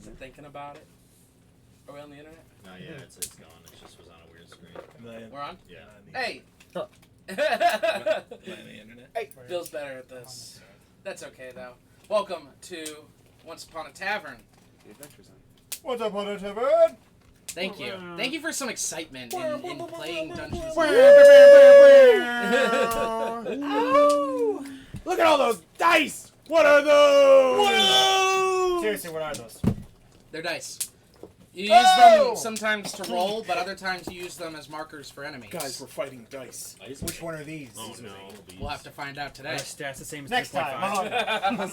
to thinking about it. Are we on the internet? No, yeah, it's gone. It just was on a weird screen. We're on? Yeah. Hey! Huh. Hey, Hey. Bill's better at this. That's okay, though. Welcome to Once Upon a Tavern. The Adventure Zone. What's up on a tavern? Thank you. Thank you for some excitement in playing Dungeons. Oh! Look at all those dice! What are those? What are those? Seriously, what are those? They're dice. You use them sometimes to roll, but other times you use them as markers for enemies. Guys, we're fighting dice. Which one are these? Oh no. We'll have to find out today. Our stats the same as Next 3.5. time. I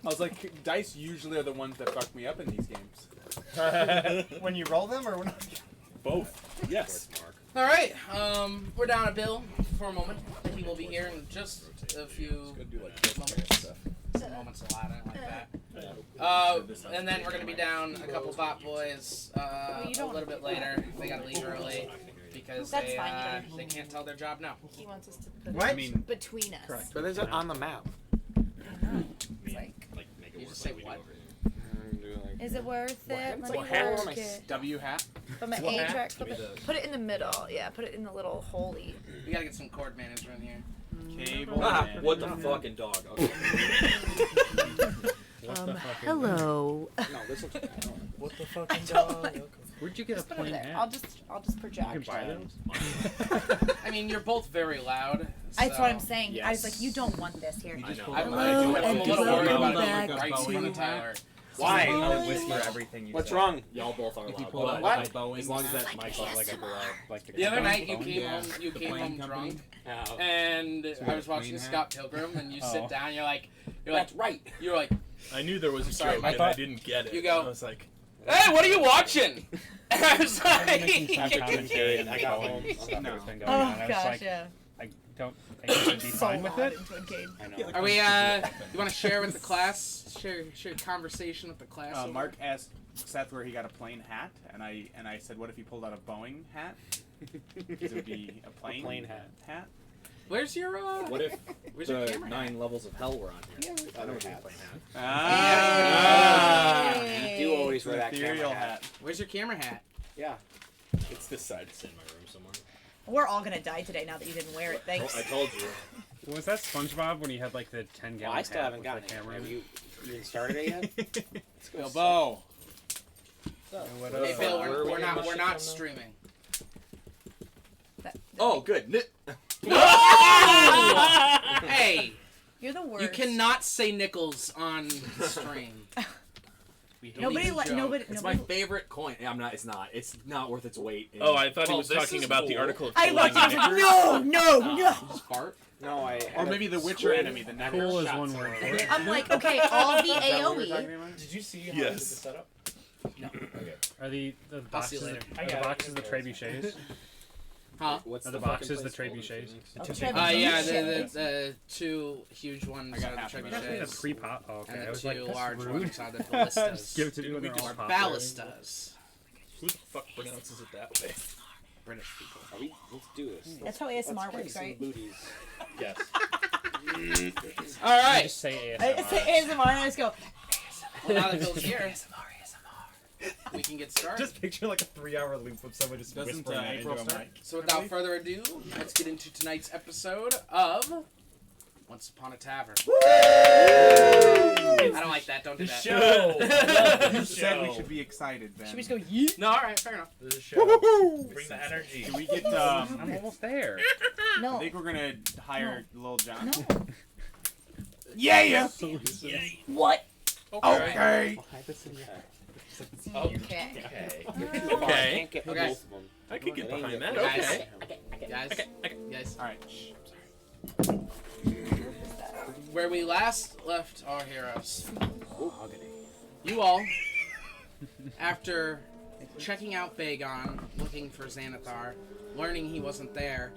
was like, dice usually are the ones that fuck me up in these games. When you roll them or when... Both. Yes. All right, we're down to Bill for a moment. He will be here in just a few Go do like moments stuff. moments a lot. I don't like that. And then we're going to be down a couple bot boys a little bit later. They got to leave early because That's fine, they can't tell their job now. He wants us to put What? it between us. Correct. But is it on the map? It's like, Make it You work just say like we do what? over here. is it worth it? Let me What hat? work it. W hat. Put my What A hat? track. Give me the- Put it in the middle. Yeah, put it in the little holy. We got to get some chord management here. Cable. Ah, man. what the fucking dog? Okay. Hello. No, this looks. What the fucking don't like- dog? Where'd you get Just a put it plain there. hat? I'll just project. You can buy those? I mean, you're both very loud. That's what I'm so- saying. I was like, you don't want this here. I know. I'm Hello, a and little worried welcome about back it right in front of Tyler. Why? I would whisper everything you What's said. wrong? Y'all both are If you loud. pull out What? like Boeing, as long as that mic's up like super loud. Like The other night you Boeing, came yeah. home. You The came plane home company? drunk, Ow. and I got was a watching clean hat? Scott Pilgrim, and you sit Oh. down. You're like, That's right. you're like, I knew there was a Sorry, joke I and thought- I didn't get it. You go. I was like, hey, what are you watching? And I was Making some like, commentary and I got Boeing home. stuff No. that's been going Oh on. I was gosh, like, yeah. I don't think I should be fine with it. I know. are we? You want to share with the class? Share conversation with the class. over? Mark asked Seth where he got a plane hat, and I said, what if he pulled out a Boeing hat? Because it would be a plane, plane hat. Hat. Where's your? What if Where's your the camera? 9 levels of hell were on here? I know what you're playing at. Ah. Hey. You do always It's wear an that camera ethereal hat. Where's your camera hat? Yeah. it's this side. It's in my room somewhere. We're all gonna die today now that you didn't wear it. Thanks. I told you. Was that SpongeBob when he had like the 10 Well, gallon I still hat haven't with gotten the it. camera? Have you even started it yet? Bilbo. What Hey, up? Phil, Where are we we're getting not this shit not from, streaming. Oh, good. Hey, You're the worst. you cannot say nickels on stream. We don't Nobody even like joke. nobody. It's my nobody. favorite coin. I'm not. It's not. It's not worth its weight. In... Oh, I thought he was this talking is about the cool. article of I Cool looked. I was like, Knickers. no. Just fart. No, I. Or maybe the Witcher enemy, the Necker. Cool is one word for it. I'm like, okay, all the Is that what we were AOE. talking about? Did you see how Yes. I did the setup? Are the I'll see you boxes later. are the boxes the trebuchets? Huh? What's Are the fucking boxes the place called? trebuchets? Yeah, the two huge ones I got are the half of it. That's the trebuchets, pre-pop. Oh, okay. and I the was two like, that's large rude. ones are the Just ballistas. give it to me when they're all Or popped. ballistas. Who the fuck pronounces it that way? British people. Are we? Let's do this. That's how ASMR works, Some right? booties. Yes. All I right. just say I ASMR. say ASMR and I just go. Well, now that Bill's here, we can get started. Just picture like a 3-hour loop of someone just Doesn't whispering that April into a start? mic. So without further ado, let's get into tonight's episode of Once Upon a Tavern. I don't like that. Don't do that. You said we should be excited, Ben. Should we just go yeet? No, all right, fair enough. This is a show. Bring the energy. Do we get? I'm almost there. No. I think we're gonna hire Lil Jon. No. Yeah. What? Okay. Okay. Okay. Can't get Okay. both of them. I could get behind that. Guys. Okay. Guys. All right. Shh. Where we last left our heroes, you all, after checking out Bagon, looking for Xanathar, learning he wasn't there,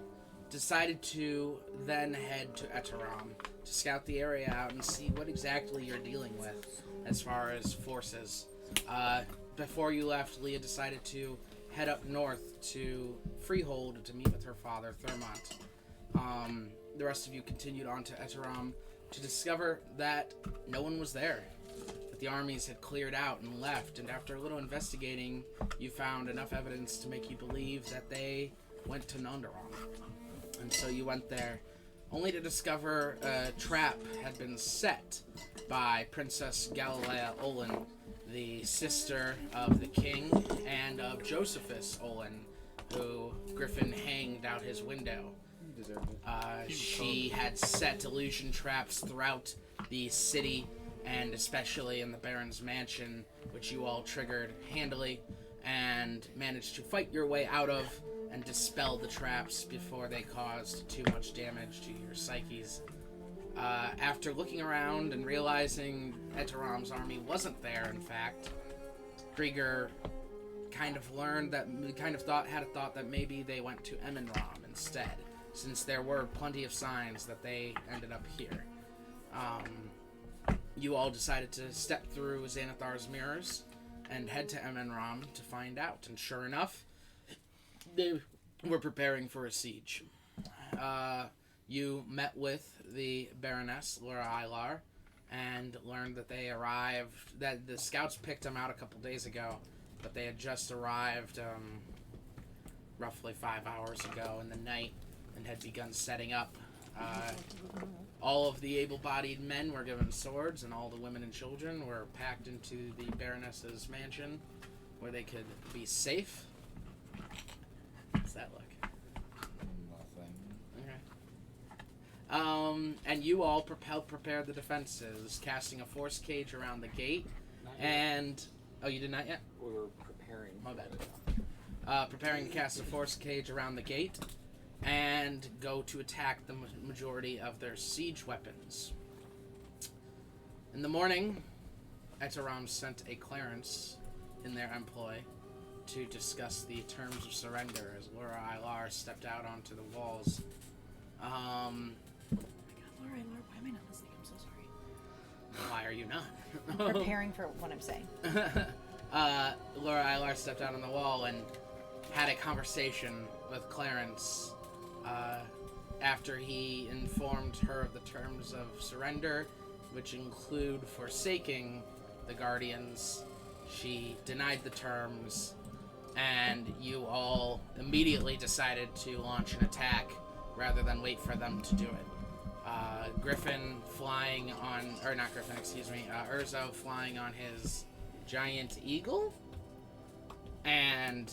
decided to then head to Eteram to scout the area out and see what exactly you're dealing with as far as forces. Before you left, Leah decided to head up north to Freehold to meet with her father, Thermont. The rest of you continued on to Eteram to discover that no one was there. but the armies had cleared out and left, and after a little investigating, you found enough evidence to make you believe that they went to Nondaron. And so you went there, only to discover a trap had been set by Princess Galilea Olin, the sister of the king and of Josephus Olin, who Griffin hanged out his window. She had set illusion traps throughout the city, and especially in the Baron's mansion, which you all triggered handily and managed to fight your way out of and dispel the traps before they caused too much damage to your psyches. After looking around and realizing Etaram's army wasn't there, in fact, Krieger had a thought that maybe they went to Emenram instead, since there were plenty of signs that they ended up here. You all decided to step through Xanathar's mirrors and head to Emenram to find out, and sure enough, they were preparing for a siege. You met with the Baroness, Laura Ilar, and learned that they arrived, that the scouts picked them out a couple days ago, but they had just arrived roughly 5 hours ago in the night and had begun setting up. All of the able-bodied men were given swords, and all the women and children were packed into the Baroness's mansion, where they could be safe. What's that look? Okay. And you all helped prepare the defenses, casting a force cage around the gate, and... Oh, you did not yet? We were preparing. My bad. Preparing to cast a force cage around the gate, and go to attack the majority of their siege weapons. In the morning, Etaram sent a clearance in their employ to discuss the terms of surrender as Laura Ilar stepped out onto the walls. Oh my god, Laura, why am I not listening? I'm so sorry. Why are you not? Preparing for what I'm saying. Laura Ilar stepped out on the wall and had a conversation with Clarence after he informed her of the terms of surrender, which include forsaking the Guardians. She denied the terms, and you all immediately decided to launch an attack rather than wait for them to do it. Griffin flying on, or not Griffin, excuse me, Urzo flying on his giant eagle, and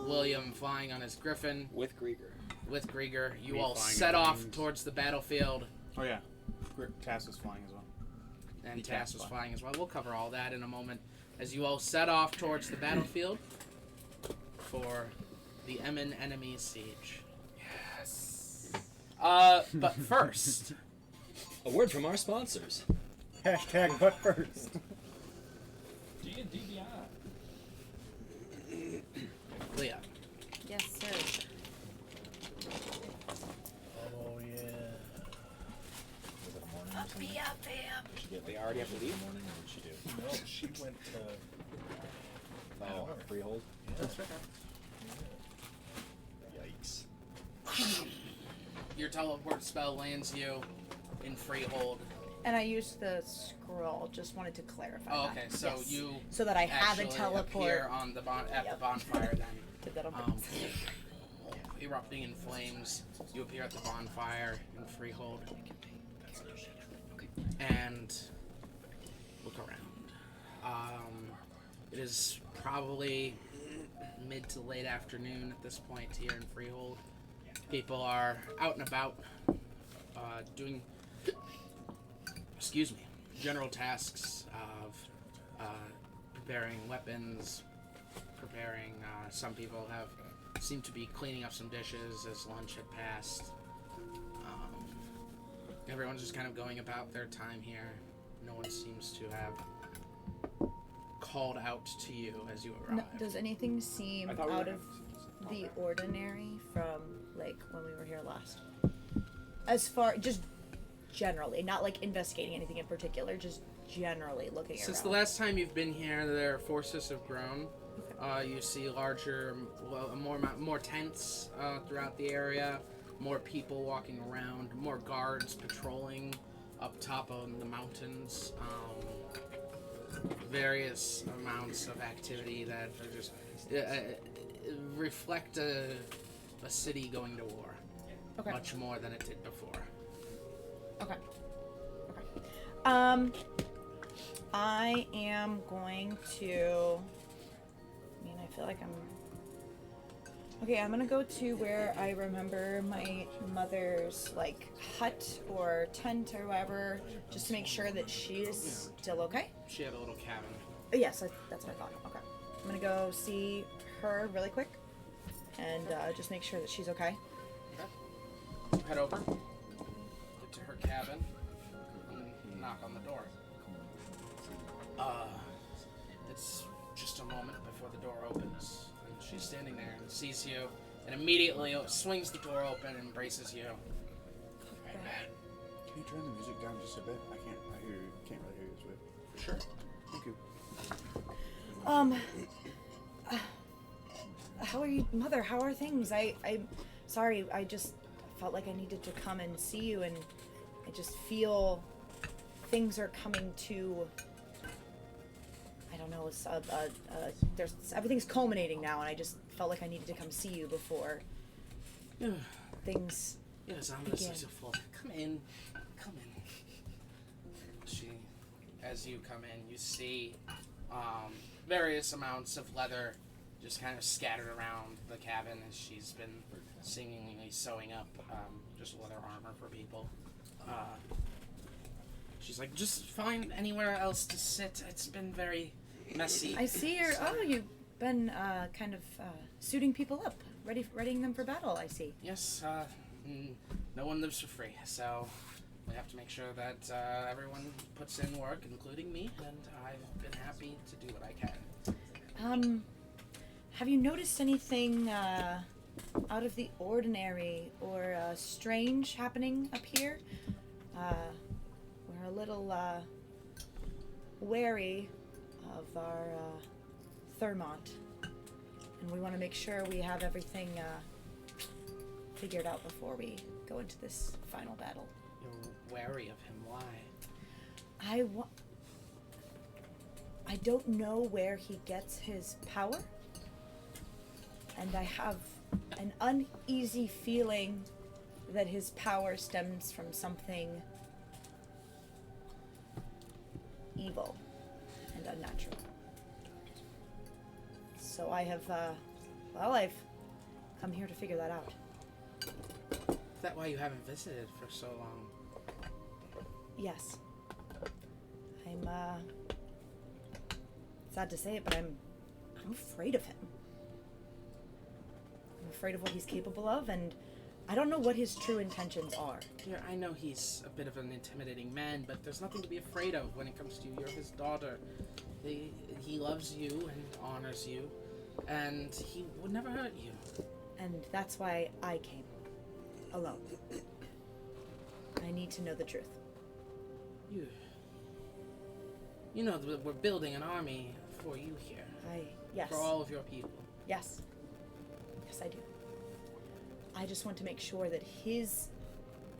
William flying on his griffin. With Grieger. With Grieger, you Me all flying set on off wings. towards the battlefield, Oh yeah, Tass was flying as well. and Me Tass Tass was flying. flying as well. We'll cover all that in a moment. As you all set off towards the battlefield for the Emin enemy siege. Yes. But first, A word from our sponsors. Hashtag but first. D&D Beyond. Leah. Yes, sir. Oh, yeah. Was it morning? Fuck me up, fam. They already have to leave? Morning, what did she do? No, she went to... Oh, freehold? Yeah. Yikes. Your teleport spell lands you in Freehold. And I used the scroll. Just wanted to clarify. Oh, that. okay. So Yes. you So that I have a actually teleport. appear on the at the Yep. bonfire. Then, Did that on um, purpose. erupting in flames, you appear at the bonfire in Freehold, and look around. It is probably mid to late afternoon at this point here in Freehold. People are out and about, doing, general tasks of preparing weapons, preparing, some people seem to be cleaning up some dishes as lunch had passed. Everyone's just kind of going about their time here. No one seems to have called out to you as you arrive. No, does anything seem I thought we out were of the ordinary from like when we were here last? As far just generally, not like investigating anything in particular, just generally looking Since around. the last time you've been here, their forces have grown. You see larger, more tents throughout the area, more people walking around, more guards patrolling up top on the mountains. various amounts of activity that are just reflect a city going to war. Okay. Much more than it did before. Okay. I am going to. I mean, I feel like I'm. Okay, I'm gonna go to where I remember my mother's like hut or tent or whatever, just to make sure that she is still okay. She had a little cabin. Yes, that's what I thought. Okay, I'm gonna go see her really quick, and just make sure that she's okay. Okay. Head over. Get to her cabin. And knock on the door. It's just a moment before the door opens. And she's standing there and sees you, and immediately swings the door open and embraces you. Hey, man. Can you turn the music down just a bit? I can't really hear you this way. Sure. Thank you. How are you, Mother? How are things? I'm sorry. I just felt like I needed to come and see you, and I just feel things are coming to. I don't know. It's there's everything's culminating now, and I just felt like I needed to come see you before things. Yes, I'm begin. full. Come in. Come in. As you come in, you see various amounts of leather just kind of scattered around the cabin as she's been seemingly sewing up just leather armor for people. She's like, just find anywhere else to sit. It's been very messy. I see you're. Oh, you've been kind of suiting people up, readying them for battle. I see. Yes, no one lives for free, so we have to make sure that everyone puts in work, including me, and I've been happy to do what I can. Have you noticed anything out of the ordinary or strange happening up here? We're a little wary of our Thermont, and we want to make sure we have everything figured out before we go into this final battle. You're wary of him. Why? I don't know where he gets his power, and I have an uneasy feeling that his power stems from something evil and unnatural. So I have, I've come here to figure that out. Is that why you haven't visited for so long? Yes. I'm, sad to say it, but I'm afraid of him. I'm afraid of what he's capable of, and I don't know what his true intentions are. Dear, I know he's a bit of an intimidating man, but there's nothing to be afraid of when it comes to you. You're his daughter. He loves you and honors you, and he would never hurt you. And that's why I came. Alone. I need to know the truth. You know that we're building an army for you here. Yes. For all of your people. Yes. Yes, I do. I just want to make sure that his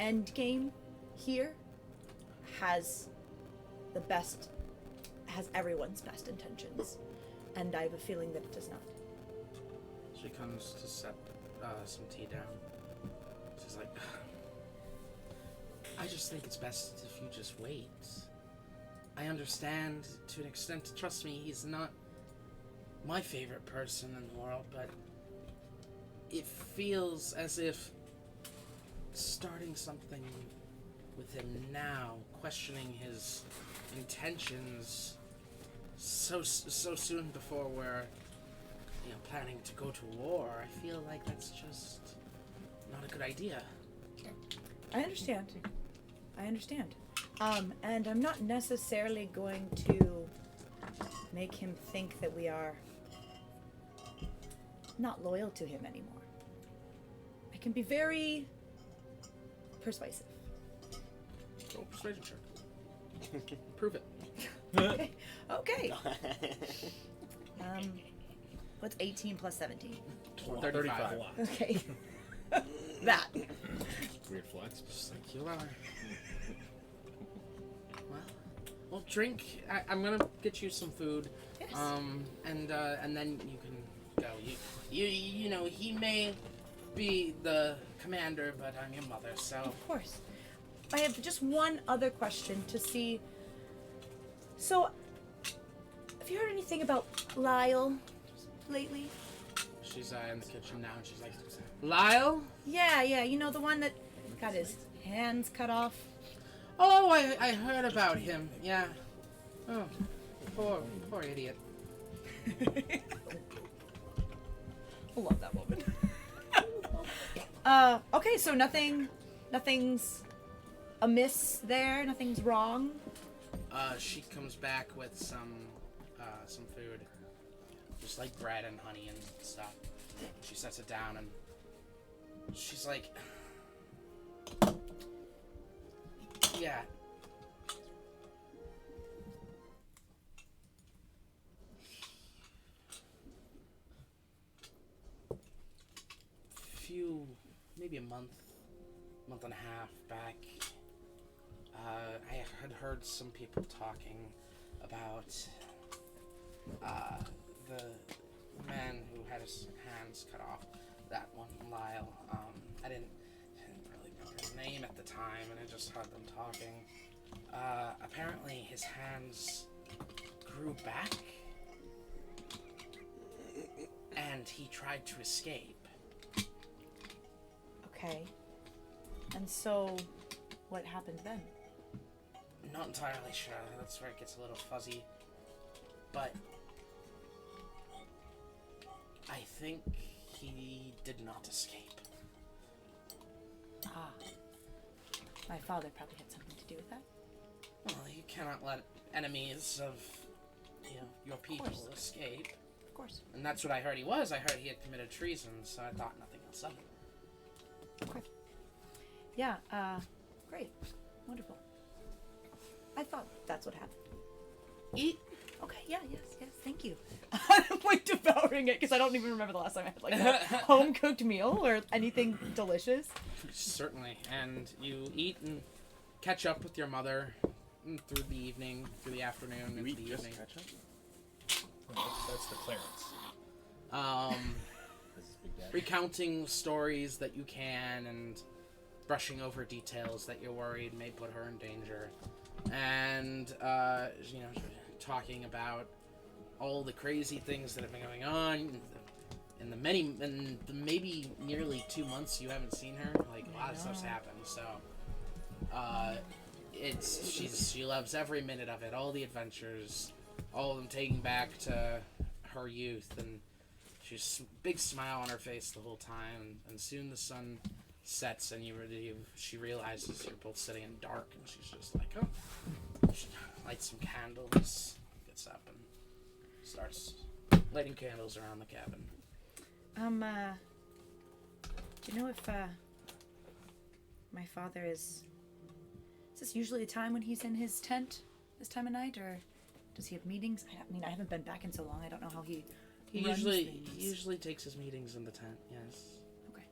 end game here has everyone's best intentions. And I have a feeling that it does not. She comes to set some tea down. She's like, I just think it's best if you just wait. I understand to an extent. Trust me, he's not my favorite person in the world, but it feels as if starting something with him now, questioning his intentions so soon before we're planning to go to war, I feel like that's just not a good idea. I understand. And I'm not necessarily going to make him think that we are not loyal to him anymore. I can be very persuasive. Roll persuasion check. Prove it. Okay. What's 18 plus 17? 35. Okay. That. Weird flex. Just like you are. Well, Well, drink. I'm gonna get you some food. Yes. And then you can go. You know, he may be the commander, but I'm your mother, so. Of course. I have just one other question to see. So, have you heard anything about Lyle lately? She's in the kitchen now, and she's like, Lyle? Yeah, you know, the one that got his hands cut off. Oh, I heard about him. Yeah. Oh, poor idiot. I love that woman. Okay, so nothing's amiss there, nothing's wrong. She comes back with some food. Just like bread and honey and stuff. She sets it down and she's like, yeah. Maybe a month and a half back, I had heard some people talking about the man who had his hands cut off. That one, Lyle. I didn't really remember his name at the time, and I just heard them talking. Apparently, his hands grew back, and he tried to escape. Okay. And so, what happened then? Not entirely sure. That's where it gets a little fuzzy. But I think he did not escape. Ah. My father probably had something to do with that. Well, you cannot let enemies of, your people escape. Of course. And that's what I heard he was. I heard he had committed treason, so I thought nothing else of it. Okay. Yeah, great. Wonderful. I thought that's what happened. Eat. Okay, yes, thank you. I'm like devouring it because I don't even remember the last time I had like a home-cooked meal or anything delicious. Certainly. And you eat and catch up with your mother through the evening, through the afternoon, into the evening. That's the Clarence. Recounting stories that you can and brushing over details that you're worried may put her in danger. And, talking about all the crazy things that have been going on in the maybe nearly 2 months you haven't seen her. Like, a lot of stuff's happened, so she loves every minute of it, all the adventures, all of them taking back to her youth, and she's big smile on her face the whole time, and soon the sun sets and she realizes you're both sitting in dark, and she's just like, oh. She lights some candles, gets up and starts lighting candles around the cabin. Do you know if my father is this usually a time when he's in his tent this time of night, or does he have meetings? I mean, I haven't been back in so long. I don't know how he runs things. He usually takes his meetings in the tent, yes. Okay.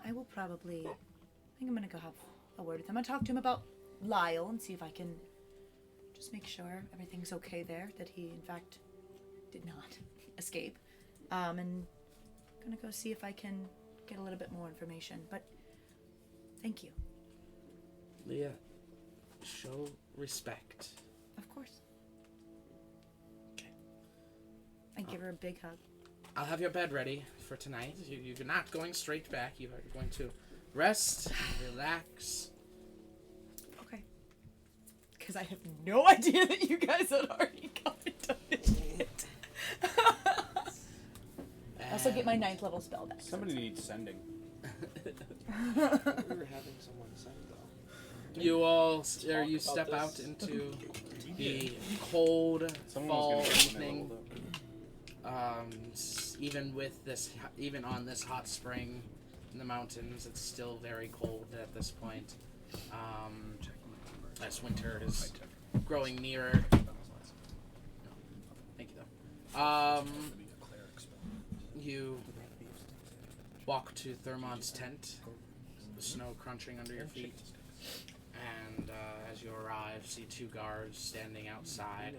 I will probably, I think I'm gonna go have a word with him. I'm gonna talk to him about Lyle and see if I can just make sure everything's okay there, that he in fact did not escape. And gonna go see if I can get a little bit more information, but thank you. Leah, show respect. Of course. Okay. I give her a big hug. I'll have your bed ready for tonight. You're not going straight back. You're going to rest, relax. Okay. Because I have no idea that you guys had already gone and done this shit. I also get my 9th level spell back. Somebody needs sending. We were having someone send though. You all step out into the cold Someone fall was gonna get evening. leveled up. Even on this hot spring in the mountains, it's still very cold at this point. As winter is growing nearer. Thank you though. You walk to Thermon's tent, the snow crunching under your feet, and as you arrive, see 2 guards standing outside.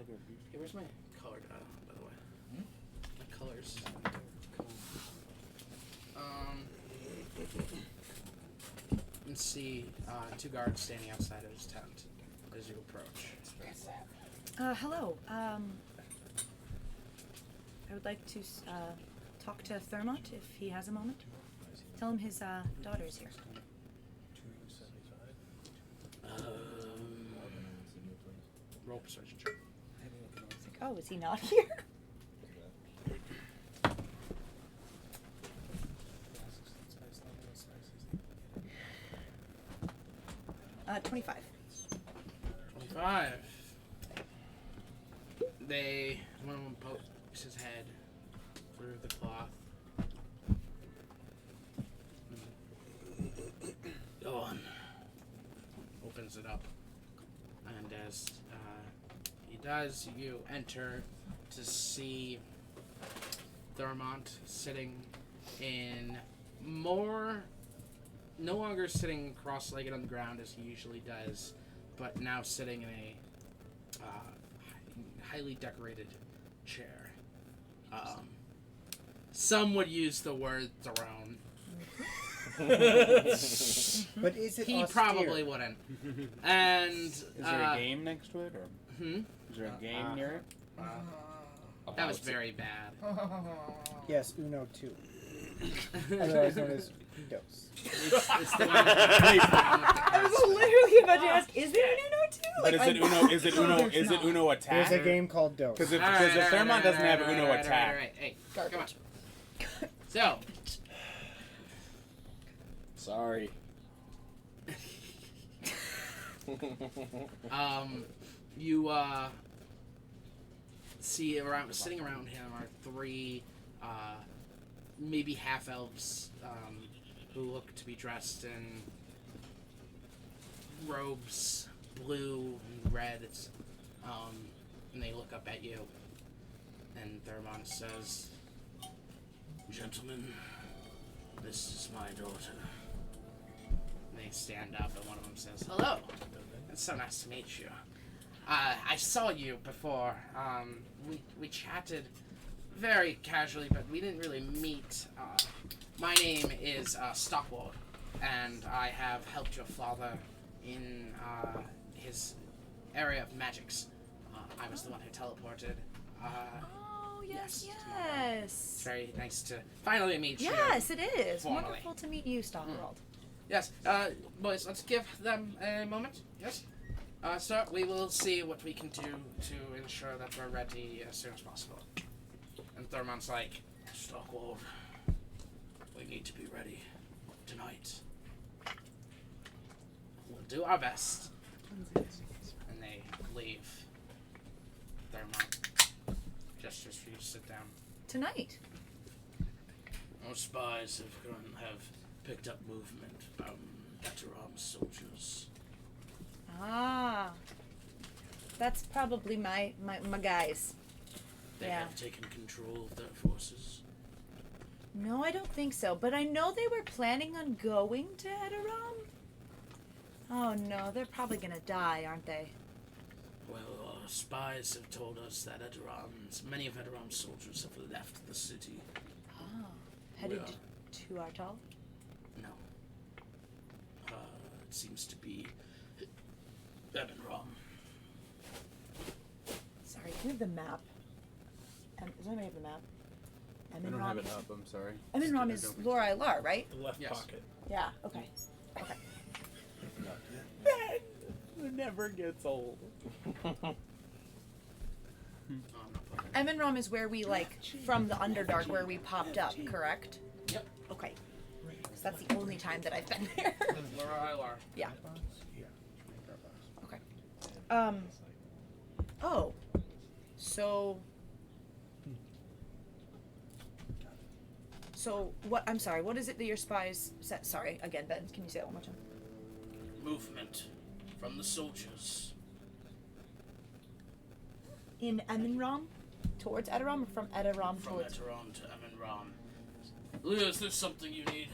Hey, where's my color, by the way? My colors. And see 2 guards standing outside of his tent as you approach. Hello. I would like to talk to Thermont if he has a moment. Tell him his daughter's here. Roll persuasion check. It's like, oh, is he not here? 25. 25. One of them pokes his head through the cloth. Go on. Opens it up. And as he does, you enter to see Thermont sitting in no longer sitting cross-legged on the ground as he usually does, but now sitting in a highly decorated chair. Some would use the word throne. But is it He austere? probably wouldn't. And Is there a game next to it, or is is there a game near it? that was very bad. Yes, Uno 2. Otherwise known as Dos. It's the one I was literally about to ask, is there an Uno too? But is it Uno? Is it Uno? Is it Uno attack? There's a game called Dos. Because if Thermont doesn't have Uno attack, Alright, hey, Garbage. come on. So, Sorry. you see sitting around him are 3 maybe half elves who look to be dressed in robes, blue and red, and they look up at you, and Thermont says, "Gentlemen, this is my daughter." And they stand up, and one of them says, "Hello, it's so nice to meet you. I saw you before. We chatted very casually, but we didn't really meet. My name is Stockwald, and I have helped your father in his area of magics. I was the one who teleported. Oh, yes, It's yes. very nice to finally meet you. Yes, it is. Formally. Wonderful to meet you, Stockworld. Yes, boys, let's give them a moment. Yes? Sir, we will see what we can do to ensure that we're ready as soon as possible. And Thermont's like, "Stockwald, we need to be ready tonight. We'll do our best." And they leave. Thermont gestures for you to sit down. Tonight. Our spies have picked up movement from Eteram's soldiers. Ah. That's probably my guys. They Yeah. have taken control of their forces. No, I don't think so. But I know they were planning on going to Eteram. Oh no, they're probably gonna die, aren't they? Well, our spies have told us that many of Eteram's soldiers have left the city. Oh. Headed Well. to Artal? No. It seems to be Eteram. Sorry, do you have the map? Does anybody have the map? I don't have it up. I'm sorry. Eminram is Laura Ilar, right? The left Yes. pocket. Yeah, okay. Okay. It never gets old. Eminram is where we, from the Underdark, where we popped up, correct? Yep. Okay. Because that's the only time that I've been there. Laura Ilar. Yeah. Okay. Oh. So, what, I'm sorry, what is it that your spies said? Sorry, again, Ben, can you say that one more time? Movement from the soldiers. In Eminram? Towards Eteram, or from Eteram From towards... Eteram to Eminram. Leah, is there something you need?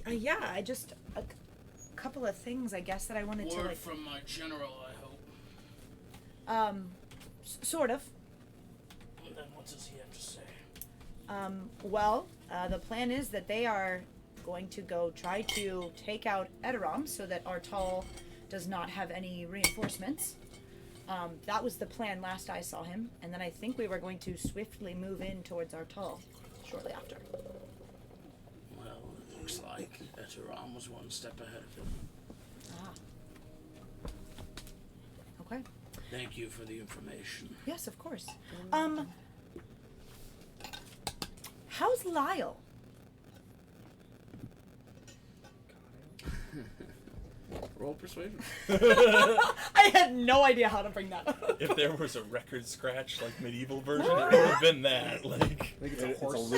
Yeah, I just... couple of things, I guess, that I wanted to Word like. from my general, I hope. Sort of. And then what does he have to say? Well, the plan is that they are going to go try to take out Edoram so that Artal does not have any reinforcements. That was the plan last I saw him, and then I think we were going to swiftly move in towards Artal shortly after. Well, it looks like Eteram was one step ahead of him. Ah. Okay. Thank you for the information. Yes, of course. How's Lyle? Roll persuasion. I had no idea how to bring that up. If there was a record scratch like medieval version, it would have been that. Like, I think it's a horse.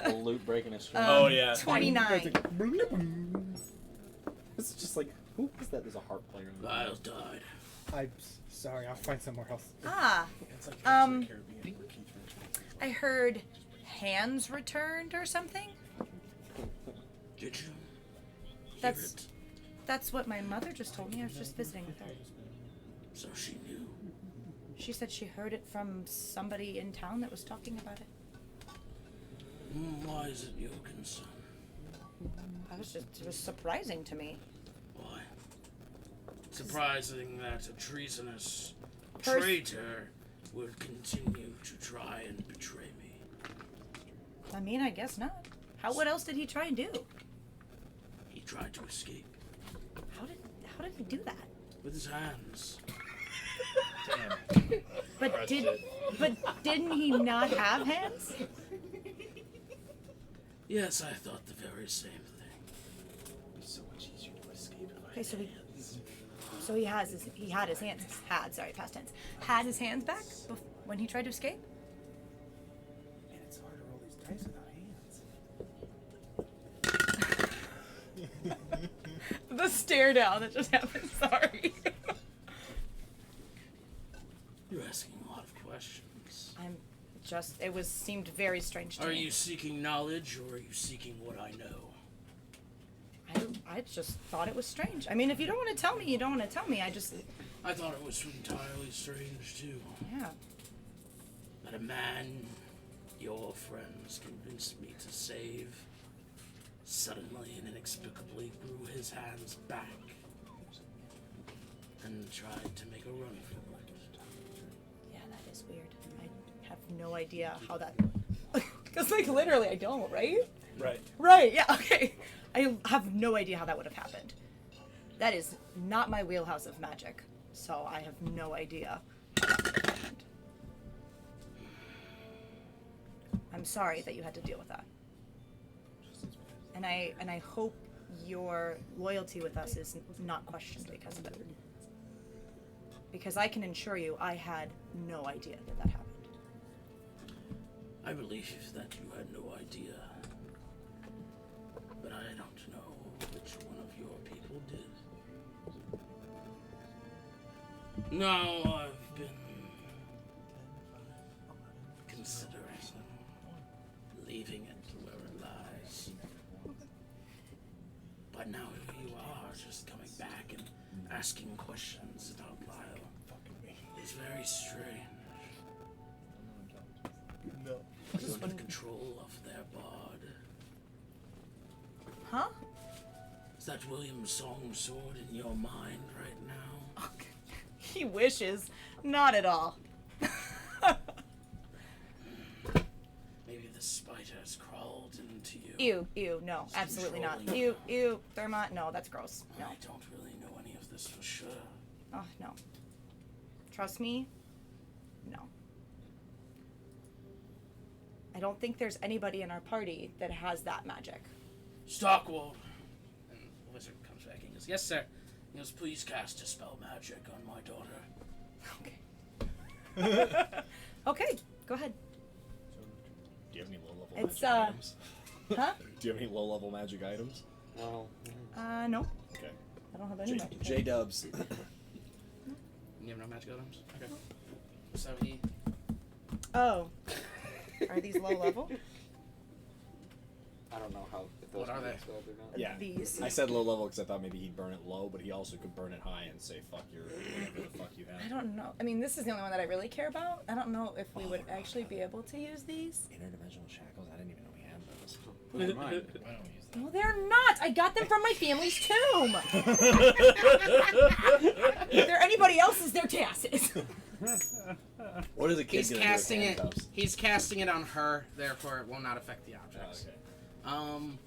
a loot breaking a string. oh yeah. 29. It's just like, who is that? There's a harp player. In the Lyle's died. I'm sorry. I'll find somewhere else. Ah. It's like Caribbean. I heard hands returned or something. Did you? That's- Hear it? That's what my mother just told me. I was just visiting with her. So she knew. She said she heard it from somebody in town that was talking about it. Why is it your concern? It was surprising to me. Why? Surprising that a treasonous Pers- traitor would continue to try and betray me. I mean, I guess not. What else did he try and do? He tried to escape How did he do that? with his hands. Damn. But didn't he not have hands? Yes, I thought the very same thing. It's so much easier to escape if I Okay, so he had his hands past tense. Had his hands back when he tried to escape? Man, it's hard to roll these dice without hands. The stare down that just happened, sorry. You're asking a lot of questions. Seemed very strange to Are me. you seeking knowledge or are you seeking what I know? I just thought it was strange. I mean, if you don't want to tell me, you don't want to tell me. I thought it was entirely strange too. Yeah. That a man your friends convinced me to save suddenly and inexplicably grew his hands back and tried to make a run for it. Yeah, that is weird. I have no idea how that... Because, like, literally I don't, right? Right. Right, yeah, okay. I have no idea how that would have happened. That is not my wheelhouse of magic, so I have no idea how that would have happened. I'm sorry that you had to deal with that. And I hope your loyalty with us is not questioned because of it. Because I can assure you, I had no idea that happened. I believe that you had no idea, but I don't know which one of your people did. Now I've been considering leaving it where it lies. But now here you are, just coming back and asking questions about Lyle. It's very strange. No. You're under control of their bard. Huh? Is that William's song sword in your mind right now? He wishes. Not at all. Maybe the spite has crawled into you. Ew, no, absolutely not. Controlling Ew, Thermont, no, that's gross. No. I don't really know any of this for sure. Oh, no. Trust me, no. I don't think there's anybody in our party that has that magic. Stockwold. And the wizard comes back and goes, yes, sir. He goes, please cast Dispel Magic on my daughter. Okay. Okay, go ahead. Do you have any low-level It's, magic items? Huh? Do you have any low-level magic items? Well, No. Okay. I don't have any magic. J-dubs. You have no magic items? Okay. So he... Oh. Are these low level? I don't know how if those What are can be they? expelled or not. Yeah. These. I said low level because I thought maybe he'd burn it low, but he also could burn it high and say fuck your whatever the fuck you have. I don't know. I mean, this is the only one that I really care about. I don't know if we would actually be able to use these. Interdimensional shackles? I didn't even know we had those. Never mind. Why don't we use that? No, they're not. I got them from my family's tomb. If they're anybody else's, they're Tass's. What is a kid He's gonna casting do it. with handcuffs? He's casting it on her, therefore it will not affect the objects. Okay.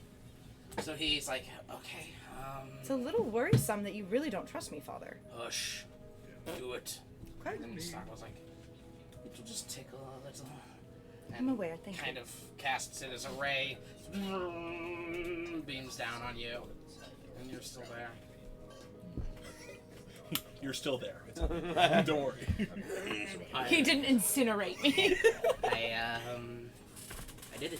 So he's like, okay, It's a little worrisome that you really don't trust me, Father. hush, do it. Okay. And then Stock was like, it'll just tickle a little. I'm And aware, thank kind you. of casts it as a ray, beams down on you, and you're still there. You're still there. It's, don't worry. He didn't incinerate me. I did it.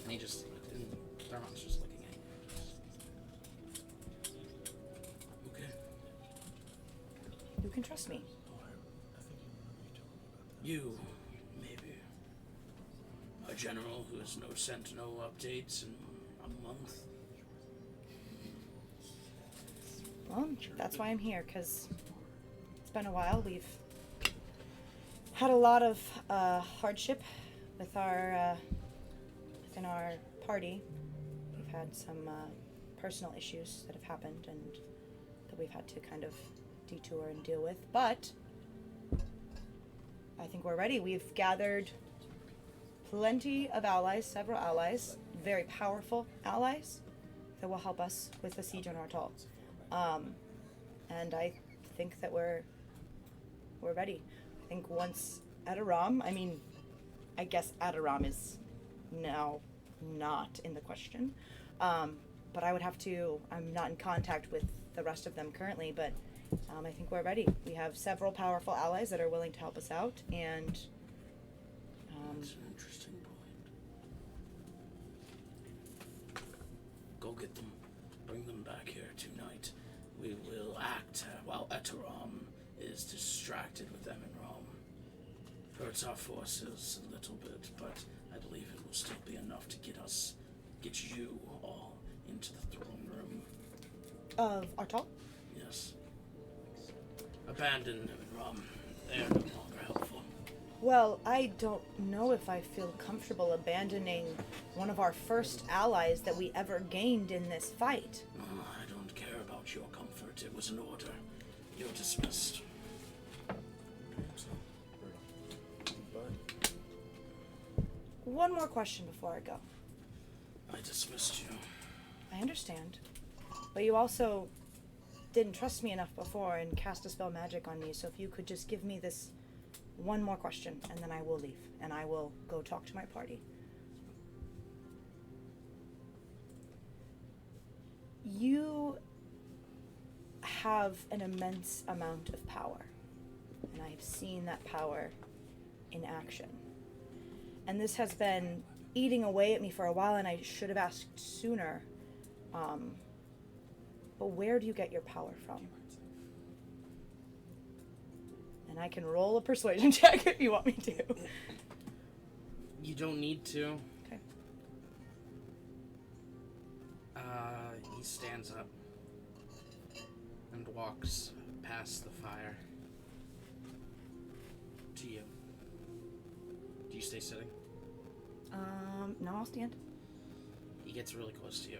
And he just, and Thermon's just looking at you. Okay. You can trust me. You, maybe. A general who has no sent no updates in a month. Well, that's why I'm here, because it's been a while. We've had a lot of hardship with our within our party. We've had some personal issues that have happened and that we've had to kind of detour and deal with. But I think we're ready. We've gathered plenty of allies, several allies, very powerful allies that will help us with the siege on Artal. And I think that we're ready. I think once Adoram, I mean, I guess Adoram is now not in the question. But I would have to, I'm not in contact with the rest of them currently, but I think we're ready. We have several powerful allies that are willing to help us out, and That's an interesting point. Go get them. Bring them back here tonight. We will act while Eteram is distracted with them in Rome. Hurts our forces a little bit, but I believe it will still be enough to get you all into the throne room. of Artal. Yes. Abandon them in Rome. They are no longer helpful. Well, I don't know if I feel comfortable abandoning one of our first allies that we ever gained in this fight. I don't care about your comfort. It was an order. You're dismissed. One more question before I go. I dismissed you. I understand. But you also didn't trust me enough before and cast a spell magic on me, so if you could just give me this one more question, and then I will leave, and I will go talk to my party. You have an immense amount of power, and I have seen that power in action. And this has been eating away at me for a while, and I should have asked sooner. But where do you get your power from? And I can roll a persuasion check if you want me to. You don't need to. Okay. He stands up and walks past the fire to you. Do you stay sitting? No, I'll stand. He gets really close to you.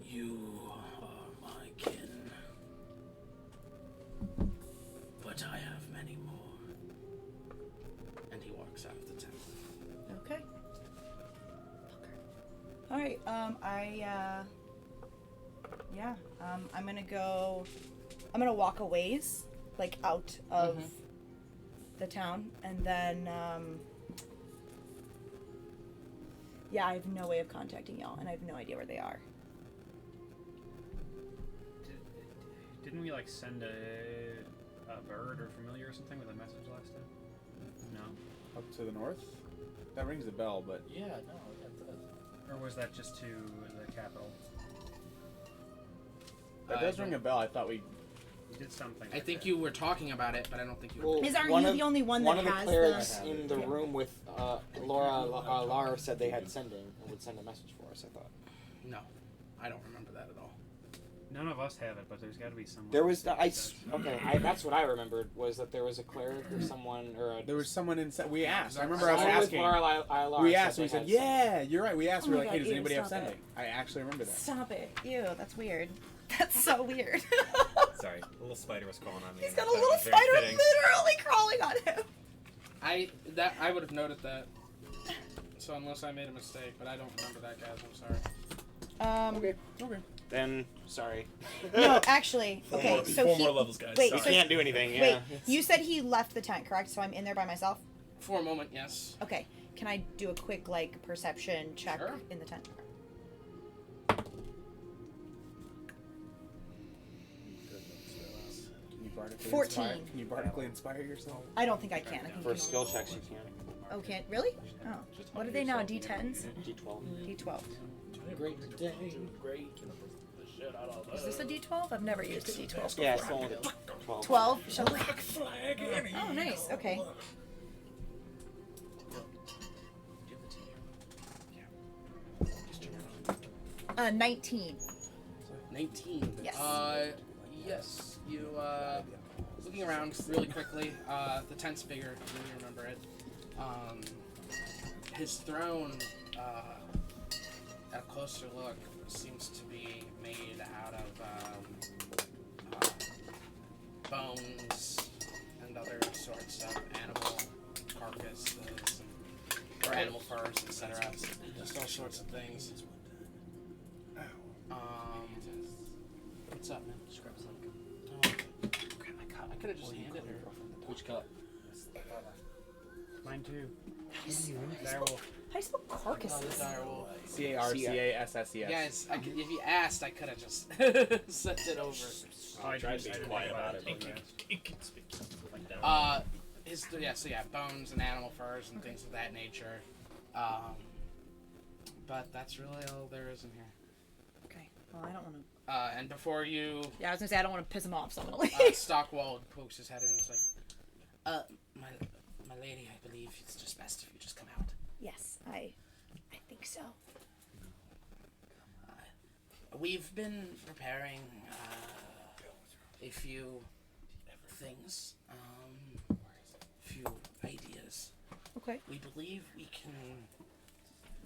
You are my kin. But I have many more. And he walks out of the tent. Okay. Alright, I'm gonna walk a ways, like out of the town, and then, I have no way of contacting y'all, and I have no idea where they are. Didn't we like send a bird or familiar or something with a message last time? No. Up to the north? That rings a bell, but Yeah, no, that does. Or was that just to the capital? that does ring a bell. I thought we You did something. I think you were talking about it, but I don't think you were. Well, Aren't one you of- the only one One that of the has clerics the... in the room with Lara said they had sending and would send a message for us, I thought. No, I don't remember that at all. None of us have it, but there's got to be someone. There was that does. that's what I remembered, was that there was a cleric or someone or a There was someone inside. We asked. I remember someone us with asking. Lara We asked. said We they said, had "Yeah, you're right." We asked. Oh We were my like, "Hey, God, does ew, anybody have stop sending?" I actually remember that. Stop it. Ew, that's weird. That's so weird. Sorry, a little spider was crawling on me. He's and got I a thought it little was very spider fitting. literally crawling on him. I would have noted that. So unless I made a mistake, but I don't remember that, guys. I'm sorry. Okay. Okay. Then sorry. No, actually, okay, more, so four he... more levels, guys. Wait, You so Sorry. can't do anything, Wait, yeah. you said he left the tent, correct? So I'm in there by myself? For a moment, yes. Okay, can I do a quick, like, perception check Sure. in the tent? Can you bardically 14. Inspire? Can you bardically inspire yourself? I don't think I can. I think For you can skill only- checks you can. Oh, can't? Really? Oh. What are they now, D10s? D12. D12. Great day. Great. The shit out of Is this a D12? I've never used a D12. Yeah, it's only 12. 12? Shall we? Oh, nice. Okay. Yeah. 19. 19. Yes. Yes. You, looking around really quickly, the tent's bigger, you remember it. His throne, at a closer look, seems to be made out of, bones and other sorts of animal carcasses, or animal furs, etc. Just all sorts of things. What's up, man? Just grab some. Oh, grab my cup. I could have just handed her. Which cup? Mine too. How Direwolf. do you spell Oh, carcasses? the direwolf. CARCASSES. Guys, if you asked, I could have just sent it over. I tried to be didn't quiet think about it, but but yes. Like that. So bones and animal furs and things of that nature. But that's really all there is in here. Okay. Well, I don't want to... And before you, Yeah, I was going to say, I don't want to piss him off, so I'm going to leave. Stockwald pokes his head in and he's like, my lady, I believe it's just best if you just come out. Yes, I think so. We've been preparing a few things, few ideas. Okay. We believe we can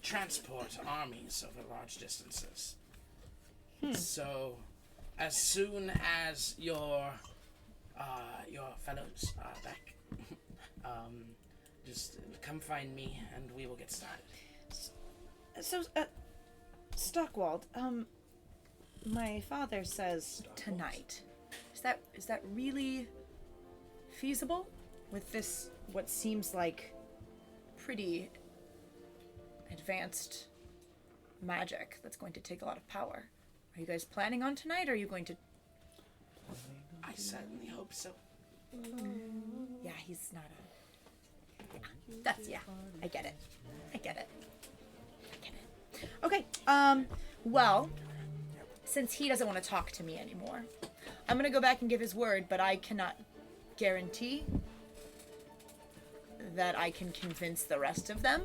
transport armies over large distances. So, as soon as your fellows are back, just come find me and we will get started. So, Stockwald, my father says tonight. Is that really feasible with this, what seems like pretty advanced magic that's going to take a lot of power? Are you guys planning on tonight, or are you going to... I certainly hope so. Yeah, he's not a... Yeah, I get it. Okay, well, since he doesn't want to talk to me anymore, I'm gonna go back and give his word, but I cannot guarantee that I can convince the rest of them.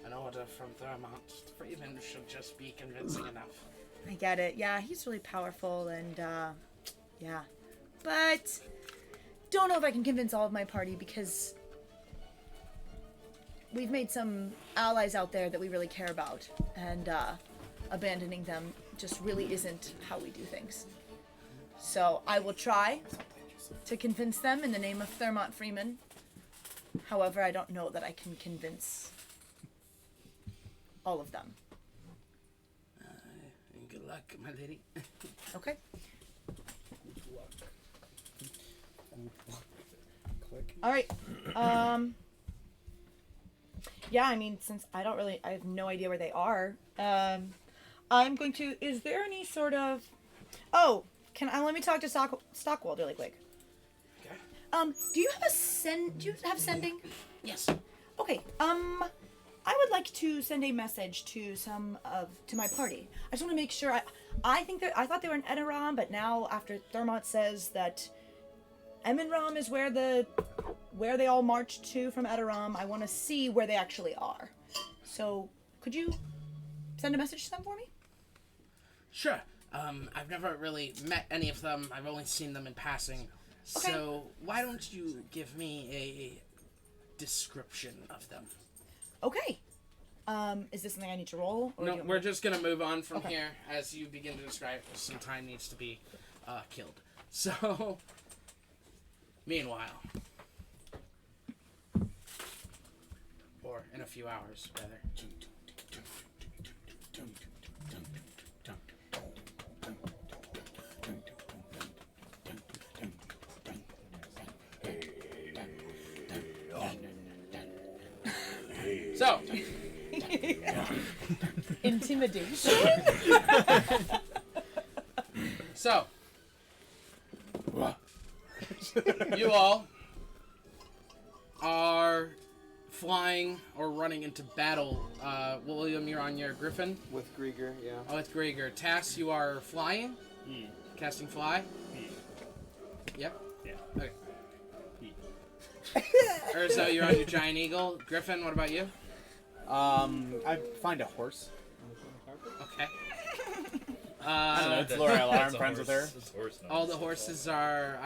An order from Thermont Freeman should just be convincing enough. I get it. Yeah, he's really powerful, and, yeah. But don't know if I can convince all of my party, because we've made some allies out there that we really care about, and abandoning them just really isn't how we do things. So I will try to convince them in the name of Thermont Freeman. However, I don't know that I can convince all of them. Good luck, my lady. Okay? Alright. Yeah, I mean, since I have no idea where they are, I'm going to, is there any sort of, let me talk to Stockwald really quick. Okay. Do you have sending? Yes. Okay, I would like to send a message to to my party. I just want to make sure, I thought they were in Edaram, but now after Thermont says that Eminram is where they all marched to from Edaram, I want to see where they actually are. So, could you send a message to them for me? Sure. I've never really met any of them. I've only seen them in passing. Okay. So why don't you give me a description of them? Okay. Is this something I need to roll? Or do No, you want we're me to- just gonna move on from Okay. here as you begin to describe. Some time needs to be killed. So, meanwhile, or in a few hours, rather. So, Intimidation. so, you all are flying or running into battle. William, you're on your Griffin. With Grieger, yeah. Oh, with Grieger. Tass, you are flying. Casting fly. Yep. Yeah. Okay. Urzo, you're on your giant eagle. Griffin, what about you? I find a horse. Okay. I don't know. It's Laura. I'm friends with her. All the horses are.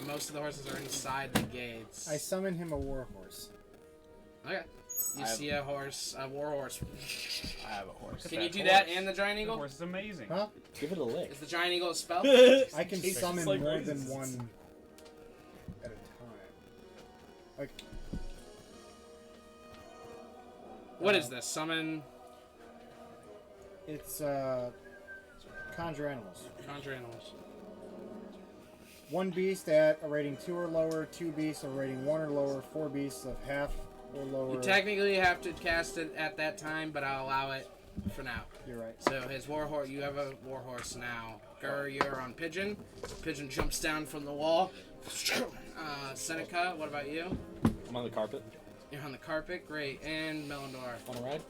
Most of the horses are inside the gates. I summon him a war horse. Okay. You see a horse, a war horse. I have a horse. Can you do that and the giant The eagle? horse is amazing. Huh? Give it a lick. Is the giant eagle a spell? I can Jesus, summon like more raisins. than one at a time. Like, What is this? Summon, it's conjure animals. conjure animals. One beast at a rating 2 or lower, 2 beasts of rating 1 or lower, 4 beasts of half or lower. You technically have to cast it at that time, but I'll allow it for now. You're right. So his war horse, you have a war horse now. Gur, you're on Pigeon. Pigeon jumps down from the wall. Seneca, what about you? I'm on the carpet. You're on the carpet, great. And Melindor. Want to ride?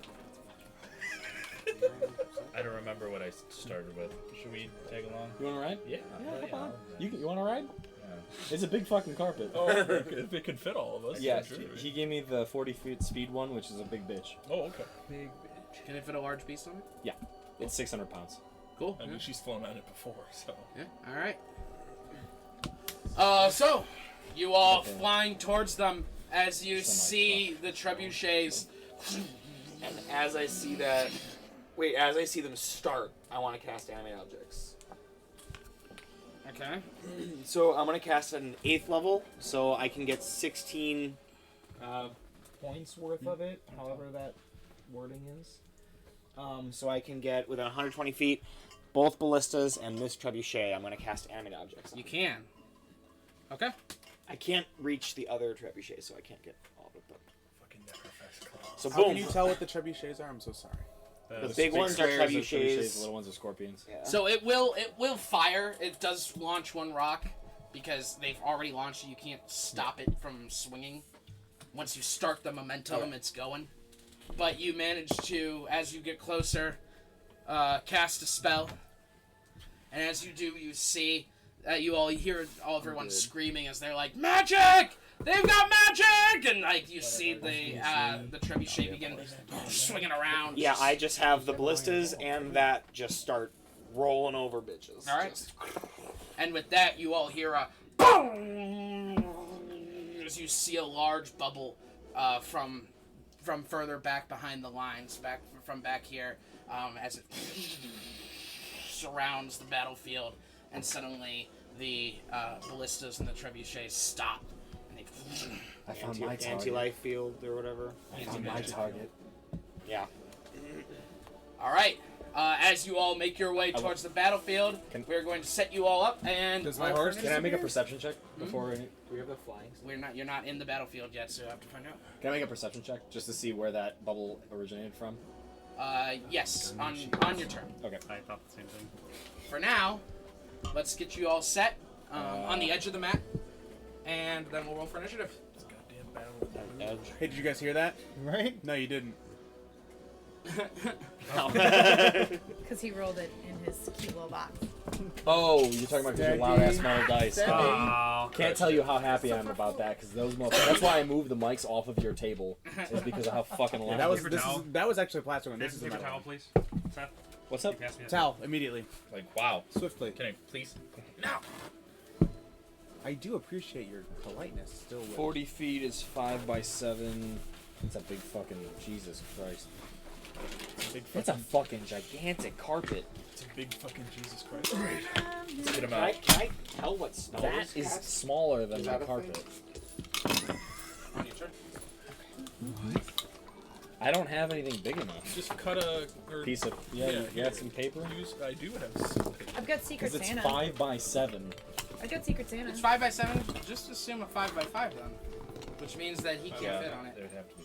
I don't remember what I started with. Should we tag along? You want to ride? Yeah. Come on. You want to ride? Yeah. It's a big fucking carpet. Oh, if it could fit all of us. Yeah, sure. he gave me the 40 feet speed one, which is a big bitch. Oh, okay. Big bitch. Can it fit a large beast on it? Yeah, it's 600 pounds. Cool. I mean, she's flown on it before, so. Yeah, alright. So, you all flying towards them as you see the trebuchets. And as I see that, as I see them start, I want to cast animate objects. Okay. So I'm gonna cast at an 8th level, so I can get 16 points worth of it, however that wording is. So I can get within 120 feet, both ballistas and this trebuchet. I'm gonna cast animate objects. You can. Okay. I can't reach the other trebuchet, so I can't get all of them. Fucking Necrofax claw. So How boom. can you tell what the trebuchets are? I'm so sorry. The big ones are squares trebuchets. The little ones are scorpions. Yeah. So it will fire. It does launch one rock because they've already launched it. You can't stop it from swinging. Once you start the momentum, it's going. But you manage to, as you get closer, cast a spell. And as you do, you see you all hear everyone screaming as they're like, "Magic! They've got magic!" And like you see the trebuchet begin swinging around. Yeah, I just have the ballistas and that just start rolling over bitches. All right. Just- And with that, you all hear a boom as you see a large bubble from further back behind the lines, from back here, as it surrounds the battlefield, and suddenly the ballistas and the trebuchets stop. And they I found my target. Anti-life field or whatever. I found my target. Yeah. All right. As you all make your way towards the battlefield, we're going to set you all up. And Does my horse- Can I make a perception check before? Do we have the flying? You're not in the battlefield yet, so you have to find out. Can I make a perception check just to see where that bubble originated from? Yes, on your turn. Okay. I thought the same thing. For now, let's get you all set on the edge of the map, and then we'll roll for initiative. This goddamn battle with the blue. Edge. Hey, did you guys hear that? Right? No, you didn't. Because he rolled it in his cute little box. Oh, you're talking about your loud ass metal dice. Oh, Can't tell you how happy I am about that because those motherfuckers. That's why I moved the mics off of your table. Is because of how fucking loud. That was actually a plastic one. This is a paper metal towel, one. please. Seth, What's up? you pass me that. Towel immediately, Like, wow. swiftly. Can I please? I do appreciate your politeness. Still, with 40 feet is 5 by 7. It's a big fucking Jesus Christ. big It's a fucking gigantic carpet. It's a big fucking Jesus Christ. Let's get him Can out. I tell what spell That this is casts? smaller than Is my that a carpet. On your turn. I don't have anything big enough. Just cut a or Piece of you got some paper? use. I do have some paper. I've got Secret Because it's Santa. 5 by 7. I've got Secret Santa. It's 5 by 7. Just assume a 5 by 5 then, which means that he can't fit on it. There would have to be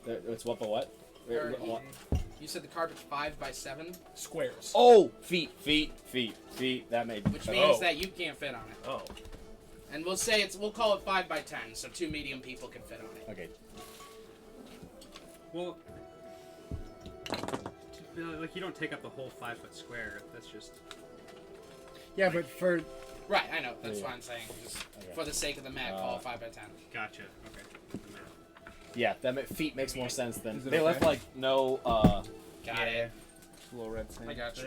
5. It's what by what? Or you said the carpet's 5 by 7, Squares. Oh, feet. That made. which means that you can't fit on it. Oh. And we'll call it 5 by 10, so 2 medium people can fit on it. Okay. Well, like you don't take up the whole 5-foot square. That's just. Yeah, but for Right, I know. That's Yeah. what I'm saying. Just Okay. for the sake of the math, call it 5 by 10. Gotcha. Okay. Yeah, feet makes more sense than Is it they left okay? like no. Got Yeah. it. Little red sand. I got you.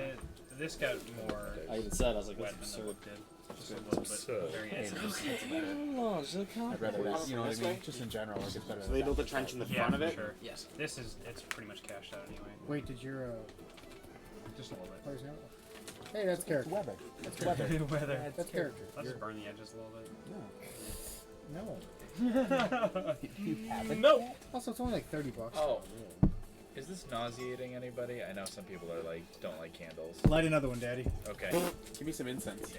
This got more I even said I was like, wet that's than the absurd. book did. Just a little bit. Absurd. Very I'd I'd rather, you know what This I mean? way? Just in general, like it's better. So they built a trench in the Yeah, front of for it. sure. Yes. This is it's pretty much cashed out anyway. wait, did your Just a little bit. players know? Hey, that's character. weather. That's character. Weather. That's character. I'll just burn the edges a little bit. No. No. Also, it's only like $30. Oh. Is this nauseating anybody? I know some people are like, don't like candles. Light another one, Daddy. Okay. Give me some incense.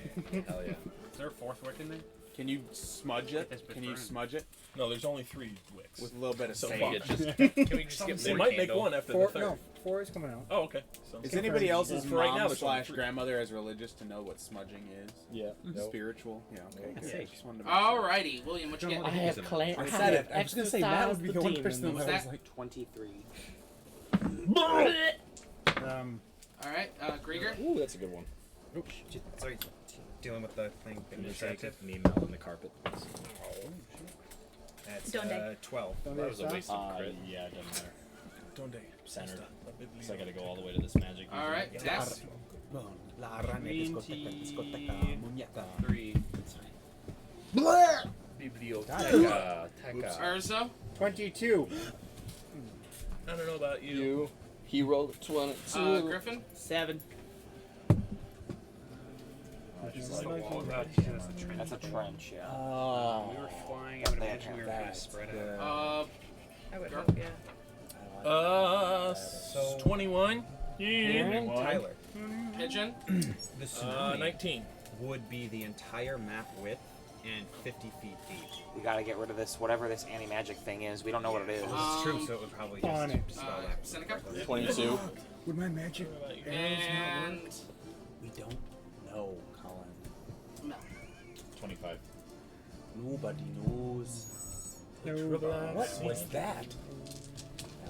Hell yeah. Is there a fourth wick in there? Can you smudge Get it? this bitch Can you burned. smudge it? No, there's only 3 wicks. With a little bit of So sage. far. Can we just get They more might candle? make one after Four, the third. no, 4 is coming out. Oh, okay. So Is anybody Well, else's for right mom now, there's only slash 3. grandmother as religious to know what smudging is? Yeah. Nope. Spiritual? Yeah, okay. Yeah. Good. Just wanted to make sure. Alrighty, William, what you get? I said it. I was gonna say Matt would be the one person that What's was that? like 23. Alright, Grieger. Ooh, that's a good one. Sorry, dealing with the thing being distracted. Need melt in the carpet. That's Don't dig. 12. Don't That was a stop. waste of crit. Yeah, it doesn't matter. Donde? Centered. Basta. So I gotta go all the way to this magic. user. Alright, Tess. La rana discoteca, muñeca. 3. Biblioteca. Urzo. 22. I don't know about you. He rolled 22. Griffin. 7. That's That's a trench, yeah. Oh. We were flying. I would imagine we were pretty spread out. I would Girl. hope, yeah. So 21. And Tyler, Pigeon. the tsunami 19. would be the entire map width and 50 feet deep. We gotta get rid of this, whatever this anti-magic thing is. We don't know what it is. It's true, so it would probably just On it. spell that. Seneca. 22. Would my magic And We don't know, Colin. Mel. 25. Nobody knows. What was that?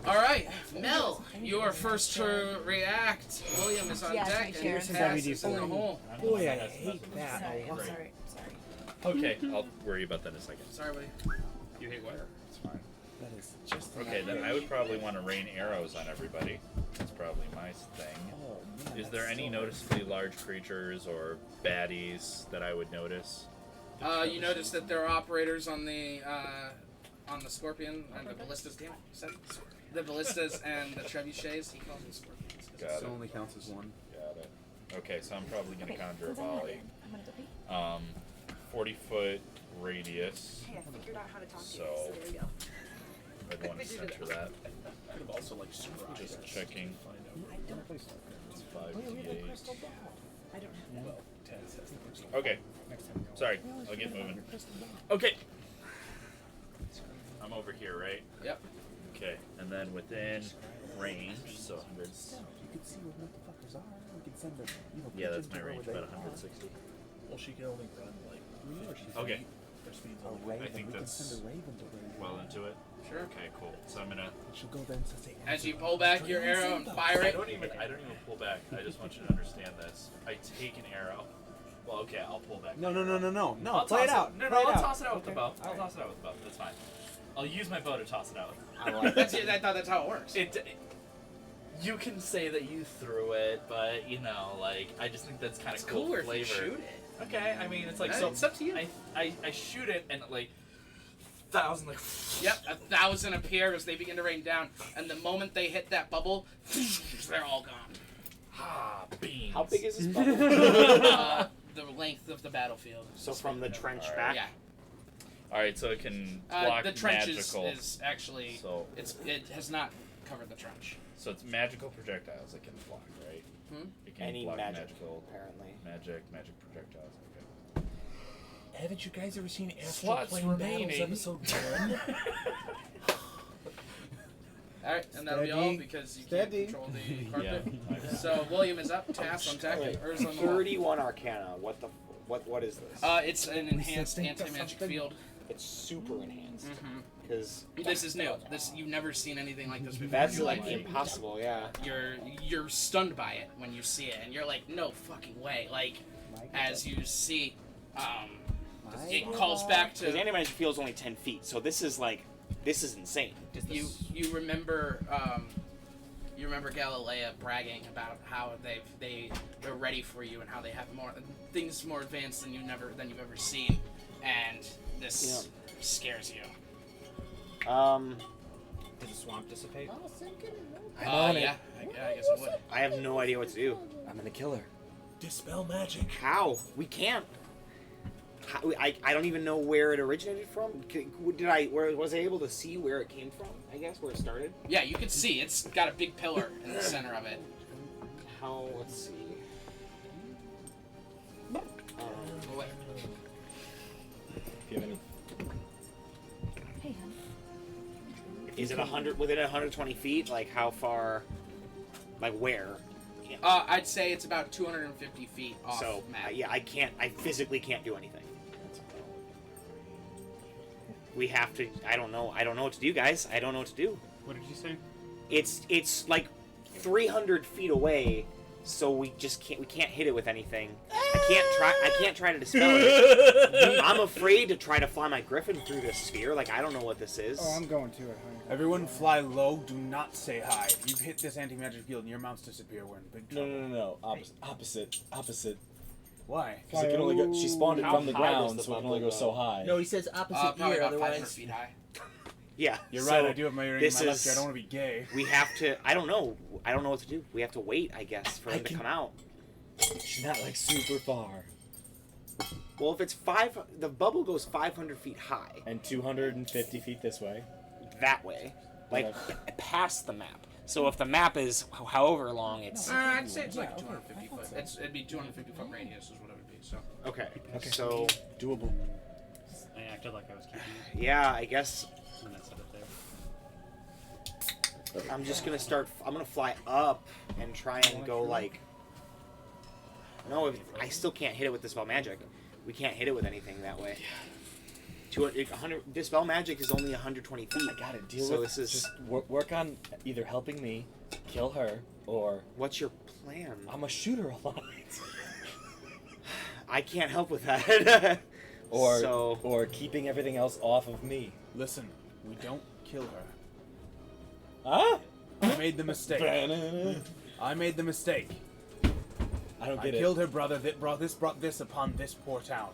Alright, Mel, you are first to react. William is on Yeah, deck it's my and turn. Tess is in the WD-40. hole. Boy, I hate that. Sorry, I'm Great. sorry. Okay, I'll worry about that in a second. Sorry, buddy. You hate what? It's fine. That is just Okay, then I would probably want to rain arrows on everybody. That's probably my thing. Oh, man, Is there any noticeably large creatures or baddies that I would notice? You notice that there are operators on the Scorpion and the ballistas. Damn it, you said Scorpion. The ballistas and the trebuchets. He calls them Scorpions. Got It it. only counts as one. Got it. Okay, so I'm probably going to conjure a volley. I'm gonna go pee. 40-foot radius. Hey, I figured out how to talk to So- you, so there we go. I'd want to center that. Could have also like scribed. Just checking. I don't. It's 5d8. I don't have that. 10 says the crystal. Okay, Next time. sorry. I'll get moving. Okay. I'm over here, right? Yep. Okay, and then within range, so 100. You can see what motherfuckers are. We can send a, Yeah, that's my range, about 160. Well, she can only run like. Okay, Their speed's A only. raven. I think we that's can send a raven to raid. well into it. Sure. Okay, cool. So I'm gonna. She'll go then and say, As you pull back your arrow and fire I it. don't even pull back. I just want you to understand this. I take an arrow. Well, okay, I'll pull back. No. I'll Play it toss out. No, Play it I'll out. toss it out with the Okay. bow. I'll All toss it out with the bow. That's fine. I'll use my bow to toss it out. I like That's it. I thought that's how it works. You can say that you threw it, but you know, like I just think that's kind It's of cool cooler if flavor. you shoot it. Okay, I mean it's like Yeah, so. it's up to you. I shoot it and like 1,000 like. Yep, 1,000 appear as they begin to rain down, and the moment they hit that bubble, they're all gone. Ah, beans. How big is this bubble? The length of the battlefield. So from the trench Alright. back? Yeah. All right, so it can block The trench magical. is actually So it has not covered the trench. So it's magical projectiles it can block, right? Hmm? It can Any block magical, apparently. magic projectiles. Okay. haven't you guys ever seen Astral Slots Plane Battles remaining. episode 1? All right, and that'll be all because you Steady. can't control the carpet. Yeah. So William is up. Task on deck. Wait, Urza on the wall. 31 Arcana. What is this? It's an enhanced think that's anti-magic something- field. It's super enhanced. Mm-hmm. Because This is new. You've never seen anything like this before. that's You're like impossible, yeah. you're stunned by it when you see it, and you're like, no fucking way. Like, as you see, it calls back Because to anti-magic field's only 10 feet, so this is insane. you remember Galilea bragging about how they're ready for you and how they have things more advanced than you've ever seen, and this scares you. Does the swamp dissipate? I'm on Yeah, it. I guess it would. I have no idea what to do. I'm gonna kill her. Dispel magic. How? We can't. I don't even know where it originated from. Was I able to see where it came from? I guess where it started. Yeah, you can see it's got a big pillar in the center of it. How? Let's see. Wait. If you have any. Hey, hon. Is it 100 within 120 feet? Like how far? Like where? I'd say it's about 250 feet off So map. yeah, I can't. I physically can't do anything. We have to. I don't know. I don't know what to do, guys. I don't know what to do. What did you say? It's like 300 feet away, so we just can't. We can't hit it with anything. I can't try to dispel it. I'm afraid to try to fly my griffin through this sphere. Like I don't know what this is. Oh, I'm going to it, honey. Everyone fly low, do not say hi. If you hit this anti-magic field and your mounts disappear, we're in big trouble. No. Opposite. Why? Because it can only go. She spawned it How from the high does ground, the so it can bubble only go go? so high. No, he says opposite Probably ear, about 500 otherwise. feet high. Yeah, You're so right, I do have my earring in this my left ear. I is- don't want to be gay. We have to. I don't know. I don't know what to do. We have to wait, I guess, for I him to can- come out. She's not like super far. Well, if it's the bubble goes 500 feet high And 250 feet this way. that way, like Okay. past the map. So if the map is however long, it's I'd say it's like 250 foot. It'd be 250 foot radius is what it would be. So. okay. So Doable. I acted like I was keeping it, yeah, I guess and that's it up there. I'm just gonna start. I'm gonna fly up and try and go like. No, I still can't hit it with Dispel Magic. We can't hit it with anything that way. 100 Dispel Magic is only 120 feet. I gotta deal So with. this is. Just work on either helping me kill her, or What's your plan? I'm a shooter a lot. I can't help with that. or keeping everything else off of me. Listen, we don't kill her. Huh? I made the mistake. I made the mistake. I don't I get it. killed her brother. That brought this upon this poor town.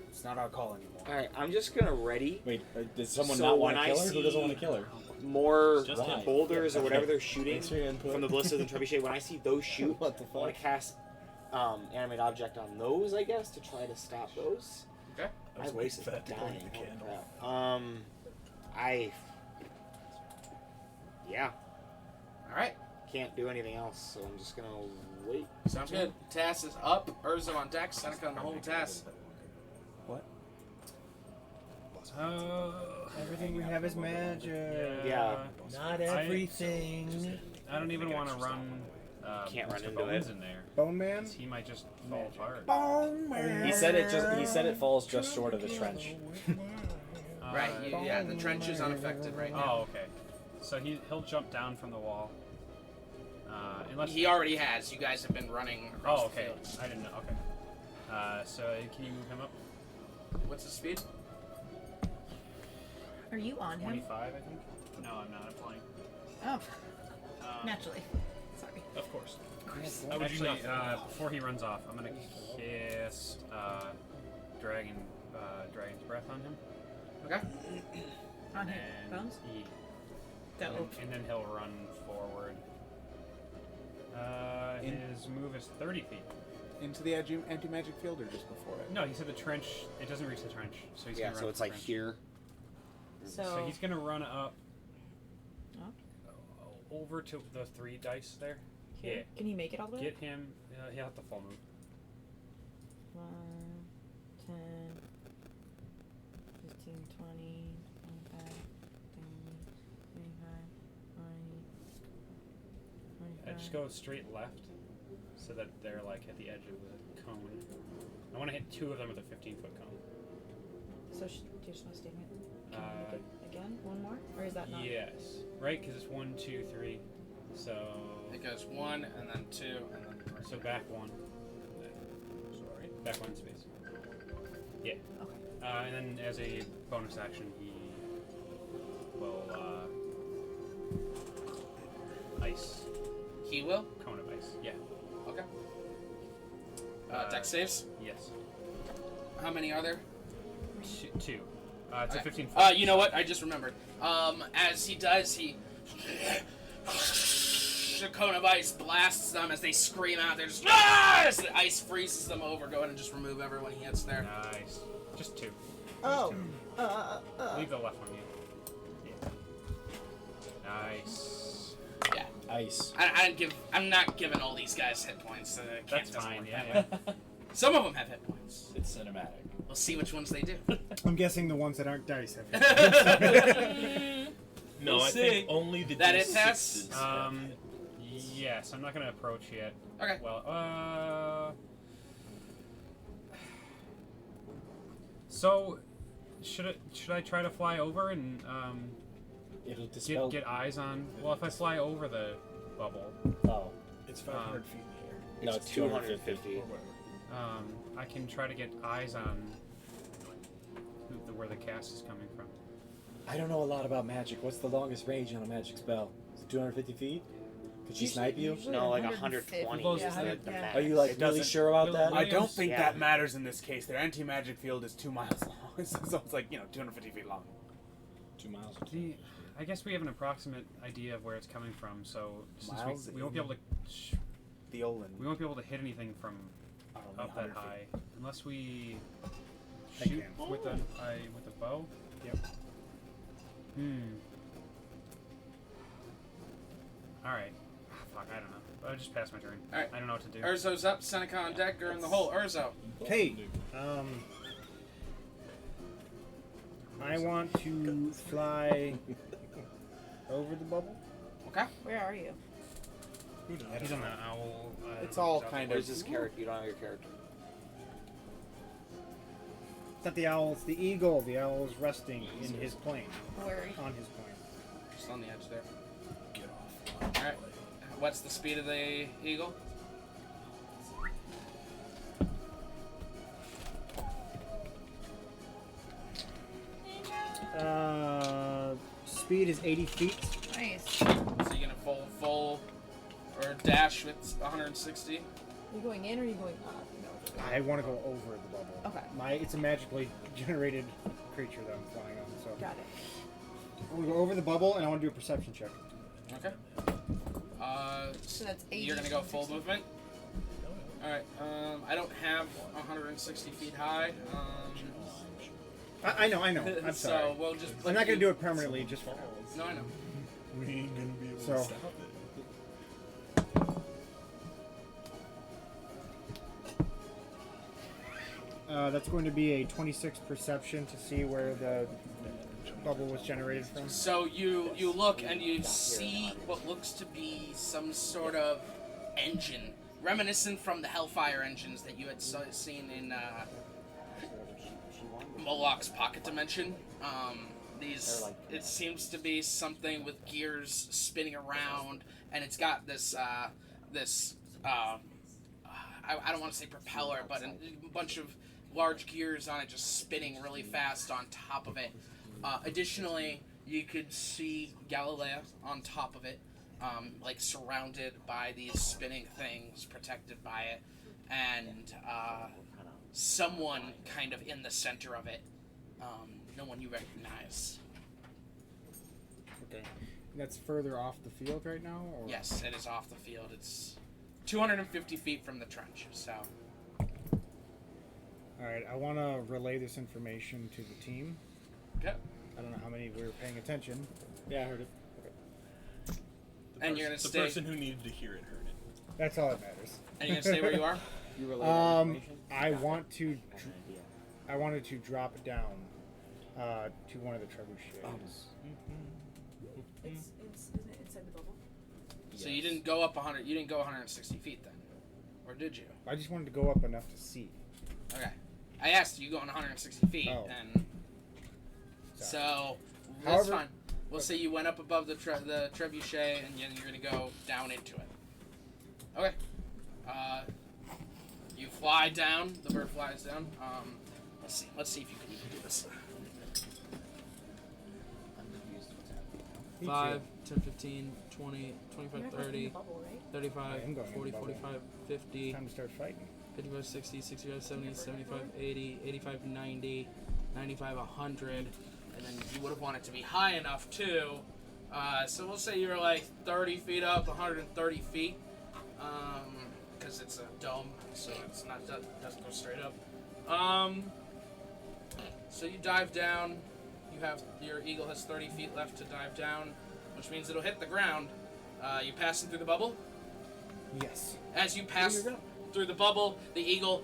It's not our call anymore. All right, I'm just gonna ready Wait, does someone So not want when to I kill her? Who doesn't want to see- kill her? more Just him. boulders or whatever Okay. they're shooting Thanks for your input. from the ballistas and trebuchet. When I see those shoot, What the I want fuck? to cast animate object on those, I guess, to try to stop those. Okay. My voice is fat to dying. burn the Holy candle. crap. Yeah, All right. can't do anything else, so I'm just gonna wait. Sounds good. Tass is up. Urza on deck. Seneca on the whole Tass. Everything we have is magic. Yeah. Not everything. I don't even want to run. Can't run Mr. into Bones it. in there. Bone Man? 'Cause he might just fall apart. Bone Man. He said it falls just short of the trench. Right. Yeah. The trench is unaffected right now. Oh, okay. So he'll jump down from the wall. Unless He already has. You guys have been running across Oh, okay. the field. I didn't know. Okay. So can you move him up? What's the speed? Are you on him? 25, I think. No, I'm not. I'm flying. Oh, naturally. Sorry. Of course. Why would you Actually, not? before he runs off, I'm gonna cast Dragon's Breath on him. Okay. On him. And Bones? and then he'll run forward. His move is 30 feet. Into the anti-magic field or just before it? No, he said the trench. It doesn't reach the trench, so he's Yeah, gonna run so up it's the like trench. here. So he's gonna run up Oh. over to the 3 dice there. Here. Yeah. Can he make it all the way? Get him. He'll have to full move. 1, 10, 15, 20, 25, 30, 35, 40, Just go straight left, so that they're like at the edge of the cone. I want to hit 2 of them with a 15-foot cone. So do you just want to stay in it? Can you make it again? One more? Or is that not? Yes, right, because it's 1, 2, 3. So It goes 1 and then 2 and then 3. so back 1. Sorry, back 1 space. Yeah. Okay. And then as a bonus action, he will ice. He will? Cone of ice. Yeah. Okay. Dex saves? Yes. How many are there? 2. It's a 15-foot. You know what? I just remembered. As he does, he... A cone of ice blasts them as they scream out. They're just... "Ah!" As the ice freezes them over. Go ahead and just remove everyone he hits there. Nice. Just 2. Oh. Leave the left one, yeah. Nice. Yeah. Ice. I'm not giving all these guys hit points. That's fine, yeah. Some of them have hit points. It's cinematic. We'll see which ones they do. I'm guessing the ones that aren't dice have. No, I think only the That D6s it tests? have Yes, I'm not gonna approach yet. Okay. Well, so should I try to fly over and It'll dispel. get eyes on? Well, if I fly over the bubble, Oh. It's 500 feet in the air. No, It's 250. I can try to get eyes on where the cast is coming from. I don't know a lot about magic. What's the longest range on a magic spell? Is it 250 feet? Could she snipe you? No, like 120 Well, is the max. Are you like It really doesn't- sure about that? I don't think Yeah. that matters in this case. Their anti-magic field is 2 miles long. So it's like, 250 feet long. 2 miles. I guess we have an approximate idea of where it's coming from, so since Miles we won't be able to The Olin. we won't be able to hit anything from Only up that 100 feet. high unless we I shoot can. with a bow. Yep. All right. Fuck, I don't know. I just passed my turn. All right. I don't know what to do. Urzo's up. Seneca on deck. You're in the hole. Urzo. Hey, I want to fly over the bubble. Okay. Where are you? He's on the owl. It's all kind Where's of... this character? You don't have your character. It's not the owl, it's the eagle. The owl is resting in his plane. Where are you? On his plane. Just on the edge there. All right. What's the speed of the eagle? Speed is 80 feet. Nice. So you're gonna full or dash with 160. Are you going in or are you going up? I want to go over the bubble. Okay. It's a magically generated creature that I'm flying on, so. Got it. I want to go over the bubble and I want to do a perception check. Okay. So that's 80. You're gonna go full movement. All right. I don't have 160 feet high. I know. I'm sorry. So we'll just. I'm not going to do it permanently, just for No, I know. We ain't gonna be able So- to stop it. That's going to be a 26 perception to see where the bubble was generated from. So you look and you see what looks to be some sort of engine, reminiscent from the Hellfire engines that you had seen in Moloch's pocket dimension. It seems to be something with gears spinning around, and it's got this I don't want to say propeller, but a bunch of large gears on it just spinning really fast on top of it. Additionally, you could see Galilea on top of it, like surrounded by these spinning things, protected by it, and someone kind of in the center of it. No one you recognize. Okay. That's further off the field right now? Or? Yes, it is off the field. It's 250 feet from the trench, so... Alright, I want to relay this information to the team. Okay. I don't know how many were paying attention. Yeah, I heard it. Okay. And you're going to stay... The person who needed to hear it heard it. That's all that matters. And you're going to stay where you are? You relay that information? I wanted to drop it down to one of the trebuchets. It's inside the bubble. So you didn't go up 100. You didn't go 160 feet then, or did you? I just wanted to go up enough to see. Okay. I asked you going 160 feet, and so that's fine. We'll say you went up above the trebuchet, and then you're gonna go down into it. Okay. You fly down. The bird flies down. Let's see if you can even do this. 5, 10, 15, 20, 25, 30, 35, 40, 45, 50. Time to start fighting. 55, 60, 65, 70, 75, 80, 85, 90, 95, 100. And then you would have wanted to be high enough too. So we'll say you're like 30 feet up, 130 feet. Because it's a dome, so it's not doesn't go straight up. So you dive down. Your eagle has 30 feet left to dive down, which means it'll hit the ground. You passing through the bubble? Yes. As you pass through the bubble, the eagle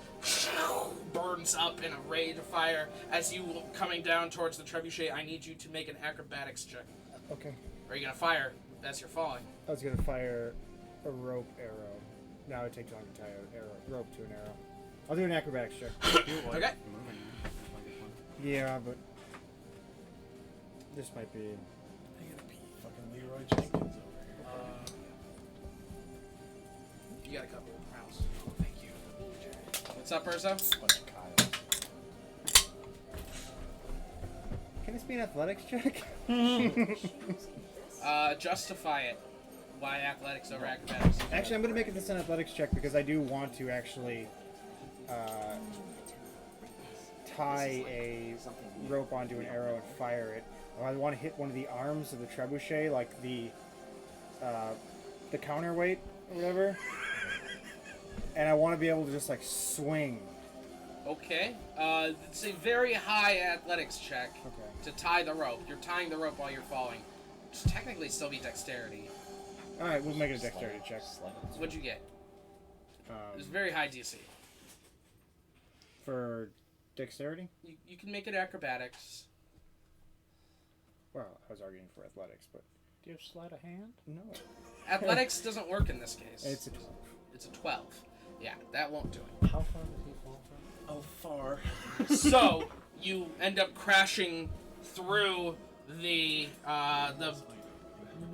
burns up in a rage of fire. As you coming down towards the trebuchet, I need you to make an acrobatics check. Okay. Are you gonna fire as you're falling? I was gonna fire a rope arrow. Now it takes long to tie a rope to an arrow. I'll do an acrobatics check. Okay. Yeah, but this might be. I gotta pee. Fucking Leroy Jenkins over here. You got a couple of rounds. Oh, thank you. What's up, Urso? Bunch of Kyles. Can this be an athletics check? Justify it. Why athletics over acrobatics? Actually, I'm going to make it this an athletics check because I do want to actually tie a rope onto an arrow and fire it. I want to hit one of the arms of the trebuchet, like the counterweight or whatever. And I want to be able to just like swing. Okay. It's a very high athletics check to tie the rope. You're tying the rope while you're falling. Which technically still be dexterity. Alright, we'll make it a dexterity check. What'd you get? It was very high DC. For dexterity? You can make it acrobatics. Well, I was arguing for athletics, but... Do you have sleight of hand? No. Athletics doesn't work in this case. It's a 12. It's a 12. Yeah, that won't do it. How far did he fall from? Oh, far. So, you end up crashing through the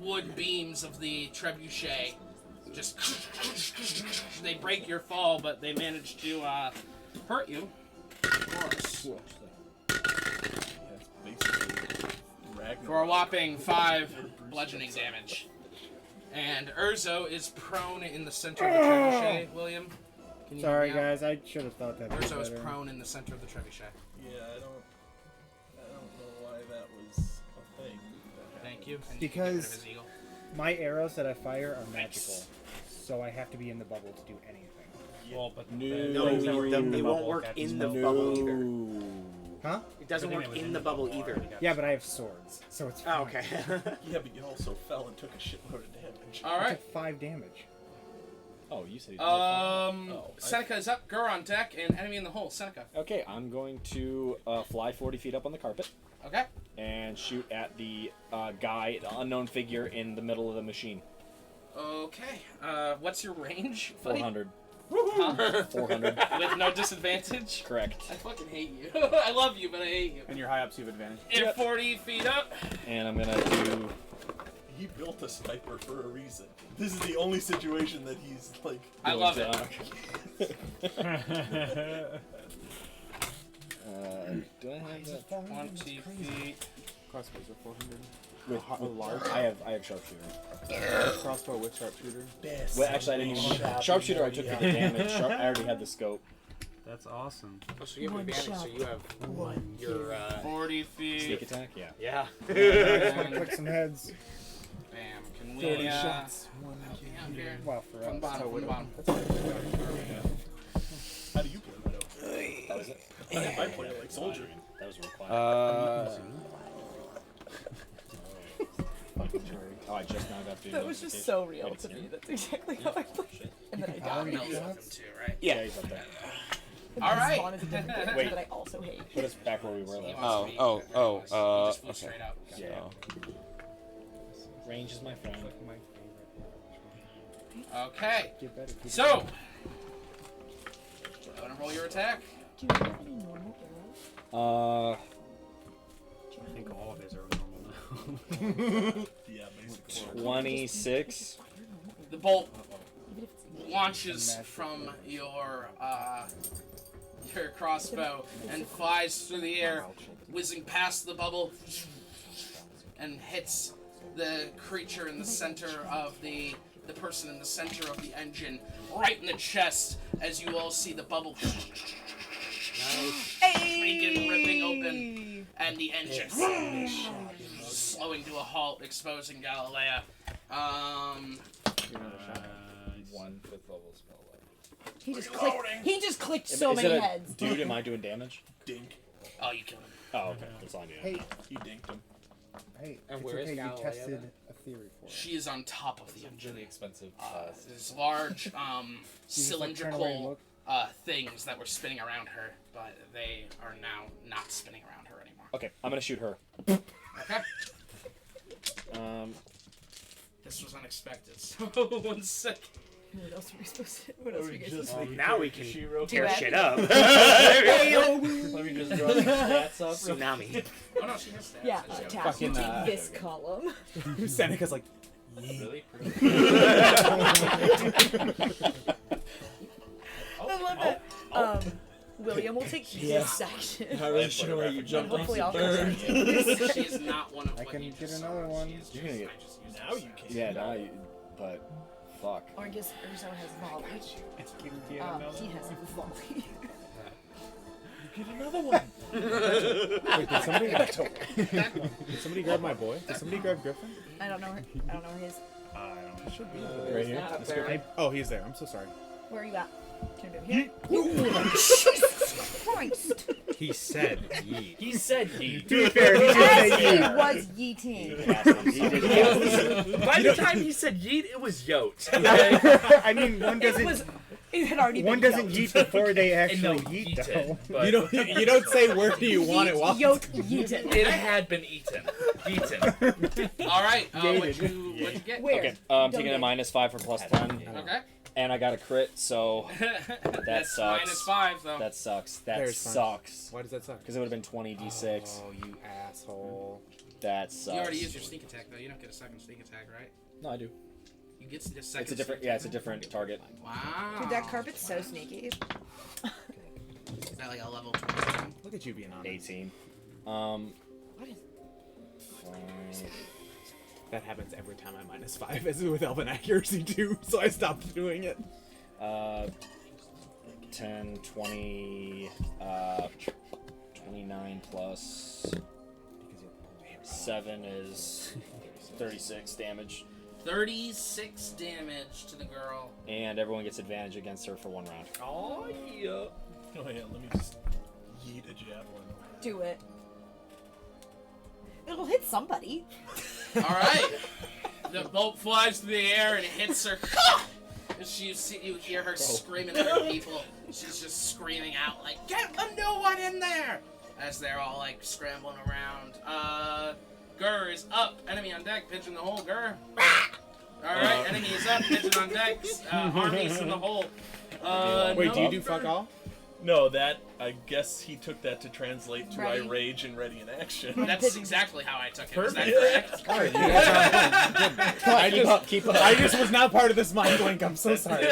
wood beams of the trebuchet. Just they break your fall, but they manage to hurt you. Of course. For a whopping 5 bludgeoning damage. And Urzo is prone in the center of the trebuchet. William, can you Sorry, help me out? guys. I should have thought that. Urzo is prone in the center of the trebuchet. Yeah, I don't know why that was a thing. Thank you. And Because you can get rid of his eagle. my arrows that I fire are magical, so I have to be in the bubble to do anything. Well, but It won't work in the bubble either. Huh? It doesn't work in the bubble either. Yeah, but I have swords, so it's fine. Oh, okay. Yeah, but you also fell and took a shitload of damage. All I right. took 5 damage. Oh, you said. Seneca is up. Gur on deck, and enemy in the hole. Seneca. Okay, I'm going to fly 40 feet up on the carpet. Okay. And shoot at the guy, the unknown figure in the middle of the machine. Okay. What's your range, buddy? 400. Huh? 400. With no disadvantage? Correct. I fucking hate you. I love you, but I hate you. And you're high up, so you have advantage. And 40 feet up. And I'm gonna do. He built a sniper for a reason. This is the only situation that he's like. I love it. Do I have that? 20 feet. Crossbows are 400. With large. I have sharpshooter. Crossbow with sharpshooter. Best. Well, actually, I didn't even sharpshooter. I took the damage. I already had the scope. That's awesome. Oh, so you have advantage, so you have your 40 feet. Sneak attack, yeah. yeah. Click some heads. Bam. Can we 30 shots. help me out here? Well, for From the us. bottom, from the bottom. How do you play Widow? That was it. I play it like soldier. That was required. Oh, I just now got the That was just so real to me. That's exactly how I played. And then I got Mel's it. with them too, right? Yeah, he's up there. All right. Spawn is a different character Wait. that I also hate. Put us back where we were He last. wants to be- oh, he just flew okay. straight up. Yeah. Range is my friend. Okay. Get better. So, go and roll your attack. Do you have any normal arrows? I think all of his are normal now. Yeah, basically. 26. The bolt launches from your crossbow and flies through the air, whizzing past the bubble, and hits the creature in the center of the person in the center of the engine, right in the chest, as you all see the bubble freaking ripping open, and the engine slowing to a halt, exposing Galilea. One fifth level spell left. He just clicked. He just clicked so Is many it a heads. dude, am I doing damage? Dink. Oh, you killed him. Oh, okay. That's all I need. Hey, You dinked him. hey, And it's where is okay. You Galilea tested then? a theory for it. She is on top of the engine. Really expensive. There's large, She just, like, turned away and cylindrical looked. things that were spinning around her, but they are now not spinning around her anymore. Okay, I'm gonna shoot her. Okay. This was unexpected. So 1 second. What else are we supposed to? What else are we guys supposed to do? Now we can tear that. shit up. Let me just draw the stats up. Tsunami. Oh no, she has stats. Yeah, She has attack. Fucking, You take this column. Seneca's like, Really? I love it. William will take this section. How really sure where you jumped off Hopefully the I'll bird. She is not one of I what can you get just another saw. one. She is You're gonna just- get- I just used Now you can. Yeah, now you. But. Fuck. Or just Urso has volley. He has volley. Get another one. Wait, did somebody grab my boy? Did somebody grab Griffin? I don't know his. It should be right here. not This there. guy- Oh, he's there. I'm so sorry. Where are you at? Can I do it here? Jesus Christ! He said yeet. He said yeet. To be fair, he did As say he you. was yeeting. By the time he said yeet, it was yoked. Okay? I mean, one doesn't. It had already One been doesn't yoked. yeet before they actually No, yeet, yeeted, though. but you don't say where do you want it while Yoke yeeted. it had been eaten. Eaten. All right. What'd Gated. you get? Where? Okay, I'm taking a Don't -5 for +10. Okay. And I got a crit, so That's sucks. -5 though. that sucks. That There's fun. sucks. Why does that suck? Because it would have been 20d6. Oh, you asshole. That sucks. You already used your sneak attack though. You don't get a second sneak attack, right? No, I do. You get a second. It's a different. Yeah, it's a different target. Wow. Dude, that carpet's so sneaky. Is that like a level 20? Look at you being honest. 18. What is? That happens every time I -5, as with Elven accuracy too, so I stopped doing it. 10, 20, 29 plus 7 is 36 damage. 36 damage to the girl. And everyone gets advantage against her for 1 round. Oh yeah. Oh yeah, let me just yeet a javelin. Do it. It'll hit somebody. All right. The bolt flies through the air and it hits her. You hear her screaming at her people. She's just screaming out like, "Get a new one in there!" As they're all like scrambling around. Gur is up. Enemy on deck. Pigeon the hole. Gur. All right. Enemy is up. Pigeon on deck. Army's in the hole. Wait, do you do number- fuck all? No, that I guess he took that to translate to Ready. I rage and ready in action. That's exactly how I took it. Is that Perfect. correct? Alright, you guys are on point. Keep up. I just was not part of this mind blink. I'm so sorry.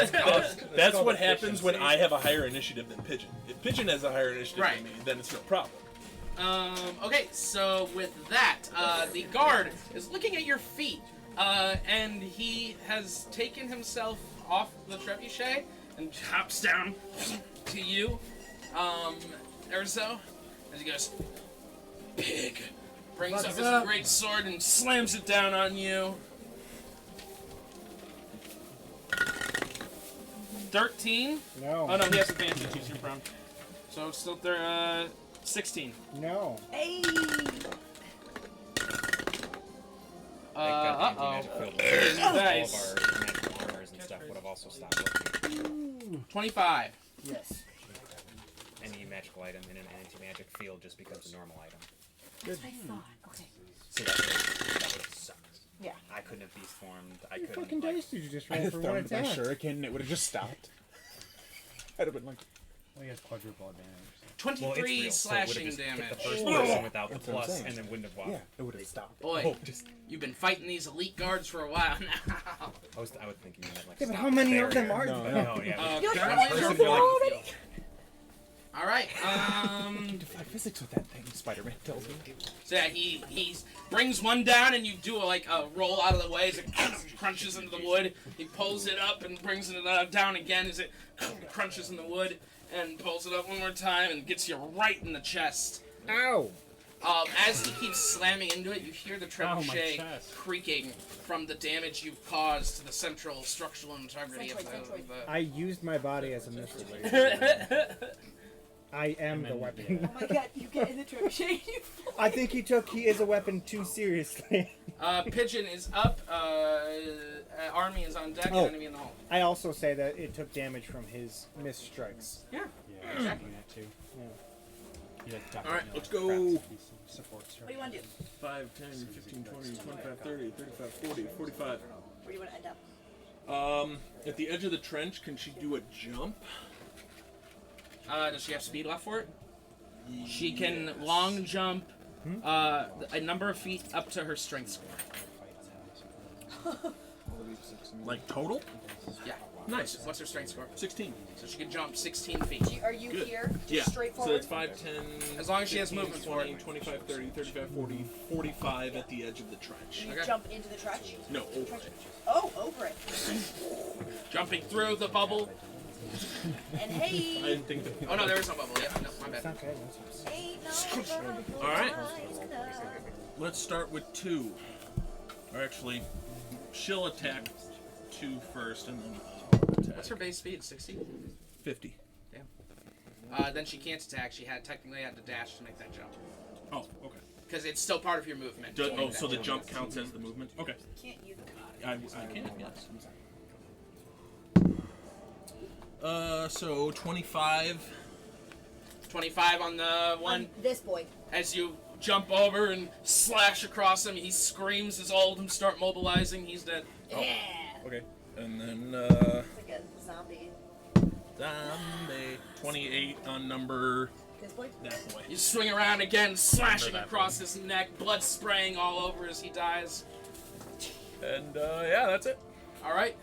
That's what happens when I have a higher initiative than Pigeon. If Pigeon has a higher initiative Right. than me, then it's no problem. Okay, so with that, the guard is looking at your feet, and he has taken himself off the trebuchet and hops down to you, Erzo, as he goes, pig, brings up his great sword and slams it down on you. 13? No. Oh no, he has advantage, he's your prone. So it's still 16. No. Hey. Uh-oh. Dice. All Dice. of our magical armors and stuff would have also stopped working. 25. Yes. Any magical item in an anti-magic field just becomes a normal item. That's what I thought. Okay. So that would have sucked. Yeah. I couldn't have beast formed. I What couldn't. fucking like, dice did you just I roll had for thrown one it my attack? shuriken and it would have just stopped. I'd have been like, Well, he has quadruple advantage. well, it's 23 real, so it would slashing have just hit damage. the first person without the That's what I'm plus, saying. and then wouldn't have walked. yeah, it would have stopped. Boy, Oh, just you've been fighting these elite guards for a while now. I was thinking you meant like. Yeah, but stop how many of barrier. them are No, there? No, yeah. You're Apparently trying to there's kill one them on the already? field. Alright, you defy physics with that thing. Spider-Man tells me. so yeah, he brings one down and you do a roll out of the way as it crunches into the wood. He pulls it up and brings it down again as it crunches in the wood and pulls it up one more time and gets you right in the chest. Ow! As he keeps slamming into it, you hear the trebuchet chest. creaking from the damage you've caused to the central structural integrity of Centroid. the... I used my body as a missile. I am the weapon. Oh my god, you get in the trebuchet. I think he is a weapon too seriously. Pigeon is up, Army is on deck, Oh. enemy in the hole. I also say that it took damage from his missed strikes. Yeah. Yeah, I was thinking that too. Yeah. He like ducked Alright, it, let's like, go. craps if he supports her. What do you want to do? 5, 10, 15, 20, 25, 30, 35, 40, 45. Where do you want to end up? At the edge of the trench, can she do a jump? Does she have speed left for it? She can long jump a number of feet up to her strength score. Like total? Yeah. Nice. What's her strength score? 16. So she can jump 16 feet. Are you Good. here? Just Yeah. straight So forward? it's 5, 10. As long as she has 15, movement for 20, it. 25, 30, 35, 40, 45 at the edge of the trench. You Okay. jump into the trench? No, over it. Oh, over it. Jumping through the bubble. And I hey, didn't think that. Oh no, there is no bubble. Yeah, no, my It's bad. okay. That's okay. ain't no Alright. Let's start with 2. Or actually, she'll attack 2 first and then I'll attack. What's her base speed? 60? 50. Then she can't attack. She technically had to dash to make that jump. Oh, okay. Because it's still part of your movement. to make Oh, that so the jump. jump counts as the movement? Okay. Can't you? I can, yes. So 25. 25 on the one. This boy. As you jump over and slash across him, he screams as all of them start mobilizing. He's dead. Yeah. Okay. And then, It's like a zombie. zombie. 28 on number. This boy? That boy. You swing around again, slashing across his neck, blood spraying all over as he dies. And, yeah, that's it. Alright.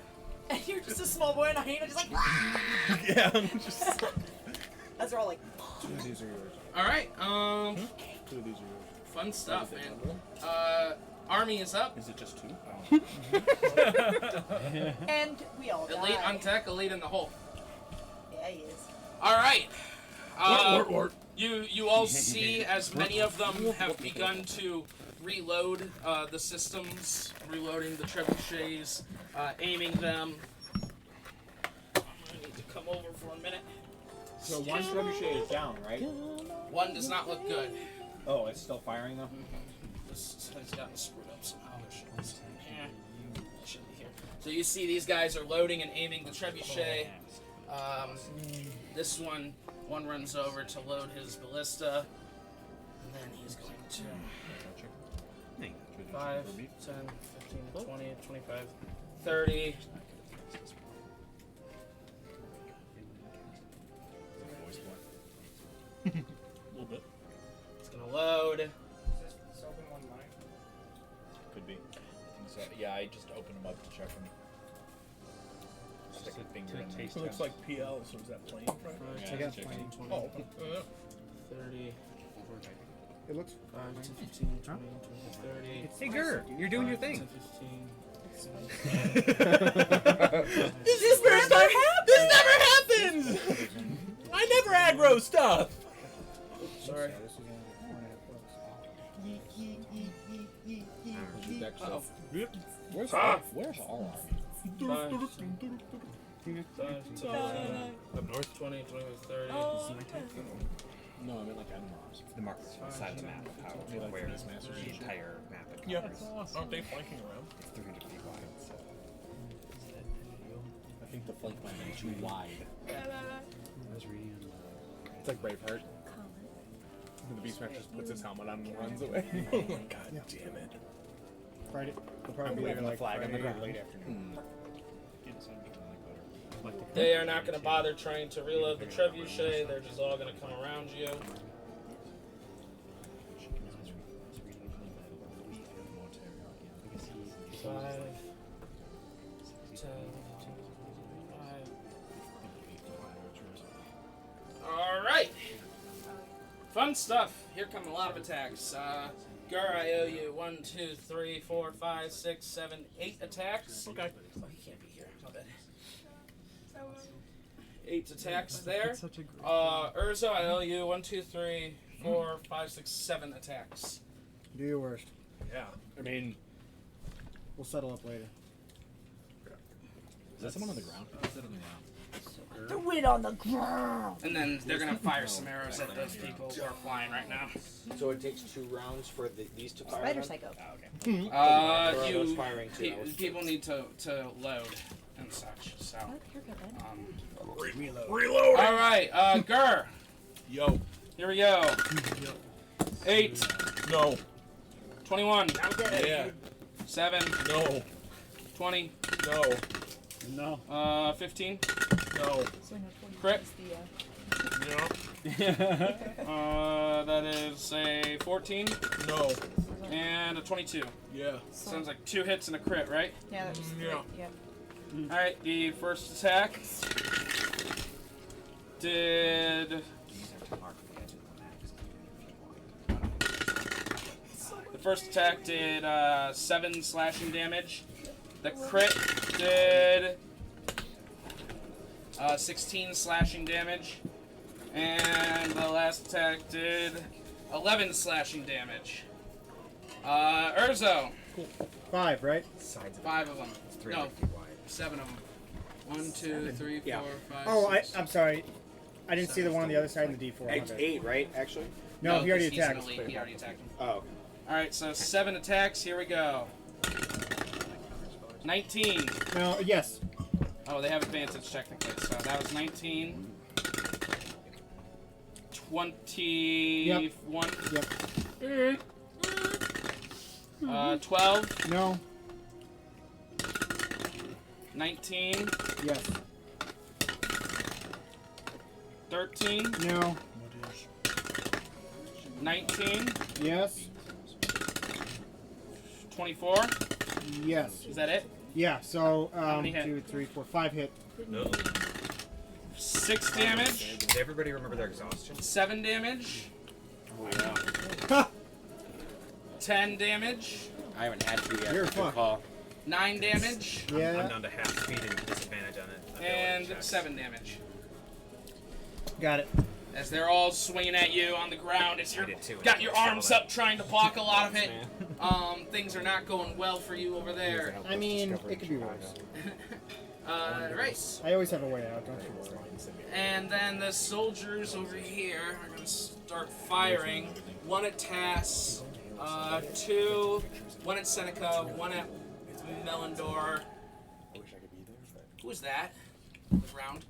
And you're just a small boy and I just like. Yeah, I'm just. That's all like. 2 of these are yours. Alright, 2 of these are yours. fun stuff, man. Army is up. Is it just 2? And we all die. Elite on deck, elite in the hole. Yeah, he is. Alright. Wart. You all see as many of them have begun to reload the systems, reloading the trebuchets, aiming them. I need to come over for a minute. So one trebuchet is down, right? One does not look good. Oh, it's still firing though? This has gotten screwed up somehow. Yeah, it should be here. So you see these guys are loading and aiming the trebuchet. This one runs over to load his ballista, and then he's going to 5, 10, 15, 20, 25, 30. So, yeah, I just opened them up to check them. Stick a finger in there. It looks like PL, so is that plain? I got plain. Oh, 30. It looks 5 to 15, 20, 30. Hey, Gur, you're doing your thing. 15. This is first time. This never happens. I never aggro stuff. Sorry. This is Uh-oh. Where's where's all our? 5 to up north, 20, 20, 30. No, I mean like animals. The markers on the side of the map of how where the entire map it Yeah. covers. Aren't they flanking around? It's 300 feet wide, so. I think the flank might be too wide. I was reading on It's like Braveheart. The Beastmaster just puts his helmet on and runs away. God damn it. Friday. They'll I'm probably be waving there the like flag on the Friday ground. late afternoon. They are not going to bother trying to reload the trebuchet. They're just all going to come around you. Five, 10, 5. All right. Fun stuff. Here come a lot of attacks. Gur, I owe you 1, 2, 3, 4, 5, 6, 7, 8 attacks. Okay. Oh, he can't be here. My bad. 8 attacks there. Urza, I owe you 1, 2, 3, 4, 5, 6, 7 attacks. Do your worst. Yeah. I mean, We'll settle up later. Is that someone on the ground? Throw it on the ground. And then they're gonna fire some arrows at those people who are flying right now. So it takes 2 rounds for these to fire. Spider them? Psycho. Or are those You firing too? I was- people need to load and such. So. reload. All right, Gur. Yo. Here we go. 8. No. 21. Yeah. 7. No. 20. No. No. 15. No. Crit. No. That is a 14. No. And a 22. Yeah. Sounds like 2 hits and a crit, right? Yeah, that was Yeah. yeah. Alright, the first attack did. The first attack did 7 slashing damage. The crit did 16 slashing damage. And the last attack did 11 slashing damage. Urzo. 5, right? 5 of them. No, 300 feet wide. 7 of them. 1, 2, 3, 4, 5. Oh, 6. I'm sorry. I didn't see the one on the other side in the D4. my It's bad. 8, right? Actually. No, he already 'cause he's an attacked. elite, he already attacked him. Oh. Alright, so 7 attacks. Here we go. 19. No, yes. Oh, they have advantage technically. So that was 19. 21. Yep. 12. No. 19. Yes. 13. No. 19. Yes. 24. Yes. Is that it? Yeah. So many hit? 2, 3, 4, 5 hit. No. 6 damage. Does everybody remember their exhaustion? 7 damage. Ha! 10 damage. I haven't had to yet. You're Good fucked. call. 9 damage. I'm Yeah. down to half speed and disadvantage on it. And 7 damage. Got it. As they're all swinging at you on the ground, as you're did too, and got I your saw arms that. up trying to block a lot of it. Things are not going well for you over there. I mean, it could be worse. Right. I always have a way out, don't you worry. And then the soldiers over here are going to start firing. 1 at Tass, 2, 1 at Seneca, 1 at Melendor. Who's that? The ground?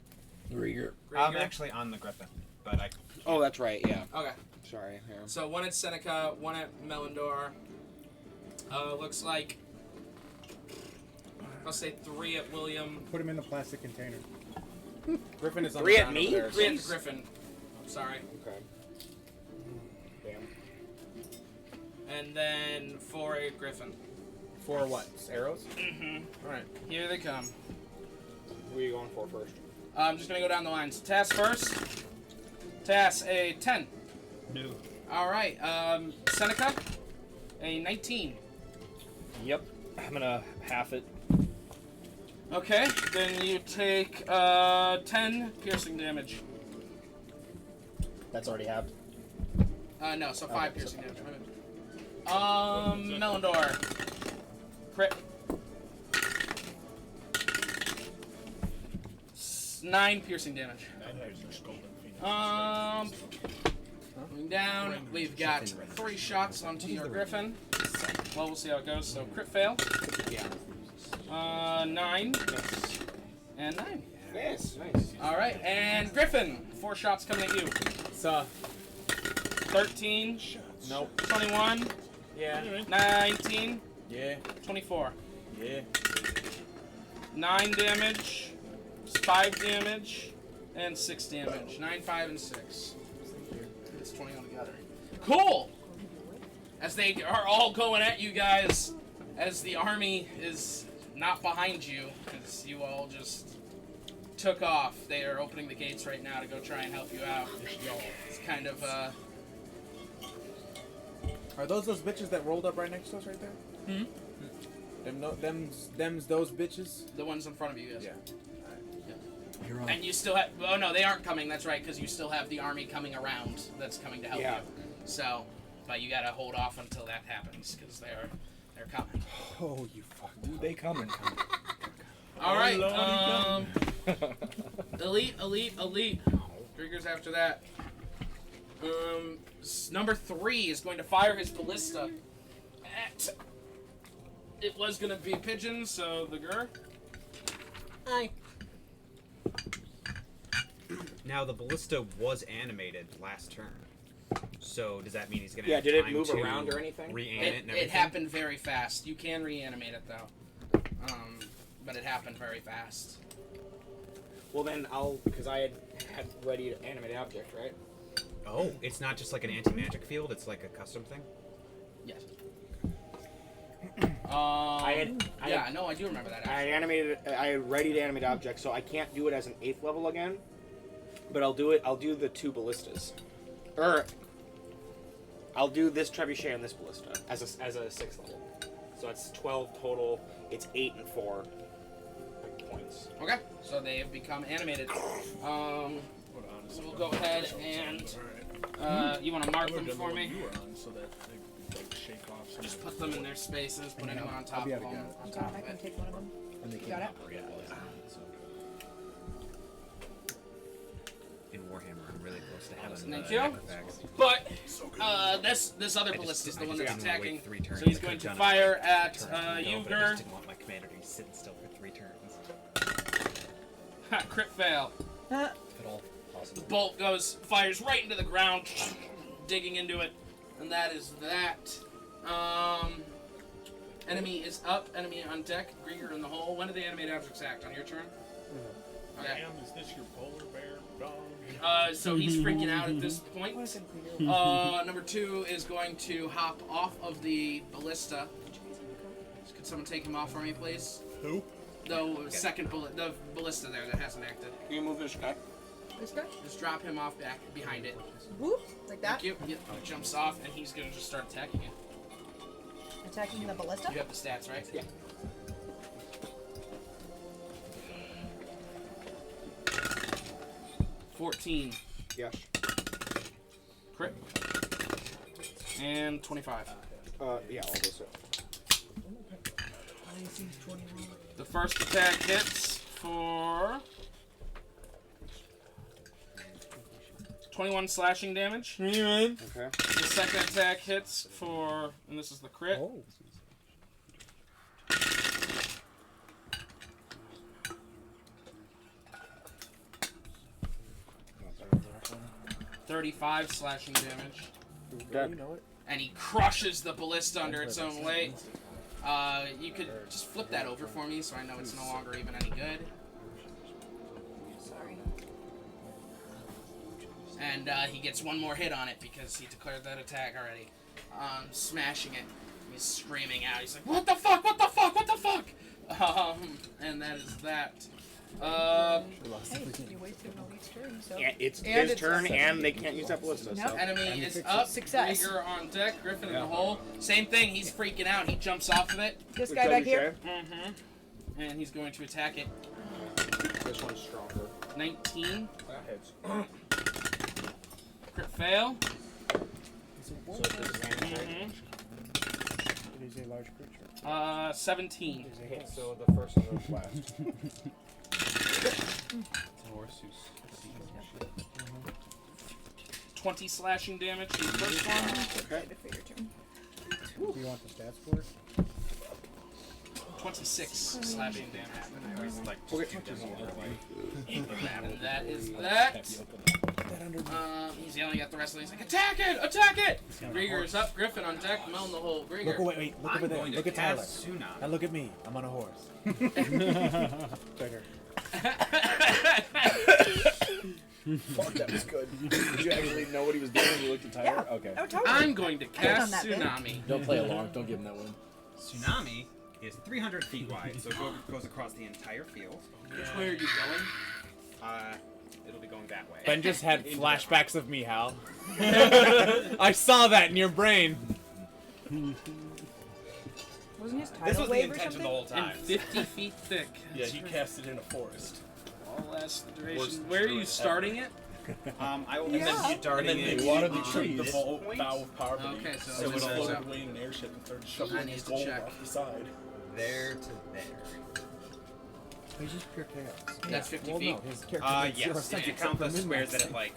Rieger. I'm actually on the Griffin, but I. Oh, that's right. Yeah. Okay. Sorry. Yeah. So 1 at Seneca, 1 at Melendor. Looks like, let's say 3 at William. Put him in the plastic container. Griffin is on 3 the at ground me? over there, 3 at Griffin. Sorry. Okay. Damn. And then 4 at Griffin. 4 what? Arrows? Mm-hmm. Alright. Here they come. Who are you going for first? I'm just gonna go down the lines. Tass first. Tass, a 10. No. Alright, Seneca, a 19. Yep. I'm gonna half it. Okay, then you take 10 piercing damage. That's already halved. No, so 5 Okay, piercing so damage. Melendor. Crit. 9 piercing damage. Moving down, we've got 3 shots onto your griffin. Well, we'll see how it goes. So crit fail. Yeah. 9. And 9. Yes, nice. Alright, and Griffin, 4 shots coming at you. So, 13. nope. 21. Yeah. 19. Yeah. 24. Yeah. 9 damage. 5 damage. And 6 damage. 9, 5, and 6. It's 20 altogether. Cool! As they are all going at you guys, as the army is not behind you, because you all just took off. They are opening the gates right now to go try and help you out. It's kind of, Are those bitches that rolled up right next to us right there? Them's those bitches? the ones in front of you guys. Yeah. You're on. And you still have, oh no, they aren't coming, that's right, because you still have the army coming around that's coming to help Yeah. you. So, but you gotta hold off until that happens, because they're coming. Oh, you fuck. Ooh, they coming. Alright, elite. Trigger's after that. Number 3 is going to fire his ballista at, it was gonna be a pigeon, so the Gur. Aye. Now the ballista was animated last turn, so does that mean he's gonna? Yeah, have did it time move to around or anything? Reanimate and It everything. happened very fast. You can reanimate it though. But it happened very fast. Well then because I had ready to animate object, right? Oh, it's not just like an anti-magic field; it's like a custom thing. Yes. I I do remember that. I Actually. animated. I had ready to animate object, so I can't do it as an 8th level again. But I'll do the 2 ballistas, I'll do this trebuchet and this ballista as a 6th level. So it's 12 total. It's 8 and 4 points. Okay, so they have become animated. So we'll go ahead and you want to mark them for me? You were on so that they like shake off. Some Just put them in their spaces. Put anyone on top I'll be of able them. to On John, top I of can it. take one of them. And they You got it? In Warhammer, I'm really close to having Thank the you. necrofags. But this other I just- ballista is I the one just that's didn't wanna wait attacking. 3 turns. So he's I going could've to done it fire like at turns ago, but I just Uger. didn't want my commander to be sitting still for 3 turns. Ha, crit fail. If at all possible. The bolt fires right into the ground, digging into it, and that is that. Enemy is up. Enemy on deck. Grieger in the hole. When do the animate objects act? On your turn. Okay. Damn, is this your polar bear dog? So he's freaking out at this point. Number 2 is going to hop off of the ballista. Could someone take him off for me, please? Who? The second the ballista there that hasn't acted. Can you move this guy? This guy? Just drop him off back behind it. Whoop, like that. Thank you. Yep. He jumps off and he's gonna just start attacking you. Attacking the ballista. You have the stats, right? Yeah. $14. Yes. Crit. And 25. Yeah, I'll do so. The first attack hits for 21 slashing damage. Okay. The second attack hits for, and this is the crit. Oh. 35 slashing damage. Okay. And he crushes the ballista under its own weight. You could just flip that over for me so I know it's no longer even any good. Sorry. And he gets one more hit on it because he declared that attack already. Smashing it. He's screaming out. He's like, "What the fuck? What the fuck? What the fuck?" And that is that. Hey, you wasted an elite turn, so. Yeah, it's And his it's turn, a- and they can't use that ballista. Nope. So. Enemy is up. Success. Krieger on deck. Griffin in the hole. Same thing. He's freaking out. He jumps off of it. This guy back here. Mm-hmm. And he's going to attack it. This one's stronger. 19. That hits. Crit fail. So disadvantage, right? It is a large creature. 17. Is a hit, so the first one goes last. It's a horse who's 20 slashing damage to the first one. Okay. Do you want the stats for it? 26 slashing damage. Okay. And that is that. He's yelling at the rest of these like, attack it! Attack it! Grieger is up. Griffin on deck. Mel in the hole. Grieger. Look away, wait, look over there. Look at Tyler. Now look at me. I'm on a horse. Better. Fuck, that was good. Did you actually know what he was doing when you looked at Tyler? Yeah. Okay. Oh, totally. I'm going to cast on that bit. Tsunami. Don't play along. Don't give him that one. Tsunami is 300 feet wide, so it goes across the entire field. Which way are you going? It'll be going that way. Ben just had flashbacks of me, Hal. I saw that in your brain. Wasn't his This tidal was the wave or intention the something? whole time. And 50 feet thick. Yeah, he cast it in a forest. All lasts the duration. Worst Where are you druid starting it? I will Yeah. be starting And then it they watered the on trees. The this bow point. of poverty. Okay, so So it it says floated out. away in an airship and started I shoveling need his to gold check. off the side. There to there. He's just pure chaos. That's 50 Well, feet. no, his character makes zero Yes. sense And except count for the squares min-max. that it like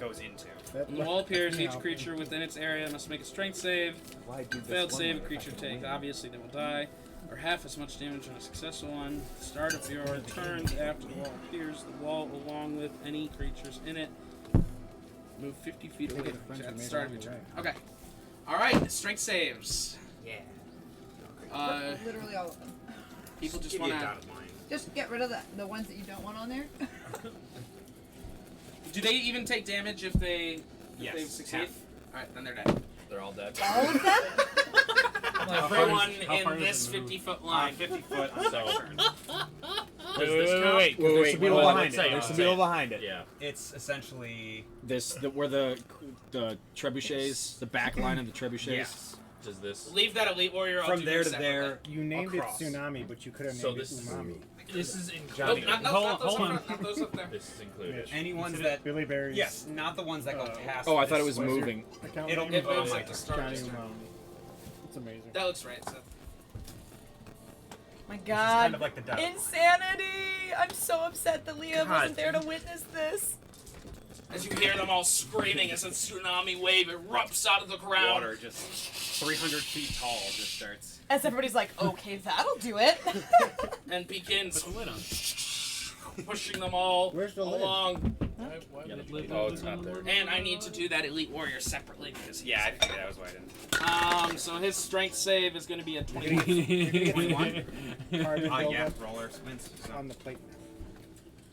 goes into. When the wall appears, each creature within its area must make a strength save. Why do this Failed one save, a way if I creature can takes. win? Obviously, they will die, or half as much damage on a successful one. The start of your turns after the wall appears, the wall along with any creatures in it. Move 50 feet away Make it from French at the made start of along your the turn. Okay. Alright, strength saves. Yeah. Literally all of them. People just Give me want a to. dotted line. Just get rid of the ones that you don't want on there. Do they even take damage if they Yes, succeed? half. Alright, then they're dead. They're all dead. All of them? Everyone how far in does this it move? 50-foot line. 50 foot on So- turn. Wait. There should be wait, one wait, behind say it. There it, should say be one it. behind it. Yeah. It's essentially Where the trebuchets, the back line of the trebuchets. yes. Does this? Leave that elite warrior. I'll From do there them to there. You named across. it Tsunami, but you could have named So it this is- Umami. This is Nope, included. not those up front, not those up there. This is included. Any ones that Billy Barry's yes, not the ones that go past. Oh, I thought it this was square. moving. account It'll name. move on moves my at the turn. start of Johnny his turn. Umami. It's amazing. That looks right, Seth. My This is God. kind of like the dot. Insanity! I'm so upset that Leah God. wasn't there to witness this. As you hear them all screaming as a tsunami wave erupts out of the ground. Water just 300 feet tall just starts. As everybody's like, okay, that'll do it. And begins Put the lid on. pushing them all Where's the lid? along. Oh, it's not there. And I need to do that elite warrior separately because he's Yeah, I figured that was why I didn't. So his strength save is going to be a 21. 21? Hard to build Yeah, up roller spins. So. on the plate.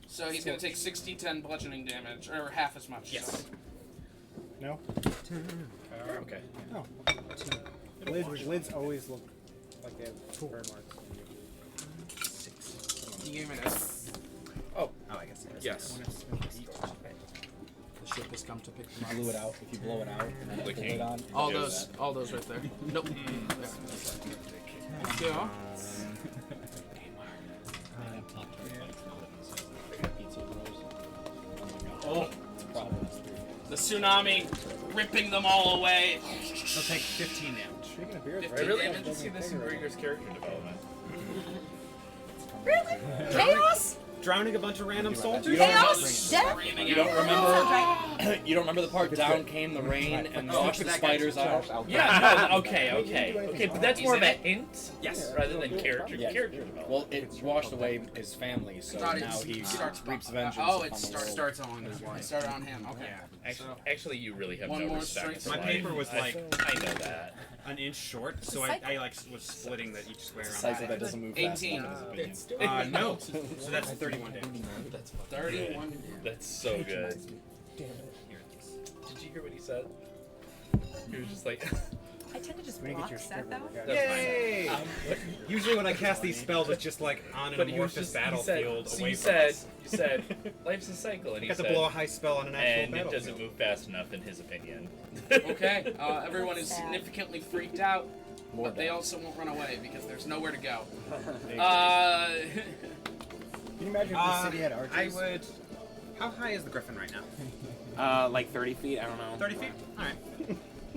So he's going to take 60-10 bludgeoning damage, or half as much. Yes. No? Okay. No. Lids always look like they have burn marks. You gave me this. Oh, I guess. Yes. The ship has come to pick them Blew it out. If you blow it out and then put the lid on. All do those, that. all those right there. Nope. There. Let's go. Oh, the tsunami ripping them all away. He'll take 15 damage. Speaking of beards, 50 really damage. need to see this in Rieger's character development. Really? Chaos? Drowning a bunch of random soldiers? Chaos? Death? Screaming You don't out. remember? You don't remember the part down came the rain and washed the spiders out? Yeah, no, okay, but that's He's more of in a it? hint, Yes. rather than character Yeah. development. Well, it washed away his family, so Thought it now he starts- reaps vengeance. Oh, it upon the starts world. on his wife. It started on him. Okay. Actually, you really have One no more respect. strength. My paper was like I know that. an inch short, so I like was splitting the each square It's a on cycle that doesn't move fast 18. enough, in his opinion. No. So that's 31 damage. That's 31. That's so good. Damn it. Did you hear what he said? He was just like, I tend to just When you get block your set scribble, though. you got Yay! Usually when I cast these spells, it's just like on an But you amorphous just battlefield so away you from said us. you said life's a cycle, and I he got to said, blow a high spell on an actual and it battlefield. doesn't move fast enough in his opinion. Okay, everyone is Sad. significantly freaked out, More but they down. also won't run away because there's nowhere to go. Can you imagine if the city had archers? I would. How high is the griffin right now? Like 30 feet. I don't know. 30 feet. All right.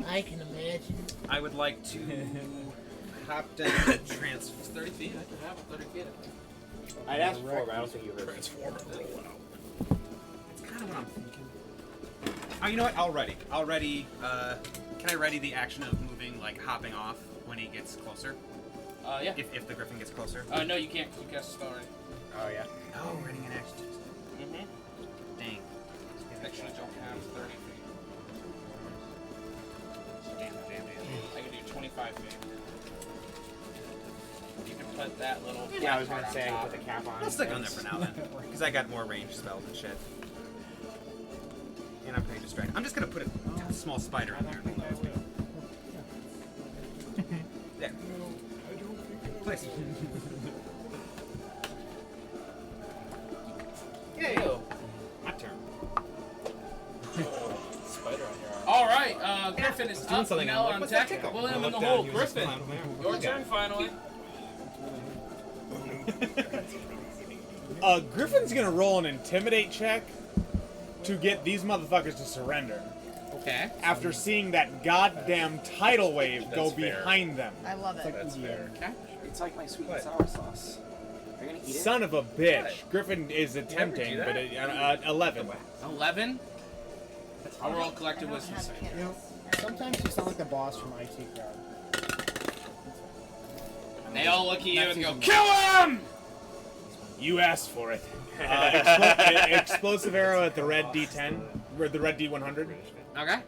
I can imagine. I would like to hop down and transfer. It's 30 feet. I could have it 30 feet. I'd ask before, but I don't think you heard. Transformer roll out. It's kind of what I'm thinking. Oh, you know what? I'll ready. Can I ready the action of moving, like hopping off when he gets closer? Yeah. If the griffin gets closer. No, you can't. You cast a spell already. Oh yeah. Oh, ready an action. Mm-hmm. Dang. Actually, don't have 30 feet. Damn. I can do 25 feet. You can put that little. Yeah, I was part gonna on say top. put the cap on. I'll stick on there for now then, because I got more ranged spells and shit. And I'm pretty distracted. I'm just gonna put a small spider in there. There. Place. Yay! My turn. Spider on your arm. All right, Griffin is Doing up. something, Now I'm like, on what's that deck. tickle? William I in the look down, hole. he was just Griffin, clown there. your Okay. turn finally. Griffin's gonna roll an intimidate check to get these motherfuckers to surrender. Okay. After seeing that goddamn tidal wave go That's fair. behind them. I love it. That's fair. Okay. It's like my sweet and sour sauce. Are you gonna eat it? Son of a bitch. Griffin is attempting, do but that? 11. 11. I'll roll collective I don't wisdom have save. candles. You know, sometimes you sound like the boss from IT Crowd. They all look at you and go, That's "Kill him!" You asked for it. Explosive arrow at the red D10, or the red D100. Okay.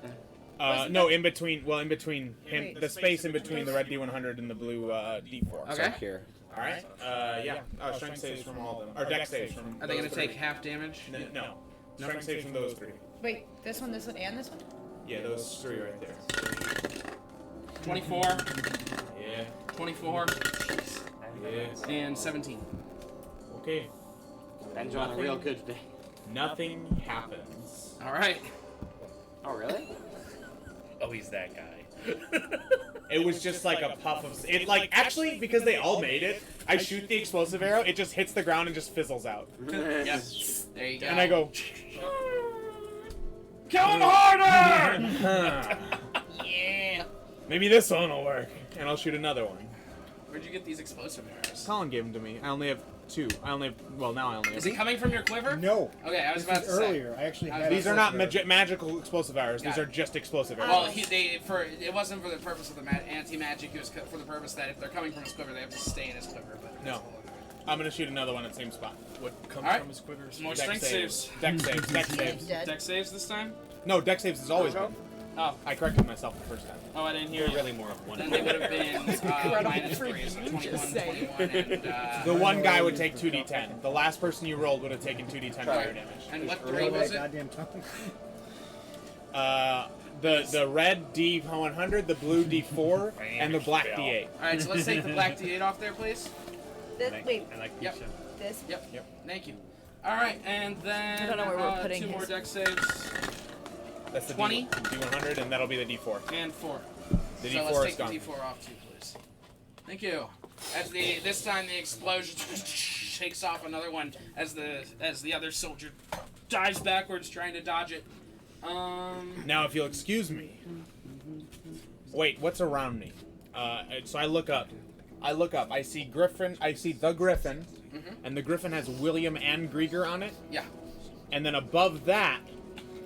No, in between him, the space in between the red D100 and the blue D4. Okay. Here. All right. Yeah. Strength saves from all of them, or dex saves from. Are they those gonna three. take half damage? No. Strength saves from those three. Wait, this one, and this one? Yeah, those three right there. 24, Yeah. 24, Yeah. and 17. Okay. Ben's on a real good day. Nothing happens. All right. Oh really? Oh, he's that guy. It was just like a puff of. It like actually because they all made it. I shoot the explosive arrow. It just hits the ground and just fizzles out. Yep. There you go. And I go. Kill him harder! Yeah. Maybe this one will work, and I'll shoot another one. Where'd you get these explosive arrows? Colin gave them to me. I only have two. Now I only have. Is it coming from your quiver? No. Okay, I was This about to say. earlier. I actually had These are not explosive magical explosive arrows. These Got are just explosive arrows. Well, it wasn't for the purpose of the anti-magic. It was for the purpose that if they're coming from his quiver, they have to stay in his quiver. But No. I'm gonna shoot another one at the same spot. What comes All right. from his quivers? More Dex strength saves. Dex saves. Dex He's saves. dead. Dex saves this time? No, Dex saves has always been. Oh. I corrected myself the first time. Oh, I didn't hear you. Really more of one. Then they would have been minus 3, so 21, 21, and The one guy would take 2d10. The last person you rolled would have taken 2d10 fire damage. And what arrows. grade Roll was that it? goddamn tongue. The red D100, the blue D4, and the black D8. Alright, so let's take the black D8 off there, please. Wait, I like Yep. pizza. this? Yep. Thank you. Alright, and then I don't know where we're putting 2 more his. dex saves. That's the 20. D100, and that'll be the D4. And 4. The So D4 let's is take gone. the D4 off too, please. Thank you. This time the explosion shakes off another one as the other soldier dives backwards trying to dodge it. Now, if you'll excuse me. Wait, what's around me? So I look up. I see Griffin. I see the Griffin, and the Griffin has William and Grieger on it. Yeah. And then above that,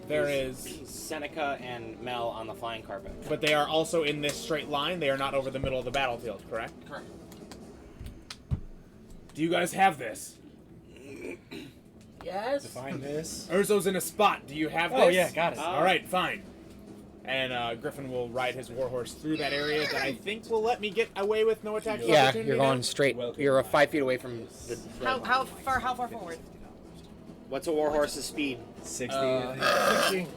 there is. Seneca and Mel on the flying carpet. But they are also in this straight line. They are not over the middle of the battlefield, correct? Correct. Do you guys have this? Yes. Define this. Urzo's in a spot. Do you have this? Oh, yeah, got it. All right, fine. And Griffin will ride his warhorse through that area that I think will let me get away with no attack. of Yeah, opportunity you're now. going straight. You're 5 feet away from the. How far forward? What's a warhorse's speed? 60.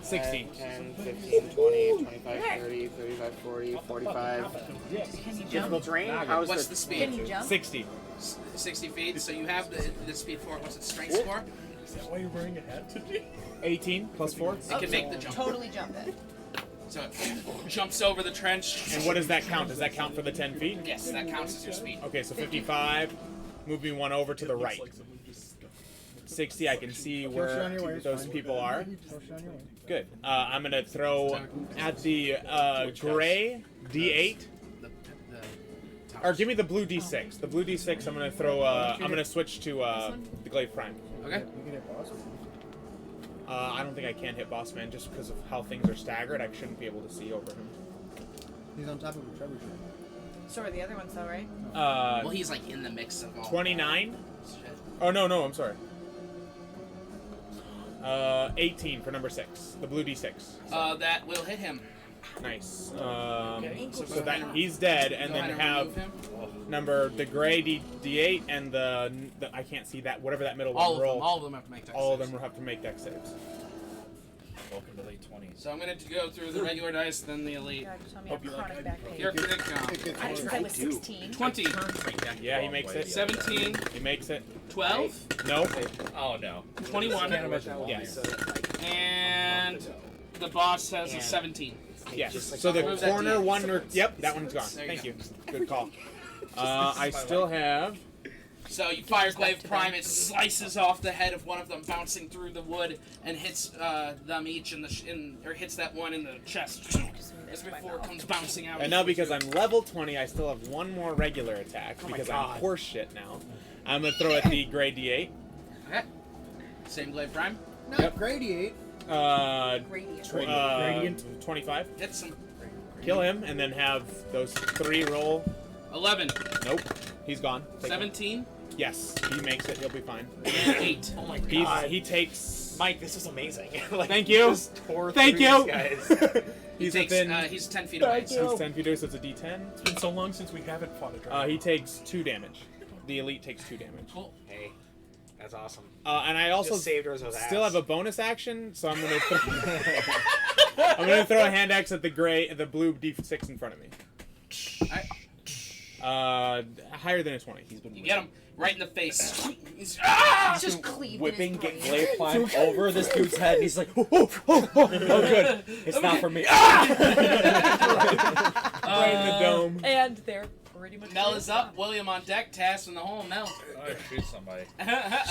60. 10, 15, 20, 25, 30, 35, 40, 45. Can you Difficult jump? terrain? How's What's the speed? Can you jump? 60. 60 feet. So you have the speed for it. What's its strength score? Is that why you're wearing a hat today? 18 plus 4. It can make the jump. Totally jump it. So it jumps over the trench. And what does that count? Does that count for the 10 feet? Yes, that counts as your speed. Okay, so 55. Move me one over to the right. 60, I can see where those people are. Good. I'm going to throw at the gray D8. Or give me the blue D6. The blue D6, I'm going to throw, I'm going to switch to the Glaive Prime. Okay. I don't think I can hit Boss Man just because of how things are staggered. I shouldn't be able to see over him. He's on top of a trebuchet. So are the other ones though, right? Well, he's like in the mix of all. 29? Oh, no, I'm sorry. 18 for number 6. The blue D6. That will hit him. Nice. So that he's dead, and then have the gray D8 and the I can't see that, whatever that middle one roll. All of them have to make dex All of saves. them have to make dex saves. Welcome to late 20s. So I'm going to go through the regular dice, then the elite. God, tell me I have chronic back pain. Your critic Since I was 16. 20. Yeah, he makes it. 17. He makes it. 12. No. Oh no. 21. Yes. And the boss has a 17. Yes. So the Move that corner D8. one. Yep, that one's gone. There you Thank go. you. Good call. I still have. So you fire Glaive Prime, it slices off the head of one of them, bouncing through the wood, and hits them each or hits that one in the chest. As before it comes bouncing out. And now because I'm level 20, I still have one more regular attack because I'm horseshit now. I'm gonna throw at the gray D8. Okay. Same Glaive Prime. No, Yep. Gradiate. Gradient. 25. Hits him. Kill him, and then have those 3 roll. 11. Nope. He's gone. Take 17. him. Yes, he makes it. He'll be fine. 8. Oh my god. He takes. Mike, this is amazing. Like, Thank you. just tore Thank through you. these guys. He takes, he's 10 feet away. He's 10 feet away, so it's a D10. It's been so long since we haven't fought a dragon. He takes 2 damage. The elite takes 2 damage. Cool. Hey, that's awesome. And I also Just saved Urzo's still ass. have a bonus action, so I'm gonna throw a hand axe at the blue D6 in front of me. Higher than a 20. He's been. You get him right in the face. Just cleaved Whipping in his brain. Glaive Prime over this dude's head, and he's like, oh good. It's not for me. Right in the dome. And they're pretty much. Mel is up. William on deck. Tass in the hole. Mel. Oh, shoot somebody.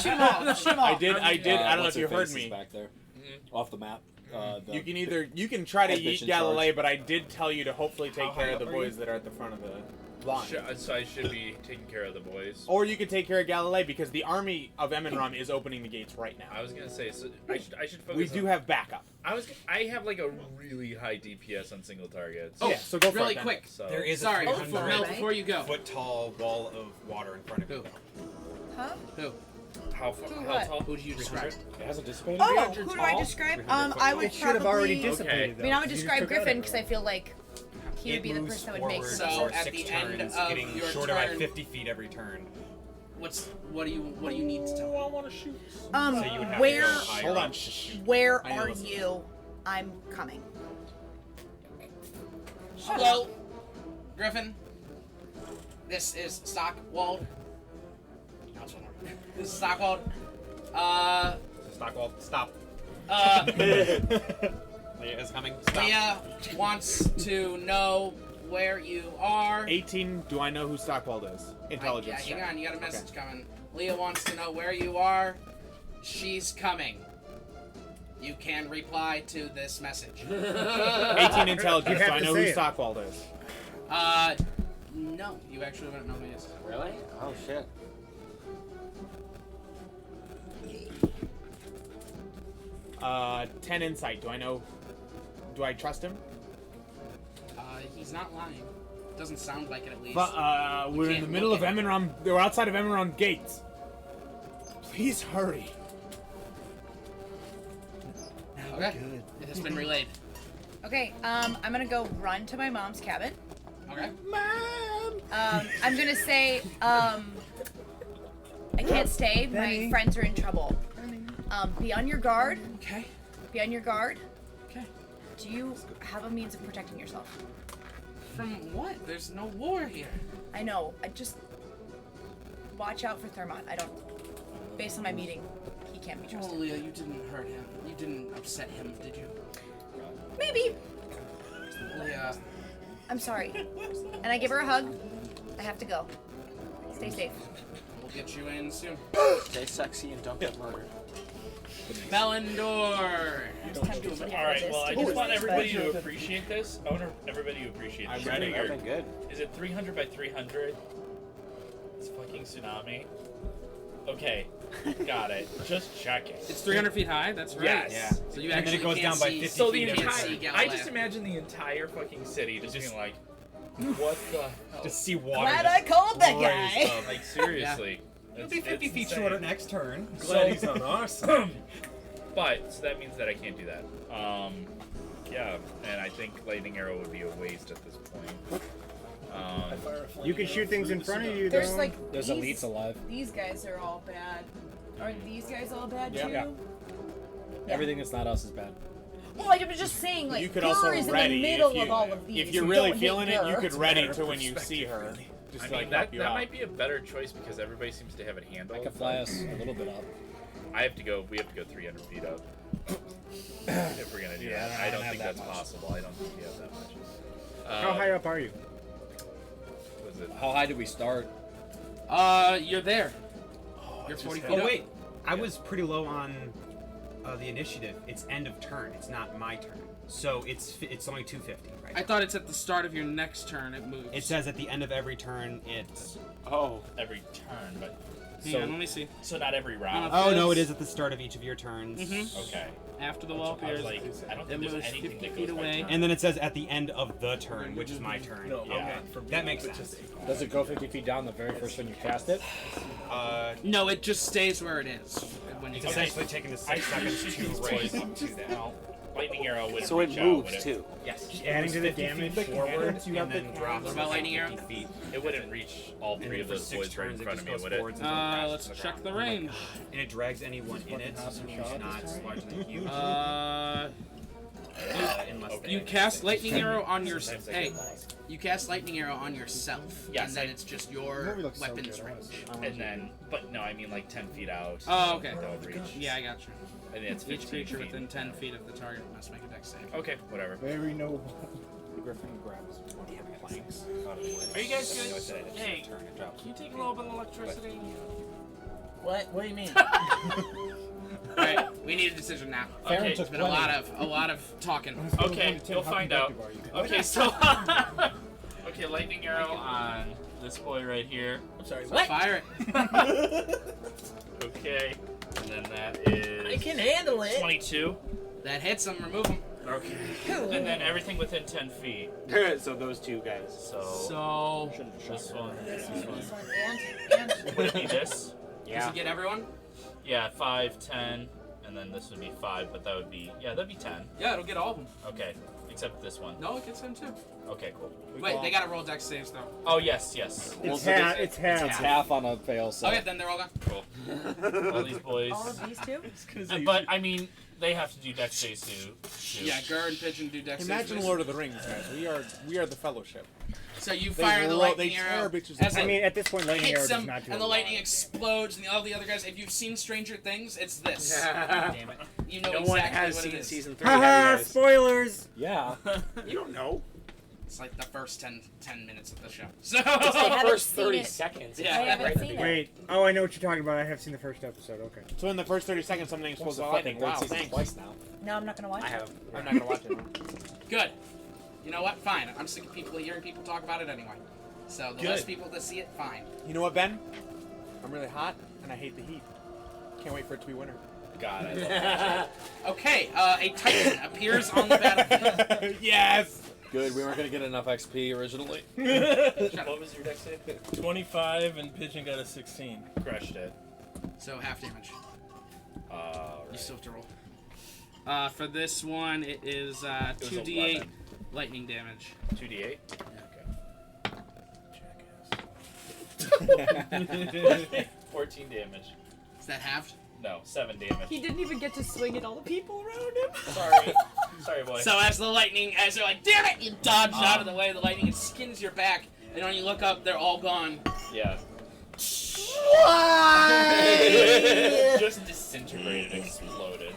Shoot him off. Shoot him off. I did. I don't know if you heard What's-her-face me. is back there, off the map. You can try to Head bitch yeet in Galilei, charge. but I did tell you to hopefully take How care high of the up are you? boys that are at the front of the line. So I should be taking care of the boys. Or you could take care of Galilei because the army of Emenram is opening the gates right now. I was gonna say, so I should focus. We do have backup. I have like a really high DPS on single targets. Oh, yeah, so go for really it then. quick. So There is Sorry, a Mel, before you go. 300-foot tall wall of water in front of you. Huh? Who? How what? tall? Who do you describe? It hasn't dissipated. Oh, who do I describe? I would It should have already probably. dissipated. I mean, I would though, 'cause you describe took out Griffin everyone. because I feel like he would be the person that would make forward So, for at 6 the end turns, of getting your shorter by turn- 50 feet every turn. What do you need to tell me? I want to shoot. So you would have where to go higher Hold up. on. Shh. where I know are this. you? I'm coming. Hello, Griffin. This is Stockwald. No, it's one more. This is Stockwald. Stockwall, stop. Leah is coming. Stop. Leah wants to know where you are. 18. Do I know who Stockwald is? Intelligence. Hang check. on, you got a message coming. Leah wants to know where you are. She's coming. You can reply to this message. 18 intelligence. You Do have I to know say who it. Stockwald is? No, you actually wouldn't know who he is. Really? Oh shit. Uh, 10 insight. Do I know? Do I trust him? He's not lying. Doesn't sound like it at least. But we're in can't the middle of look at Emenram. We're outside of Emenram gates. Please hurry. Okay. It has been relayed. Okay, I'm gonna go run to my mom's cabin. Okay. I'm gonna say, I can't stay. My Benny. friends are in trouble. Be on your guard. Okay. Be on your guard. Okay. Do you have a means of protecting yourself? From what? There's no war here. I know. I just watch out for Thermont. I don't. Based on my meeting, he can't be trusted. Oh, Leah, you didn't hurt him. You didn't upset him, did you? Maybe. Leah. I'm sorry. And I give her a hug. I have to go. Stay safe. We'll get you in soon. Stay sexy and don't get murdered. Melendor. Alright, well, I just want everybody to appreciate this. I want everybody to appreciate this. I'm ready. Here. I've been good. Is it 300 by 300? It's fucking tsunami. Okay, got it. Just checking. It's 300 feet high. That's right. Yes. Yeah. So you And then actually it goes can't down by see, 50 So feet the every entire, time. I just imagine the entire fucking city just being like, what the hell? Just see water. Glad I called that guy. Like, seriously. It'll be 50 feet insane. shorter next turn. Glad he's on our side. But, so that means that I can't do that. Yeah, and I think Lightning Arrow would be a waste at this point. You can shoot things in front of you, There's though. like There's elites alive. These guys are all bad. Are these guys all bad too? Yeah. Everything that's not us is bad. Well, I was just saying, like, You could Gur also is in ready the middle if you, of all of these. If you're You really don't feeling hate it, you Gur. could ready to when you see her. Just I to, like, mean, help you that out. might be a better choice because everybody seems to have it handled. I can fly us a little bit up. We have to go 300 feet up. If we're gonna do Yeah, that. I I don't don't have think that that's much. possible. I don't think we have that much. How high up are you? Was it? How high did we start? You're there. You're 40 feet Oh up. wait, I was pretty low on the initiative. It's end of turn. It's not my turn. So it's only 250, right? I thought it's at the start of your next turn it moves. It says at the end of every turn it's. Oh, every turn, but Hang on, let me see. so not every round. Oh no, it is at the start of each of your turns. Okay. After the wall I was appears, like, I don't it think there's moves anything 50 that feet goes by away. turn. And then it says at the end of the turn, which is my turn. No, Yeah, from that you, makes but sense. just- Does it go 50 feet down the very first when you cast it? No, it just stays where it is when you It's cast essentially taking the 6 I seconds shoot to these raise boys up to that. Now, Lightning Arrow wouldn't So it reach out, moves would it? too. Yes. Just adding to the damage forwards. You have and then drops What about Lightning Arrow? 50 feet. It wouldn't reach all And three then of for those 6 boys right in turns, front it of just me, goes would it? forwards until it crashes let's to the check ground. the range. And it drags anyone in it who's not larger than you. Unless they You cast lightning arrow on your. Sometimes I Hey, get lost. you cast lightning arrow on yourself. Yes, and then I- it's just Movie your looks so weapons good, range. And then, but no, I mean like 10 feet out. Oh, okay. That would reach. Yeah, I got you. And then it's 15 Each creature feet. within 10 feet of the target must make a dex save. Okay, whatever. Very noble. The griffin grabs one of the planks out of the way. Are you guys I know I good? said I didn't Hey, turn, it drops. can you take a little bit of electricity? What? What do you mean? Alright, we need a decision now. Farron Okay, took it's been a lot of talking. Okay, you'll find out. Okay, so okay, lightning arrow on this boy right here. I'm sorry. So fire it. Okay, and then that is I can handle it. 22. That hits him, remove him. Okay. And then everything within 10 feet. So those two guys. So So, this one. And Would it be this? does he get everyone? Yeah, 5, 10, and then this would be 5, but that would be that'd be 10. Yeah, it'll get all of them. Okay, except this one. No, it gets him too. Okay, cool. Wait, they gotta roll dex saves though. Oh yes. It's half. It's half. It's half on a fail save. Okay, then they're all gone. Cool. All these boys. all of these two? But I mean, they have to do dex saves too. Yeah, Gur and Pigeon do dex saves. Imagine Lord of the Rings, guys. We are the Fellowship. So you They fire the roll- lightning they arrow. tear bitches As I it mean, at this point, lightning arrow hits does him, not do and a the lot. lightning explodes, and all the other guys. If you've seen Stranger Things, it's this. Damn it. You know No exactly one has what it seen is. season 3. have you Haha! guys? Spoilers. Yeah. You don't know. It's like the first 10 minutes of the show. So It's the haven't first seen 30 it. seconds. Yeah. I haven't Right in the seen it. beginning. Wait. Oh, I know what you're talking about. I have seen the first episode. Okay. So in the first 30 seconds, something's supposed to lightning. Wow, thanks. Twice now. No, I'm not gonna watch I it. have. I'm not gonna watch it. good. You know what? Fine. I'm sick of hearing people talk about it anyway. So the less Good. people that see it, fine. You know what, Ben? I'm really hot, and I hate the heat. Can't wait for it to be winter. God, I love that. Okay, a Titan appears on the battlefield. Yes. Good, we weren't gonna get enough XP originally. What was your dex save? 25 and Pigeon got a 16. Crushed it. So half damage. Right. You still have to roll. For this one, it is It was 2d8 11. lightning damage. 2d8. Jackass. Okay. 14 damage. Is that halved? No, 7 damage. He didn't even get to swing at all the people around him. Sorry. Sorry, boy. So as the lightning, as you're like, damn it, you dodge out of the way of the lightning, it skins your back, and when you look up, they're all gone. Yeah. Just disintegrated, exploded.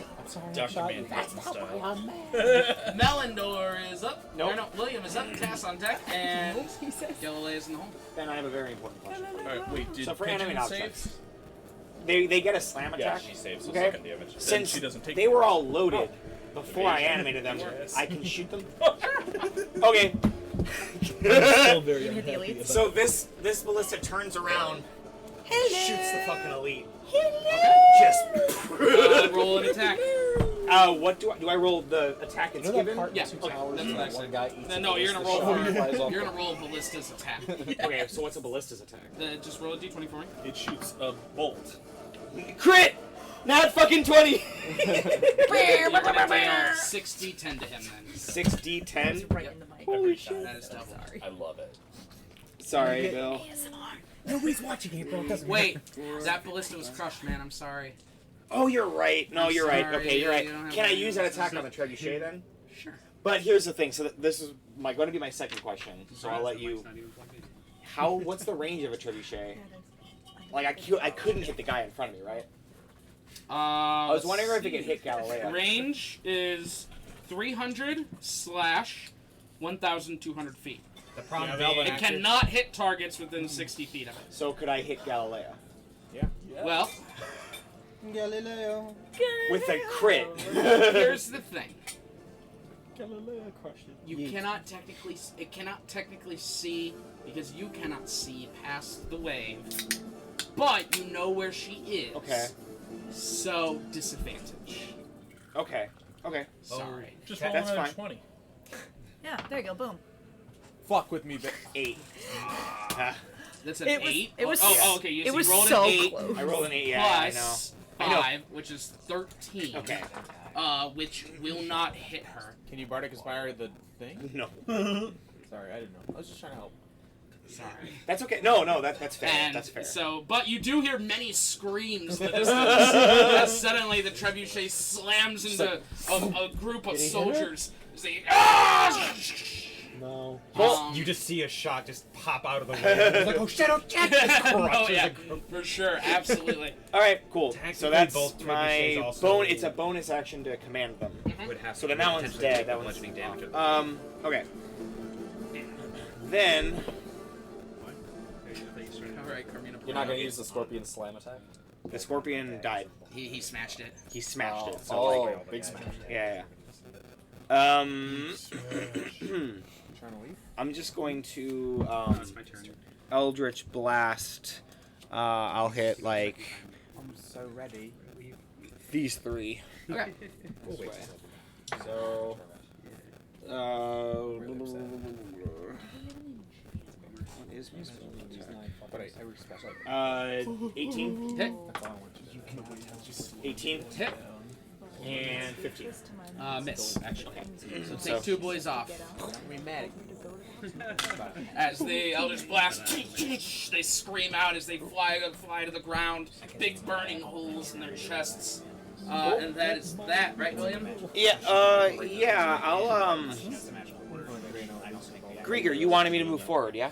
Dr. Manhattan style. Melindor is up. Nope. Or no, William is up. Cass on deck, and Galilei is in the hole. Then I have a very important question. Alright, wait, did So for Pigeon animate save? objects, they get a slam Yeah, attack. she saves the Okay. second damage. Then Since she doesn't take they were all loaded before I animated them, I can shoot them. Okay. Still very unhappy about So this ballista turns around, shoots the fucking elite. Just Roll an attack. what do I roll the attack it's You know that given? part in Yeah, Two okay, Towers that's where what I that one said. guy eats No, you're gonna roll shot and flies for. off You're the- gonna roll ballista's attack. Okay, so what's a ballista's attack? Just roll a d20 for me. It shoots a bolt. Crit! Not fucking 20! 60-10 to him then. 6d10? Right in the mic. Holy shit. That is double. I love it. Sorry, Bill. Nobody's watching it, bro. It doesn't Wait, that ballista was crushed, man. I'm sorry. Oh, you're right. No, I'm you're right. sorry, Okay, you're right. you don't have Can I any use that uses. attack on the trebuchet then? Sure. But here's the thing. So this is going to be my second question. So I'll let you. What's the range of a trebuchet? Like I couldn't hit the guy in front of me, right? I was wondering if it could hit Galileo. Range is 300/1,200 feet. The problem It cannot hit targets within 60 feet of it. So could I hit Galileo? Yeah. Well, Galileo. With a crit. here's the thing. Galileo crushed it. You cannot technically, it cannot technically see, because you cannot see past the wave, but you know where she is. Okay. So, disadvantage. Okay. Okay. Sorry. Just roll That's another fine. 20. Yeah, there you go. Boom. Fuck with me, bitch. 8. That's an It was- 8? it was Oh, okay. Yes, it was you rolled so an 8. close. I rolled an 8, yeah, Plus I know. 5, which is 13. Okay. Which will not hit her. Can you Bardic Inspire the thing? No. Sorry, I didn't know. I was just trying to help. Sorry. That's okay. No, that's fair. And That's fair. so, but you do hear many screams in the distance as suddenly the trebuchet slams into a group of Did he hit her? soldiers. They, "Ah!" No. You just see a shot just pop out of the way. It's like, oh shit, oh shit! Just Oh crushes yeah, a group. for sure, absolutely. All right, cool. Technically, So that's both trebuchets my also- It's a bonus action to command them. Would have So to then that one's potentially dead. take That one's bludgeoning damage. Okay. Then All right, Carmina. You're not gonna use the scorpion slam attack? the scorpion died. He smashed it. He smashed it. So Oh, like, big smash. yeah. Trying to leave? I'm just going to That's my turn. Eldritch Blast. I'll hit like I'm so ready. these 3. Okay. This way. So. What is my spell attack? 18. Hit. 18. Hit. And 15. Miss, actually. So So- take 2 boys off. Rheumatic. As the Eldritch Blast, they scream out as they fly to the ground. Big burning holes in their chests. And that is that, right, William? Yeah, yeah, I'll, Grieger, you wanted me to move forward, yeah?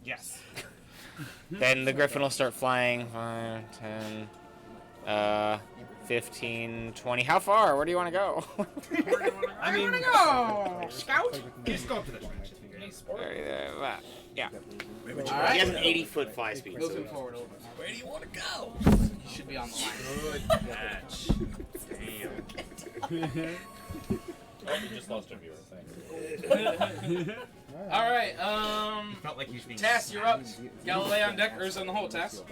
Yes. Then the Griffin will start flying. 5, 10, 15, 20. How far? Where do you want to go? I mean, go, Scout. just go up to the trash. Yeah. All right. He has an 80-foot fly speed. Move so- him forward a little bit. Where do you want to go? He should be on the line. Good match. Damn. Oh, we just lost a viewer. Thanks. All right. Felt like he's being Tass, you're up. Galilei on deck, or is on the hole, Tass?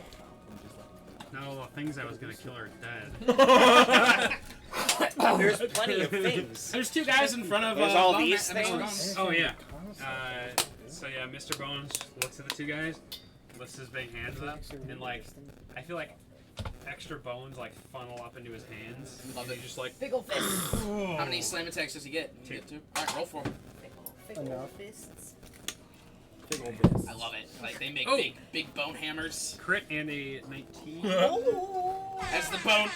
No, the things I was gonna kill are dead. There's plenty of things. There's 2 guys in front of There's all Bone these Man- Mr. things? Bones. Oh yeah. So yeah, Mr. Bones looks at the 2 guys, lifts his big hands up, and like, I feel like extra bones like funnel up into his hands. Love and it. he's just like, Big ol' fists. How many slam attacks does he get? You get 2. All right, roll for him. Big ol' Enough. fists. I love it. Like they make big bone hammers. Crit and a 19. As the bone.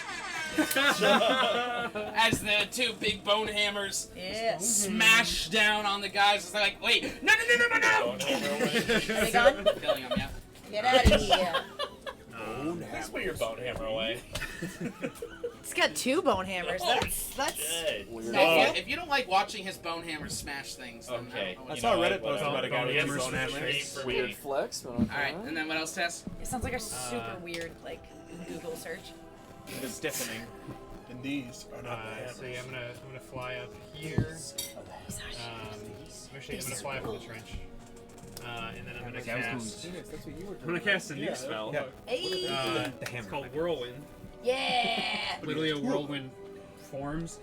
As the two big bone hammers smash down on the guys, it's like, wait, no! Are they gone? Killing them, yeah. Get out of here. Please put your bone hammer away. It's got 2 bone hammers. That's If you don't like watching his bone hammers smash things, then Okay. I saw a Reddit post about a guy with his bone hammers. Weird flex, but okay. Alright, and then what else, Tess? It sounds like a super weird like Google search. It's stiffening. And these are not So yeah, I'm gonna fly up here. Actually, I'm gonna fly up in the trench. And then I'm gonna cast. I'm gonna cast a new spell. Hey. It's called Whirlwind. Yeah. Literally a whirlwind forms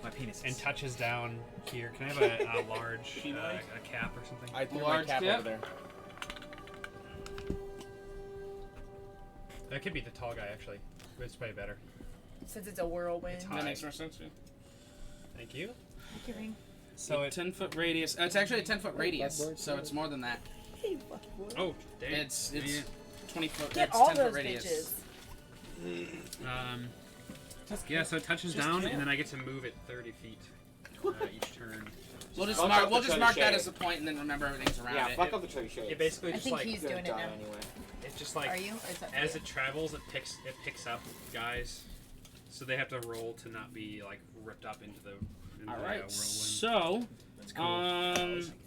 and touches down here. Can I have a large a cap or something? I threw my cap over there. That could be the tall guy actually. But it's probably better. Since it's a whirlwind. That makes more sense. Yeah. Thank you. Thank you, Ring. So a 10-foot radius. It's actually a 10-foot radius, so it's more than that. Oh, dang. It's 20 foot. Get it's all 10 foot those radius. Yeah, so it touches down, and then I get to move it 30 feet each turn. We'll just mark that as a point, and then remember everything's around it. fuck up the trebuchet. It basically I just think like he's doing it now. Anyway. it's just like Are you? Or is that as it travels, it picks up guys, so they have to roll to not be like ripped up into the Alright, whirlwind. so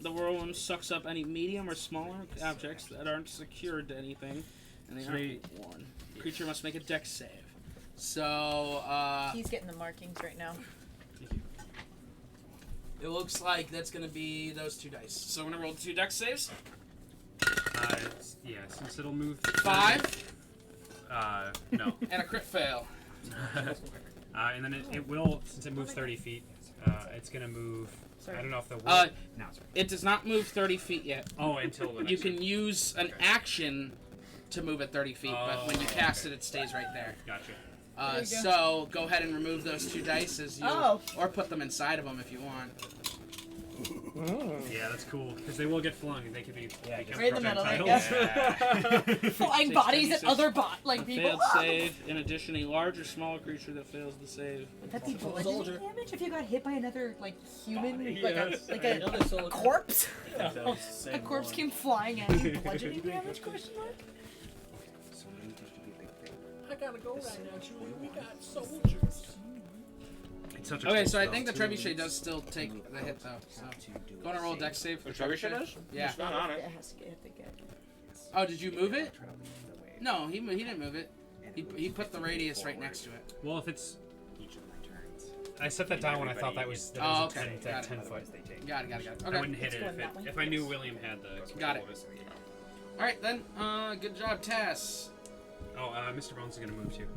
the whirlwind sucks up any medium or smaller objects that aren't secured to anything, and they aren't worn. Creature must make a dex save. So He's getting the markings right now. it looks like that's gonna be those 2 dice. So I'm gonna roll 2 dex saves. Yeah, since it'll move 5. No. And a crit fail. And then it will, since it moves 30 feet, it's gonna move. I don't know if the it does not move 30 feet yet. Oh, until the you can use an action to move it 30 feet, but when you cast it, it stays right there. Gotcha. So go ahead and remove those 2 dice as you, or put them inside of them if you want. Yeah, that's cool because they will get flung. They could be become Right in the middle, projectiles. Flying bodies at other A people. failed save. In addition, a large or smaller creature that fails the save. Would that be bludgeoning damage if you got hit by another like human, Yes. like a corpse? A corpse came flying at you. Bludgeoning damage? Question mark. I gotta go right now, Chewie. We got soldiers. Okay, so I think the trebuchet does still take the hit though. So go on and roll a dex save for The trebuchet does? Yeah. It's not on it. It has to get Oh, did you move it? No, he didn't move it. He put the radius right next to it. Well, if it's I set that down when I thought that was Oh, okay. 10 foot. Got it. Okay. I wouldn't hit it if I knew William had the. Got it. All right then. Good job, Tess. Oh, Mr. Bones is gonna move too.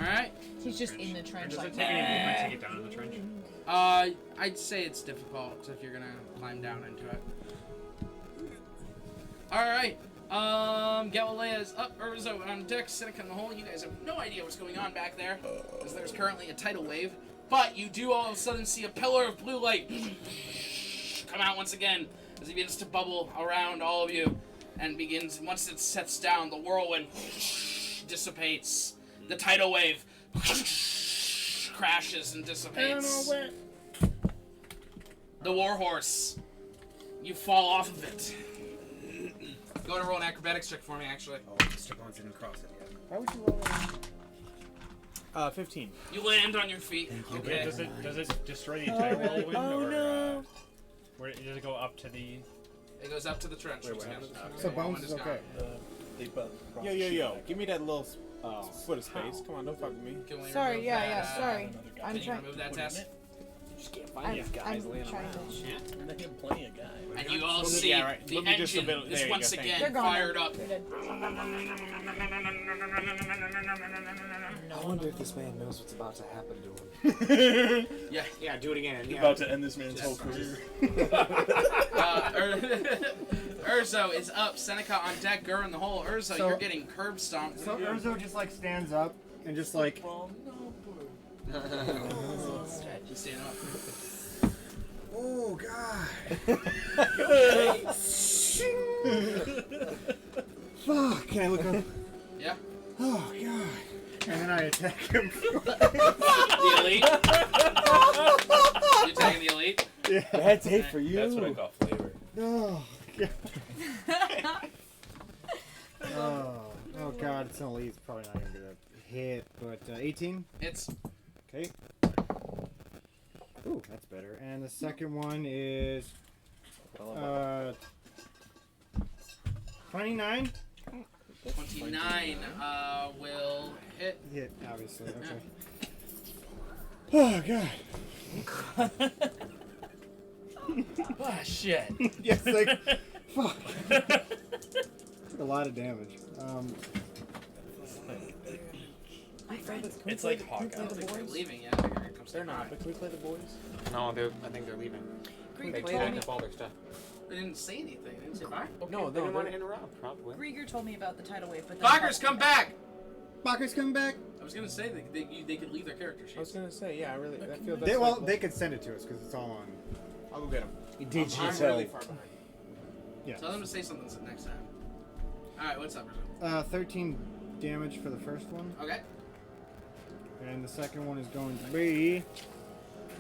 All right. He's just in the trench. Does Like, it take any movement to get down in the trench? I'd say it's difficult if you're gonna climb down into it. All right. Galilea's up, Urzo on deck, Seneca in the hole. You guys have no idea what's going on back there, as there's currently a tidal wave. But you do all of a sudden see a pillar of blue light come out once again as it begins to bubble around all of you, and begins, once it sets down, the whirlwind dissipates. The tidal wave crashes and dissipates. The warhorse, you fall off of it. Go to roll an acrobatics check for me, actually. Oh, Mr. Bones didn't cross it yet. Why would you roll 15. You land on your feet. Okay. Does it destroy the entire whirlwind, or where does it go up to the? It goes up to the trench. So Bones is okay. Yo. Give me that little foot of space. Come on, don't fuck with me. sorry, sorry. I'm Can you trying. remove that test? Just can't find these guys laying trying around. to. Shit. And they have plenty of guys. And you all Well, see yeah, right. the Let me just a engine bit- there is you once go, thank again They're gone. fired up. They're dead. I wonder if this man knows what's about to happen to him. Yeah, do it again. You're about to end this man's whole career. Urzo is up. Seneca on deck. Gur in the hole. Urzo, So- you're getting curb stomped. So Urzo just like stands up and just like. Just stand up. Oh God. Fuck. Can I look up? Yeah. Oh God. And then I attack him. The elite. You're taking the elite. Yeah. That's it for you. That's what I call flavor. Oh God. Oh God. It's an elite. It's probably not even gonna hit, but 18. It's. Okay. Ooh, that's better. And the second one is 29. 29 will hit. Hit, obviously. Okay. Oh God. Ah, shit. Yes, like fuck. Took a lot of damage. It's like Hawkeye. I don't think they're leaving yet. They're not, but can we play the boys? No, I think they're leaving. Greg They told packed me. up all their stuff. They didn't say anything. They didn't say bye. No, They didn't want to they're- interrupt, probably. Grieger told me about the tidal wave, but Fockers, come back! Fockers, come back. I was gonna say they could leave their character sheets. I was gonna say, yeah, I really. I feel that's They, well, like- they could send it to us because it's all on. I'll go get them. Digital. I'm really far behind. Yeah. Tell them to say something next time. Alright, what's up, Rizzo? 13 damage for the first one. Okay. And the second one is going to be.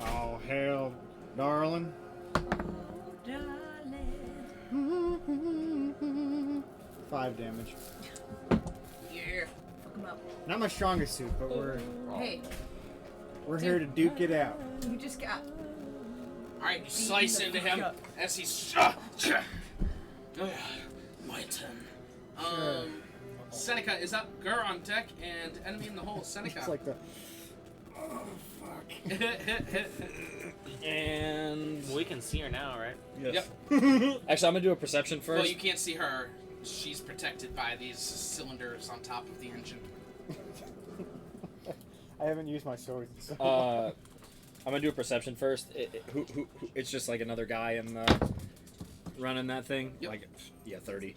Oh, hell, darling. 5 damage. Yeah. Fuck him up. Not my strongest suit, but we're Hey, here to duke it out. you just got. Alright, you slice into him as he's. My turn. Seneca is up. Gur on deck, and enemy in the hole. Seneca. It's like the. And We can see her now, right? yes. Actually, I'm gonna do a perception first. Well, you can't see her. She's protected by these cylinders on top of the engine. I haven't used my sword. So. I'm gonna do a perception first. Who, it's just like another guy in the running that thing. Yep. Like, yeah, 30.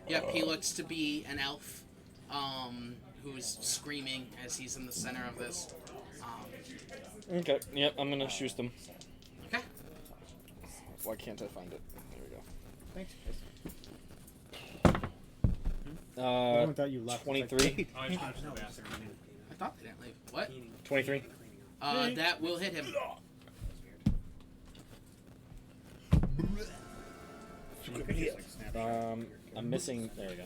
Yep, he looks to be an elf, who's screaming as he's in the center of this. Okay. Yep. I'm gonna shoot them. Okay. Why can't I find it? There we go. Thanks. Uh, You left. 23. Oh, I just no bastard. I thought they didn't leave. What? 23. That will hit him. I'm missing. There we go.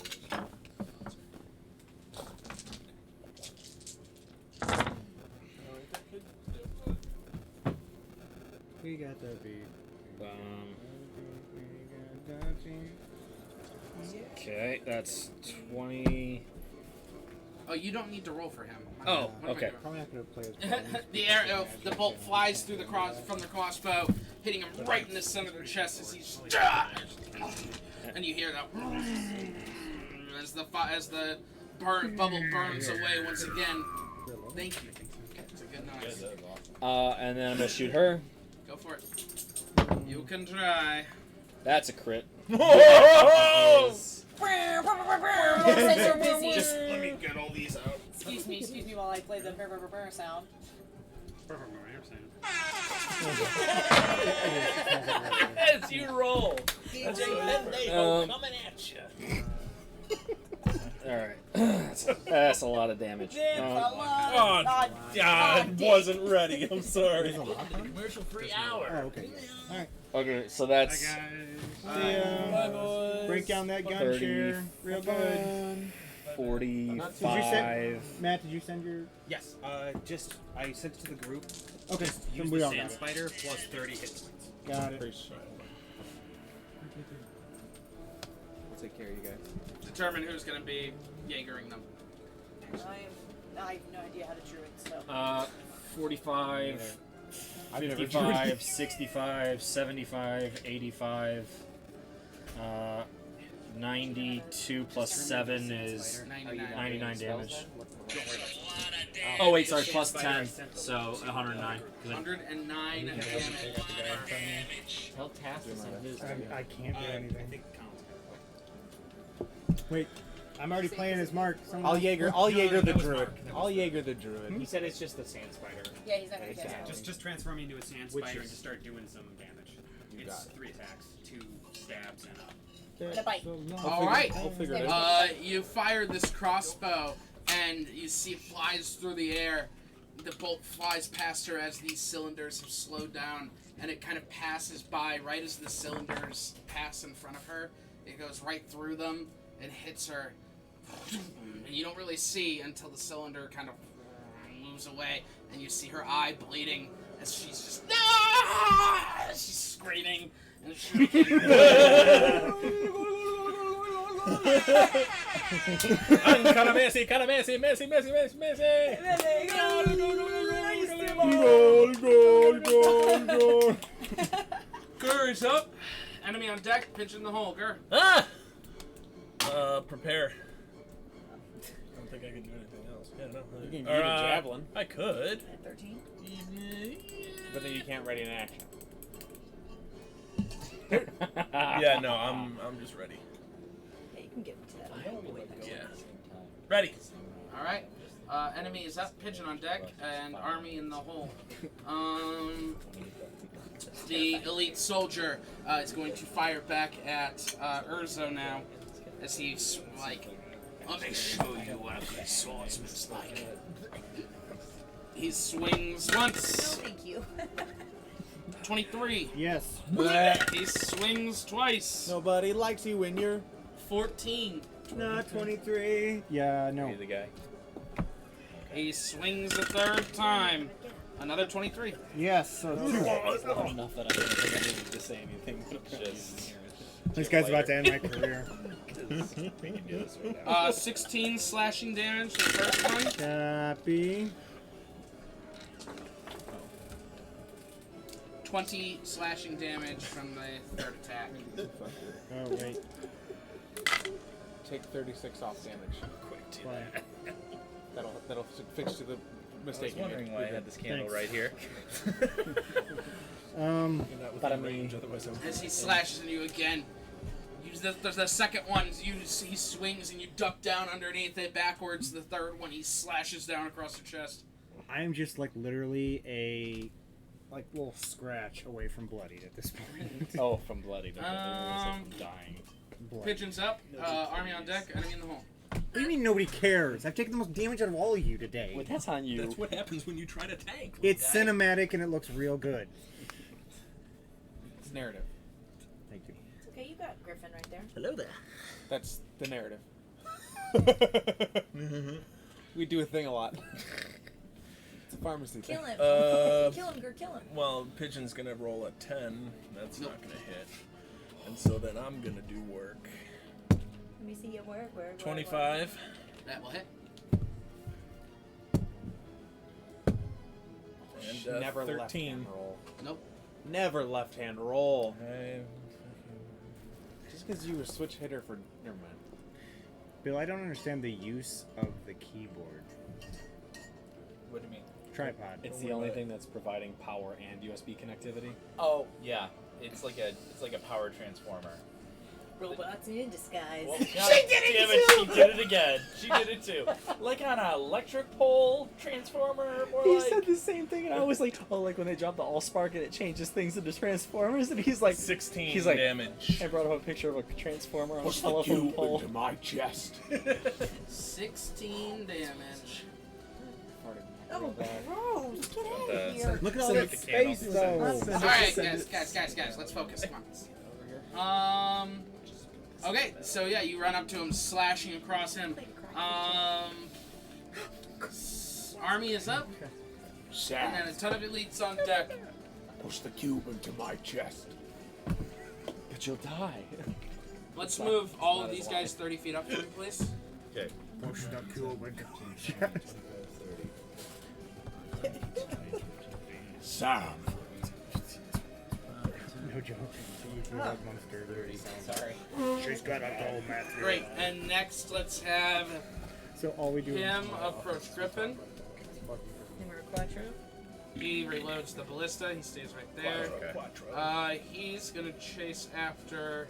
We got the beat. Okay, that's 20. Oh, you don't need to roll for him. Oh, What am I okay. Probably not gonna play as the bolt flies through the from the crossbow, hitting him right in the center of the chest as he's. And you hear that as the bubble burns away once again. Thank you. It's a good noise. And then I'm gonna shoot her. Go for it. You can try. That's a crit. Just Just let me get all these out. excuse me while I play the brr brr brr sound. As you roll. That's coming at you. Alright. That's a lot of damage. Oh, God, wasn't ready. I'm sorry. Commercial-free hour. Oh, okay. Alright. Okay, so that's See ya. Break down that gun 30, chair real good. 45. Matt, did you send your? Yes. Just I sent it to the group. Okay, Just then use we the all got sand it. spider plus 30 hit points. Got it. I'll take care of you guys. Determine who's going to be Jaegering them. I have no idea how to druid, so. 45, I've never 55, 65, 75, 85, 92 plus 7 is 99 damage. Don't worry about it. Oh wait, sorry, plus 10, so 109. 109 damage. Tell Tass to send his. I can't do anything. Wait, I'm already playing as Mark. I'll Jaeger the druid. I'll Jaeger the druid. He said it's just the sand spider. Yeah, he's not gonna get it. Just transform me into a sand Which spider is- and just start doing some damage. You It's got it. 3 attacks, 2 stabs, and up. And a bite. All right. I'll figure it out. You fire this crossbow, and you see it flies through the air. The bolt flies past her as these cylinders have slowed down, and it kind of passes by right as the cylinders pass in front of her. It goes right through them and hits her. And you don't really see until the cylinder kind of moves away, and you see her eye bleeding as she's just she's screaming and shrieking. Kind of messy, messy. Goal. Gur is up. Enemy on deck. Pitch in the hole. Gur. Ah! Prepare. I don't think I can do anything else. Yeah, no. You can use a javelin. I could. 13. But then you can't ready an action. Yeah, no, I'm just ready. Yeah, you can get to that. Yeah. Ready. All right. Enemy is up. Pigeon on deck, and army in the hole. The elite soldier is going to fire back at Urzo now, as he's like, "Let me show you what a good swordsman's like." He swings No, once. thank you. 23. Yes. He swings twice. Nobody likes you when you're 14. Not 23. Yeah, no. The guy. He swings a third time. Another 23. Yes, so 2. It's not enough that I don't think I needed to say anything. Just This guy's about to end my career. we can do this right now. 16 slashing damage to the first one. Copy. 20 slashing damage from the third attack. Oh, wait. take 36 off damage. Quick to Why? That'll fix to the mistake. I was wondering why I had this candle Thanks. right here. But I mean, As he slashes at you again, the second one, he swings and you duck down underneath it backwards. The third one, he slashes down across the chest. I am just like literally a little scratch away from bloodied at this point. Oh, from bloodied. Okay, I'm dying. Bloodied. Pigeons up, army on deck, enemy in the hole. What do you mean nobody cares? I've taken the most damage out of all of you today. Wait, that's on you. That's what happens when you try to tank. It's cinematic and it looks real good. it's narrative. Thank you. It's okay, you got Griffin right there. Hello there. That's the narrative. We do a thing a lot. It's a pharmacy thing. Kill him. Kill him, Gur, kill him. Well, Pigeon's gonna roll a 10. That's not gonna hit. And so then I'm gonna do work. Let me see your work. 25. That will hit. And Never 13. left hand roll. Nope. Never left hand roll. Just because you were switch hitter for. Never mind. Bill, I don't understand the use of the keyboard. What do you mean? Tripod. It's the only thing that's providing power and USB connectivity. Oh yeah, it's like a power transformer. Robots in disguise. Well, she did it again. She did it too. Like on an electric pole transformer. More He like... said the same thing, and I was like, "Oh, like when they drop the Allspark and it changes things into Transformers." And he's like, 16 he's like, damage. I brought up a picture of a Transformer on Push a the telephone cube pole. into my chest. 16 damage. Oh, gross! Get out of here. Look at all that space, though. Alright, guys, let's focus. Come on. Okay, so yeah, you run up to him, slashing across him. Army is up. And then a ton of elites on deck. Push the cube into my chest. But you'll die. Let's move all of these guys 30 feet up from me, please. Okay. Push the cube into my chest. Sam. No joke. Sorry. She's got a gold match. Great, and next let's have So all we do him approach Griffin. Numero quattro. He reloads the ballista. He stays right there. He's gonna chase after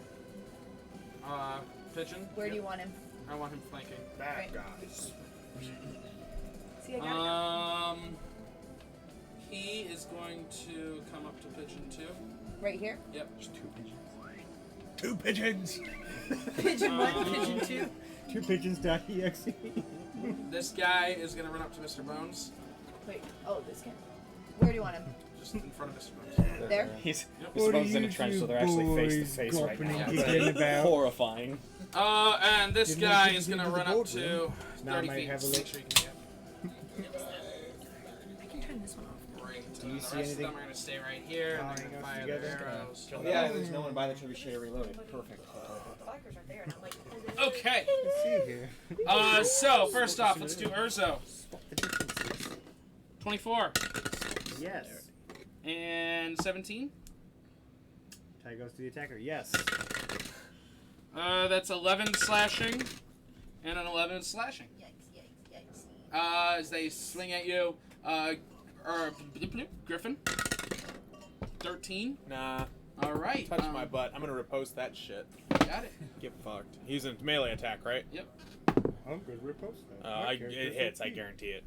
Pigeon. Where do you want him? I want him flanking. Bad guys. See, I got it. He is going to come up to Pigeon too. Right here? Yep. Two pigeons. Pigeon 1, Pigeon 2. Two pigeons.exe. This guy is gonna run up to Mr. Bones. Wait, oh, this guy. Where do you want him? Just in front of Mr. Bones. There? He's Yep. Mr. Bones in a trench, so they're actually face to face right now. Horrifying. And this Didn't guy you is see gonna the run up boat to room? Now 30 might feet. have a Make look. sure you can get. I can turn this one off. Great. Do you And see the rest anything? of them are gonna stay right here. And they're Tying gonna us fire together? their arrows. Yeah, there's no one by the trebuchet reloaded. Perfect. Clackers aren't there, and I'm like, Okay. Let's see here. So first off, let's do Urzo. 24 Yes. and 17. Tie goes to the attacker. Yes. That's 11 slashing and an 11 slashing. As they swing at you, Griffin. 13. Nah. All right. Touch my butt. I'm gonna repost that shit. Got it. Get fucked. He's in melee attack, right? Yep. I'm good. Repost that. It hits. I guarantee it.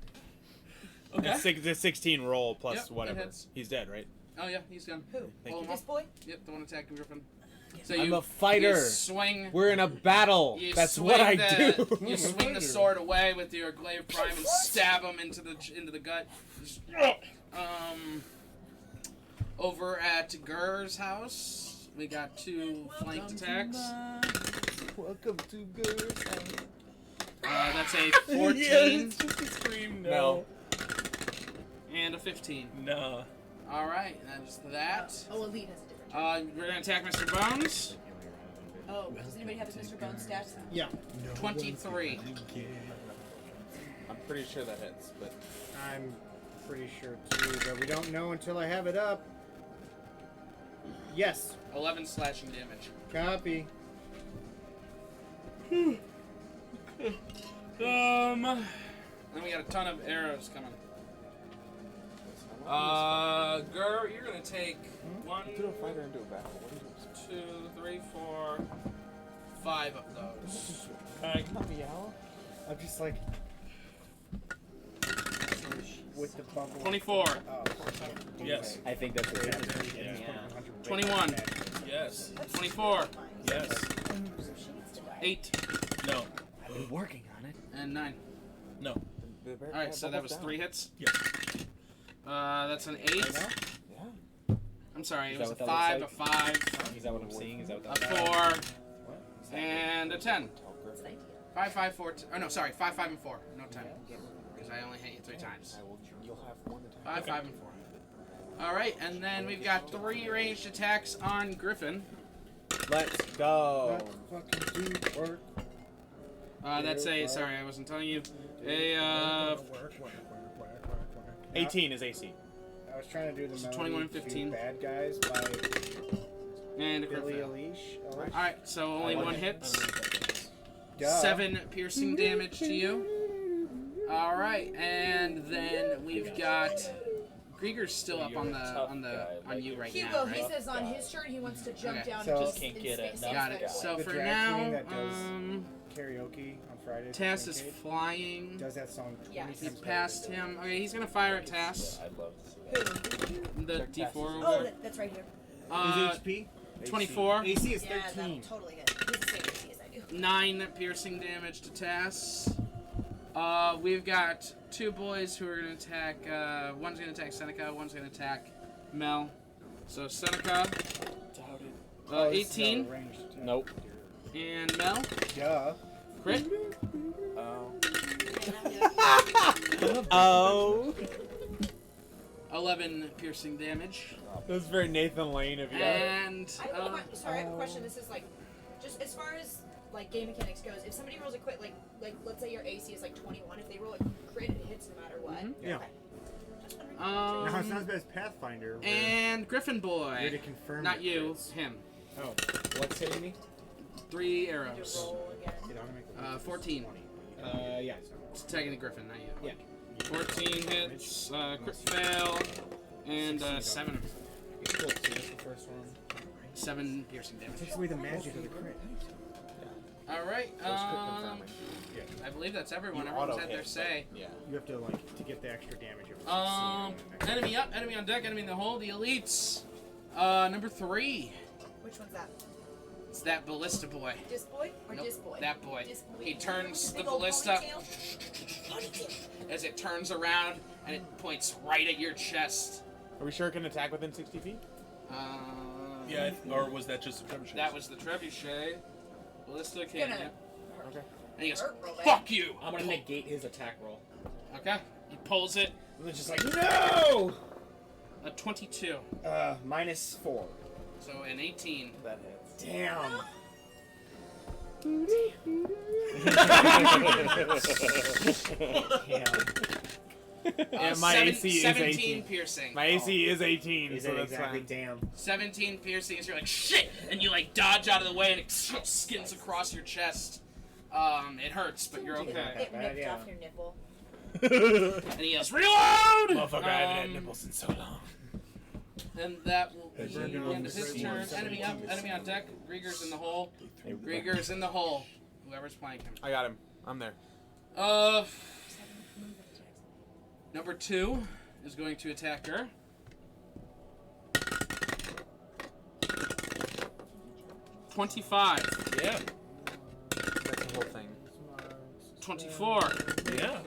Okay. It's 16 roll plus Yep, it whatever. hits. He's dead, right? Oh yeah, he's gone. Who? Thank Pull you. him This up. boy? Yep, the one attacking Griffin. So I'm you, a fighter. You swing. We're in a battle. You That's swing what I the, do. You swing the sword away with your glaive prime and stab him into the gut. Over at Gur's house, we got 2 flanked attacks. Welcome to Gur's house. That's a 14 Yes, just a scream no. and a 15. No. All right, that's that. Oh, Elite has a different. We're gonna attack Mr. Bones. Oh, does anybody have his Mr. Bones stats? Yeah. 23. I'm pretty sure that hits, but I'm pretty sure too, but we don't know until I have it up. Yes. 11 slashing damage. Copy. Then we got a ton of arrows coming. Gur, you're gonna take 1, throw a fighter into a battle. 2, 3, 4, 5 of those. I'm just like with the bubble. 24. Oh, Yes. I think that's what happens. Yeah. 21. Yes. 24. Yes. 8. No. I've been working on it. And 9. No. Alright, so that was 3 hits. Yes. That's an 8. Yeah. I'm sorry, Is it was a that what that 5, a 5, Is that what I'm seeing? Is that a what that 4, and a 10. 5, 5, 4. Oh no, sorry, 5, 5, and 4. No 10. Because I only hit you 3 times. You'll have one attack. 5, 5, and 4. Alright, and then we've got 3 ranged attacks on Griffin. Let's go. Fucking do work. That's a, sorry, I wasn't telling you. A, 18 is AC. I was trying to do the It's melody 21 and to 15. Bad Guys by and a crit Billy fail. Eilish. Alright, so only 1 hits. Duh. 7 piercing damage to you. Alright, and then we've got Grieger's still up on you right Hugo, now, right? he says on his turn he wants to jump Okay. down So- and just Can't get it. stand Got it. there. So The for drag now, queen that does karaoke on Fridays. Tass is Pancake, flying. does that song 20 Yes. He's times past him. Okay, he's gonna fire at Tass. I'd love to see that. The D4 Oh, over there. that's right here. His HP? 24. AC is Yeah, 13. that'll totally hit. He's the same AC as I do. 9 piercing damage to Tass. We've got 2 boys who are gonna attack. One's gonna attack Seneca. One's gonna attack Mel. So Seneca. 18. Nope. And Mel. Duh. Crit. Oh. 11 piercing damage. That was very Nathan Lane of you. And I have sorry, I have a question. This is like, just as far as like game mechanics goes. If somebody rolls a crit, like let's say your AC is like 21. If they roll a crit, it hits no matter what. Yeah. Okay. Just wondering. No, it's not as bad as Pathfinder. where And Griffin you boy. had to confirm Not your you, crits. him. Oh, what's hitting me? 3 Just arrows. roll again. You know, I'm gonna make the 14. Yeah. It's attacking the griffin, not you. Yeah. 14 hits, crit fail, and 7. Cool. So that's the first one. 7 piercing damage. Takes away the magic of the crit. All right. I believe that's everyone. Everyone's had their say. Yeah. You have to to get the extra damage. Enemy up, enemy on deck, enemy in the hole. The elites. Number 3. Which one's that? It's that ballista boy. This boy or Nope, this boy? that boy. This boy. He turns the Big old ballista ponytail? as it turns around and it points right at your chest. Are we sure it can attack within 60 feet? Yeah, or was that just a trebuchet? That was the trebuchet. Ballista Gonna can't. Okay. And he goes, hurt real bad. "Fuck you!" I'm gonna negate his attack roll. Okay. He pulls it. And it's just like, no! A 22. -4. So an 18. That hits. Damn. Yeah, my AC is 17 18. piercing. My AC is 18, Is so it that's exactly fine. damn? 17 piercing as you're like, shit! And you like dodge out of the way and it skins across your chest. It hurts, but you're okay. It ripped off your nipple. And he yells, "Reload!" Motherfucker, I haven't had nipples in so long. And that will be the end of his turn. Enemy up, enemy on deck. Grieger's in the hole. Grieger's in the hole. Whoever's playing him. I got him. I'm there. Number 2 is going to attack her. $25. Yeah. That's the whole thing. 24. Yeah.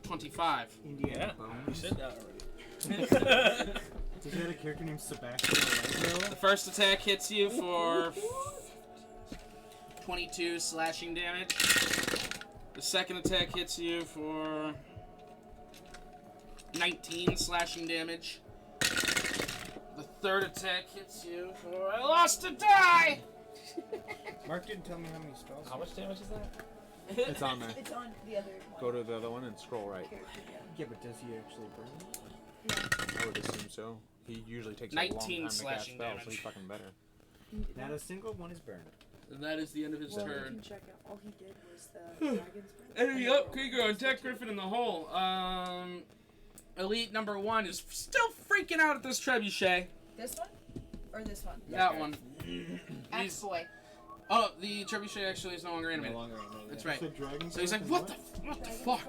25. Indiana You Bones. said that already. Did you have a character named Sebastian? The first attack hits you for 22 slashing damage. The second attack hits you for 19 slashing damage. The third attack hits you for I lost a die! Mark didn't tell me how many spells. How much damage is that? It's on there. It's on the other one. Go to the other one and scroll right. Yeah, but does he actually burn? I would assume so. He usually takes a 19 long time to cast slashing spells, so damage. he's fucking better. Not a single one is burned. And that is the end of his turn. check out. All he did was the dragon's Enemy up, Krieger on deck, Griffin in the hole. Elite number 1 is still freaking out at this trebuchet. This one? Or this one? That one. Axe boy. Oh, the trebuchet actually is no longer animated. No longer animated. That's right. So dragon's So he's like, what the fuck?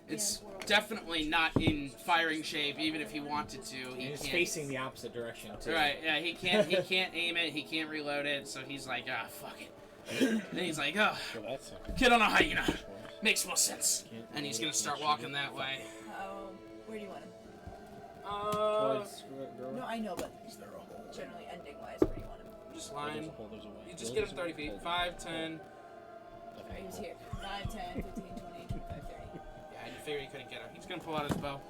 It's definitely not in firing shape, even if he wanted to. He He's can't. facing the opposite direction, too. Right, yeah, he can't aim it, he can't reload it, so he's like, ah, fuck it. And he's like, oh, kid on a hyena. Makes more sense. And he's gonna start walking that way. Where do you want him? No, I know, but Generally ending wise, where do you want him? Just line. You just get him 30 feet. 5, 10. Alright, he's here. 9, 10, 15, 20, 25, 30. Yeah, you figure he couldn't get him. He's gonna pull out his bow.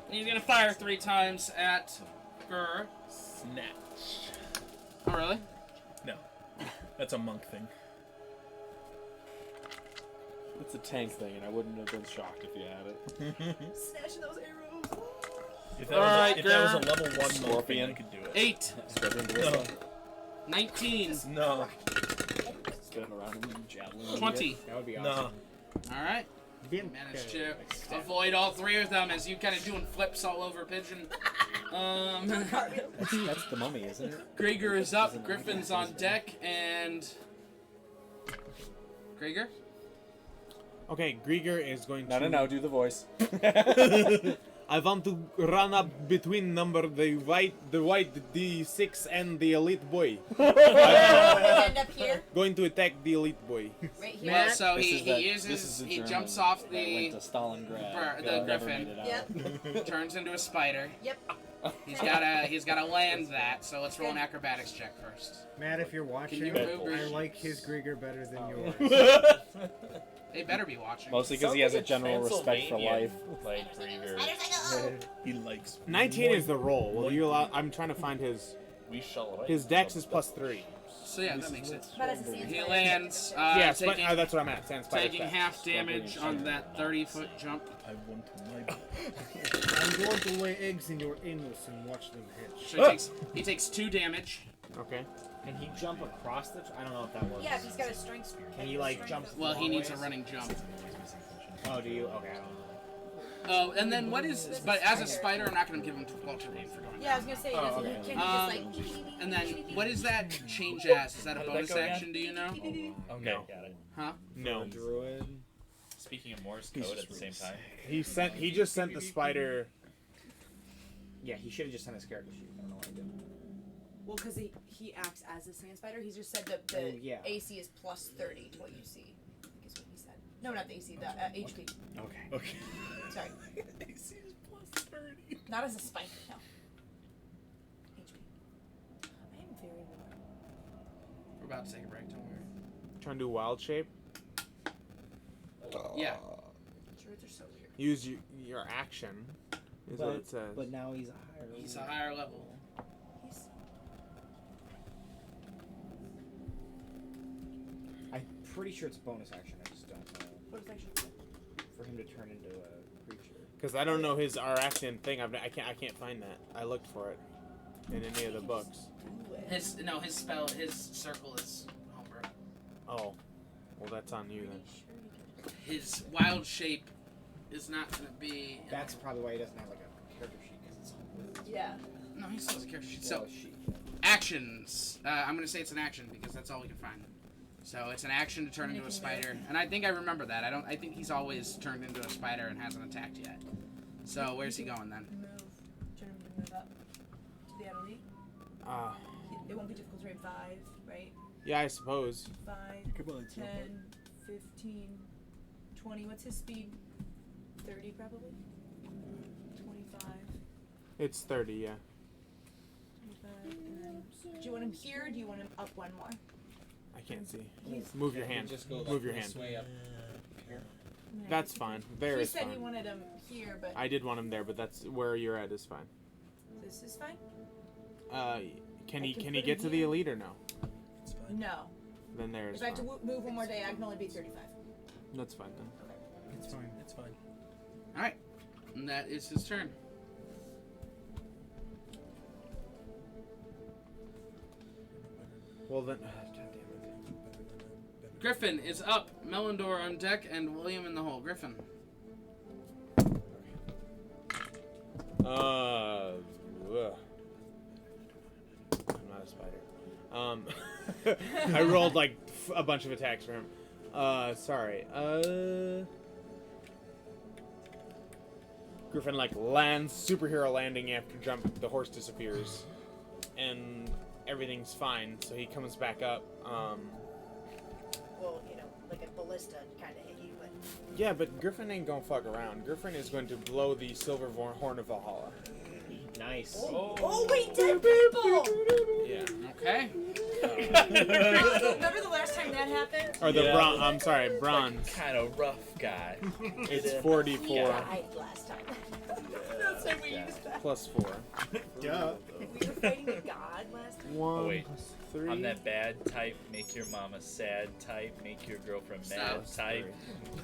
And he's gonna fire 3 times at Gur. Snatch. Oh, really? No. That's a monk thing. It's a tank thing, and I wouldn't have been shocked if you had it. Snatching those arrows. If that, was, a level 1 monk thing, I Scorpion. could do it. 8. Scorpion No. ballista. 19. No. Spin around and javelin. 20. That would be No. awesome. Alright. Managed to avoid all 3 of them as you kind of doing flips all over Pigeon. That's the mummy, isn't it? Grieger is up, Griffin's on deck, and... Grieger? Okay, Grieger is going to... No, do the voice. I want to run up between the white D6 and the elite boy. End up here. Going to attack the elite boy. Right here. Well, so This he is the German jumps off that the went to Stalingrad. the Never Griffin. made it out. Turns into a spider. Yep. He's gotta land that, so let's roll an acrobatics check first. Matt, if you're watching, you move, I Grieger? like his Grieger better than yours. They better be watching. Mostly because he has a general respect for life. Like Grieger. He likes. 19 is the roll. Will you allow... I'm trying to find his... We shall write. His dex is +3. So yeah, that makes sense. But as a sand He spider, lands, Yes, taking, that's what I'm at. Sand spider taking effect. half damage on that 30-foot jump. I want my. I'm going to lay eggs in your anus and watch them hatch. So he takes 2 damage. Okay. Can he jump across the? I don't know if that works. Yeah, if he's got a strength. Can he like jump? Well, he long needs a ways? running jump. Oh, do you? Okay, I don't know. Oh, and then what is? But as a spider, I'm not going to give him vulture name for doing Yeah, I was gonna say, doesn't he? Can he just like? And then what is that change as? Is that a How did that bonus go again? action? Do you know? Okay, No. got it. Huh? No. Druid. Speaking of Morse code at the same time. He just sent the spider. Yeah, he should have just sent his character sheet. I don't know why he didn't. Well, because he acts as a sand spider. He's just said that the yeah. AC is plus 30 to what you see. I think is what he said. No, not the AC. The HP. Okay. Okay. Sorry. AC is plus 30. Not as a spider. No. HP. I am very low. We're about to take a break. Don't worry. Trying to do wild shape. Yeah. Druids are so weird. Use your action. Is what it says. But now he's a higher. He's a higher level. I'm pretty sure it's bonus action. I just don't know. Bonus action. For him to turn into a creature. Because I don't know our action thing. I can't find that. I looked for it in any of the books. His circle is homebrew. Oh, well that's on you then. His wild shape is not going to be. That's probably why he doesn't have like a character sheet. Cause it's Yeah. No, he still has a character sheet. Well, So, sheet. actions. I'm going to say it's an action because that's all we can find. So it's an action to turn into a spider, and I think I remember that. I think he's always turned into a spider and hasn't attacked yet. So where's he going then? Move. Turn him to move up to the outer league. It won't be difficult to rate 5, right? Yeah, I suppose. 5, Come on, 10, 15, 20. What's his speed? 30 probably? 25. It's 30, yeah. 25. And then, do you want him here or do you want him up one more? I can't see. He's- Move your hand. Just go like Move your this hand. way up here. That's fine. There He is said fine. he wanted him here, but I did want him there, but that's where you're at is fine. this is fine? Can I he can can he put get him to the here. elite or no? No. Then there is If I have to fine. move one more diagonal, it'd be 35. That's fine then. It's fine. It's fine. All right, and that is his turn. Well then. Griffin is up. Melindor on deck, and William in the hole. Griffin. Ugh. I'm not a spider. I rolled like a bunch of attacks for him. Sorry. Griffin like lands, superhero landing after jump. The horse disappears, and everything's fine. So he comes back up. Well, you know, like a ballista kind of hit you, but. Yeah, but Griffin ain't gonna fuck around. Griffin is going to blow the silver horn of Valhalla. Nice. Oh wait, dead people! Yeah. Okay. Remember the last time that happened? Or the Yeah. bronze. I'm sorry, bronze. Kind of rough guy. It's Yeah. 44 We died last time. That's why we used that. plus 4. Duh. We were fighting a god last time. 1 Oh, wait. plus 3. I'm that bad type, make your mama sad type, make your girlfriend mad Stop. type,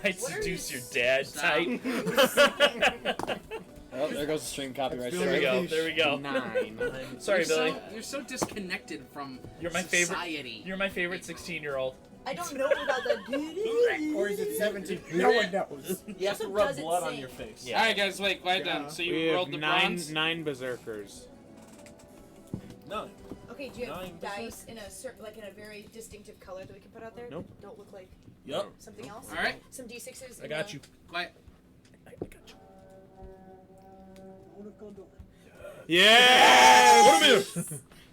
might What are seduce you your dad Stop. type. Oh, there goes the stream copyright. There we go. There we go. 9. Sorry, Billy. You're so disconnected from You're my favorite. society. You're my favorite 16-year-old. I don't know about the. Or is it 17? No one knows. You have to Also rub doesn't blood on sing. your face. Yeah. All right, guys, wait, quiet down. So you We have rolled the bronze. 9 berserkers. No. Okay, do you have 9 dice in a like in a very distinctive color that we can put out there? Nope. Don't look like Yep. something else. All right. Some d6s. I got you. Quiet. I got you. Yeah!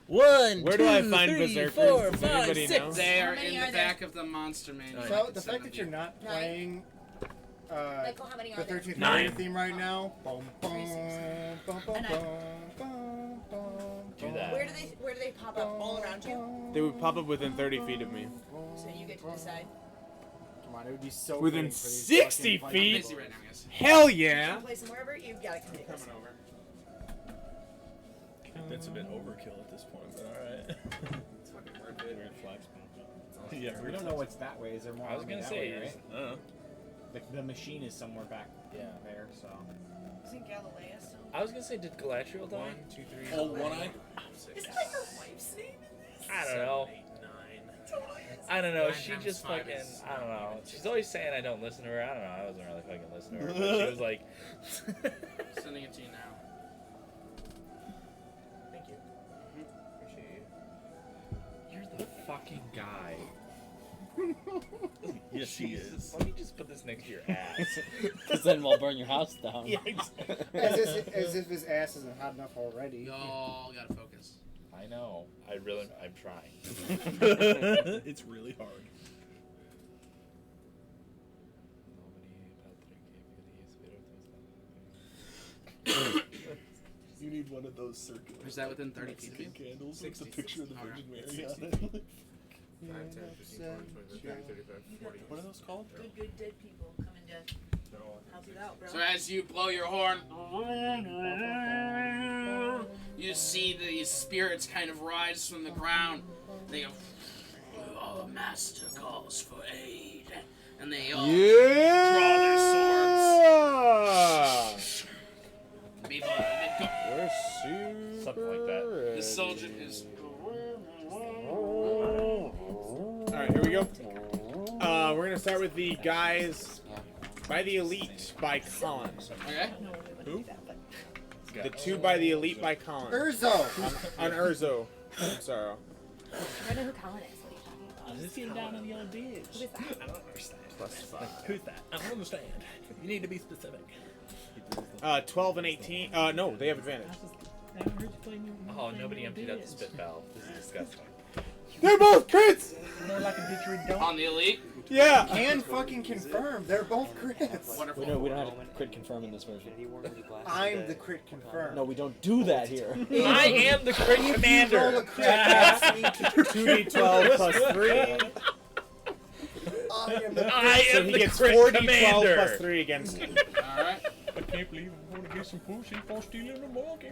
One, Where do I two, find three, berserkers? four, Does five, anybody six. know? They are How many in are the there? back of the monster manual. So the fact that you're not playing Michael, how many the are there? 13th 9. Warrior theme right now, boom, boom, boom, boom, And I- boom, boom, boom, Do that. Where do they pop up? All around you? They would pop up within 30 feet of me. So you get to decide. Come on, it would be so Within fitting for these 60 fucking feet? I'm busy right now, guys. Hell You yeah! wanna play some wherever? You gotta come take us. over. That's a bit overkill at this point, but alright. It's fucking worth it. Weird flags. Yeah, We don't know what's that way. Is there more? I was army gonna that say, way, right? I don't know. The machine is somewhere back there, so. Isn't Galilea still? I was gonna say, did Galadriel die? 1, 2, 3. Oh, one eye. Is it like her wife's name in this? I don't know. I don't know. She just fucking. I don't know. She's always saying I don't listen to her. I don't know. I wasn't really fucking listening to her. But she was like. Sending it to you now. Thank you. Appreciate you. You're the fucking guy. Yes, she is. Let me just put this next to your ass. Because then we'll burn your house down. Yeah, exactly. As if his ass isn't hot enough already. Y'all gotta focus. I know. I'm trying. It's really hard. You need one of those circular. Is that within 30 feet of you? Mexican candles with 60. the picture of the Virgin Alright. Mary on 60. it. 5, 10, 15, 20, 25, 30, 35, 40. What are those called? Good dead people coming to help you out, bro. So as you blow your horn, you see these spirits kind of rise from the ground. They go, "Oh, master calls for aid," and they all draw their swords. People, they go, Something like that. the soldier is. Alright, here we go. We're gonna start with the guys by the elite by Colin. Okay. Who? The 2 by the elite by Colin. Urzo! On Urzo. I'm sorry. I know who Colin is. What are you talking about? Is he down in the old ditch? Who is that? I don't understand. +5. Who's that? I don't understand. You need to be specific. 12 and 18. No, they have advantage. Oh, nobody emptied out the spit valve. This is disgusting. They're both crits! More like a picture of On the elite? Yeah! Can fucking confirm. They're both crits. Wonderful. We don't have a crit confirm in this version. I'm the crit confirm. No, we don't do that here. I am the crit commander. Roll a crit against me. 2d12 plus 3. I am the I So am he the gets crit 4d12 commander. plus 3 against him. Alright. I can't believe I'm going to get some pussy for stealing the monkey.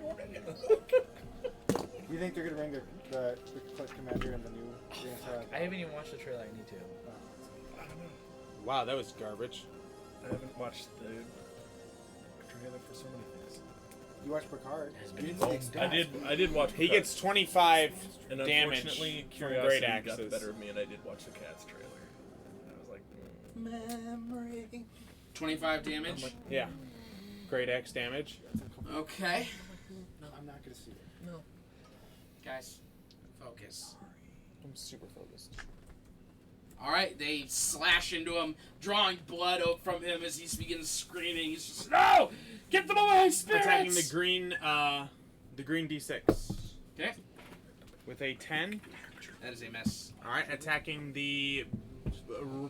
You think they're gonna bring the click commander in the new I haven't even watched the trailer. I need to. Wow, that was garbage. I haven't watched the trailer for so many things. You watch Picard. I did watch. He gets 25 and damage unfortunately, from curiosity great got axes. the better of me, and I did watch the Cats trailer. And I was like, Memory. 25 damage? Yeah. Great X damage. Okay. No, I'm not gonna see it. No. Guys, focus. I'm super focused. Alright, they slash into him, drawing blood from him as he begins screaming. He's just, "No! Get them away, spirits!" Attacking the green D6. Okay. With a 10. That is a miss. Alright, attacking the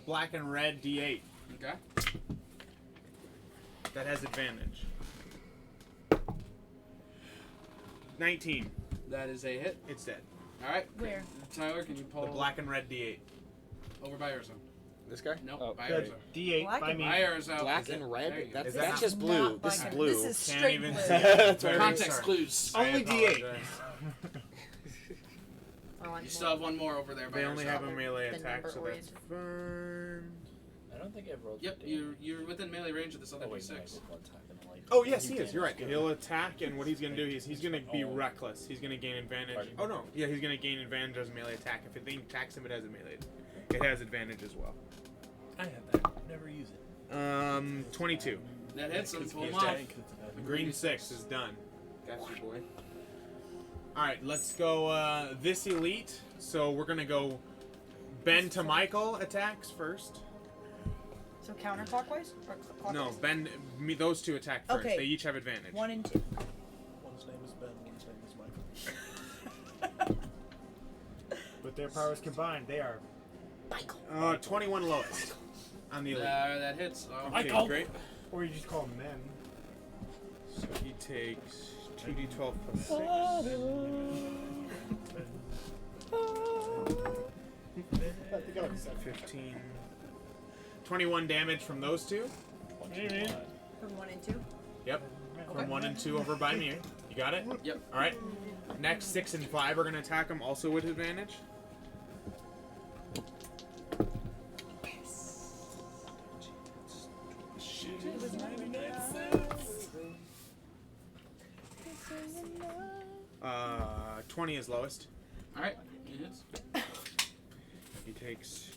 black and red D8. Okay. That has advantage. 19. That is a hit. It's dead. Alright. Where? Tyler, can you pull... The black and red D8. Over by Urzo. This guy? No, by Good. Urzo. D8 Black by and- me. By Urzo. Black Is it- and there red? you go. That's, Is that's that just not blue. black This is and- blue. This is Can't straight even blue. see. That's Very Context sorry. clues. Only D8. I want You still have one more over there by They only Urzo. have a melee The attack, so number that's fine. I don't think I've rolled. Yep, for damage. you're within melee range of this other Oh, wait, D6. no, I did one time and like. Oh yes, he is. You're right. He'll attack, and what he's gonna do is he's gonna be reckless. He's gonna gain advantage. Pardon? Oh no, yeah, he's gonna gain advantage as a melee attack. If the thing attacks him, it has a melee. It has advantage as well. I have that. Never use it. 22. That hits him. Pull him He's off. dead. Green 6 is done. Got you, boy. All right, let's go. This elite. So we're gonna go. Ben to Michael attacks first. So counterclockwise? Or clockwise? No, Ben. Those two attack first. Okay. They each have advantage. 1 and 2. One's name is Ben, one's name is Michael. With their powers combined, they are 21 lowest on the elite. That hits. Oh. Okay, great. Or you just call them men. So he takes 2d12 plus 6. 15. 21 damage from those two. From 1 and 2? Yep. From 1 and 2 over by me. You got it? Yep. Alright. Next 6 and 5 are going to attack him also with advantage. It was 99 cents. 20 is lowest. Alright, it hits. takes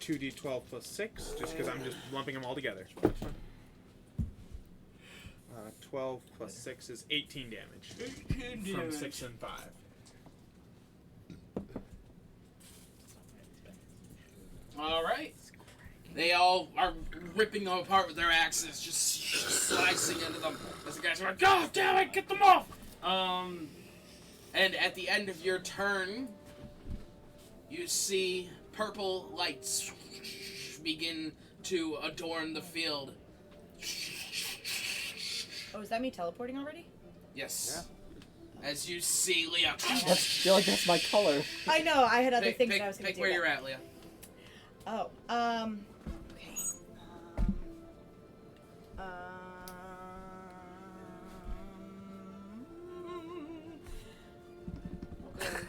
2d12 plus 6, just because I'm just lumping them all together. 12 plus 6 is 18 damage. 18 From damage. 6 and 5. All right. They all are ripping them apart with their axes, just slicing into them. As the guys are like, "God damn it, get them off!" And at the end of your turn, you see purple lights begin to adorn the field. Oh, is that me teleporting already? Yes. As you see Leah. I feel like that's my color. I know. I had other things that I was going to Pick do. where but- you're at, Leah. Oh, okay. We'll go here.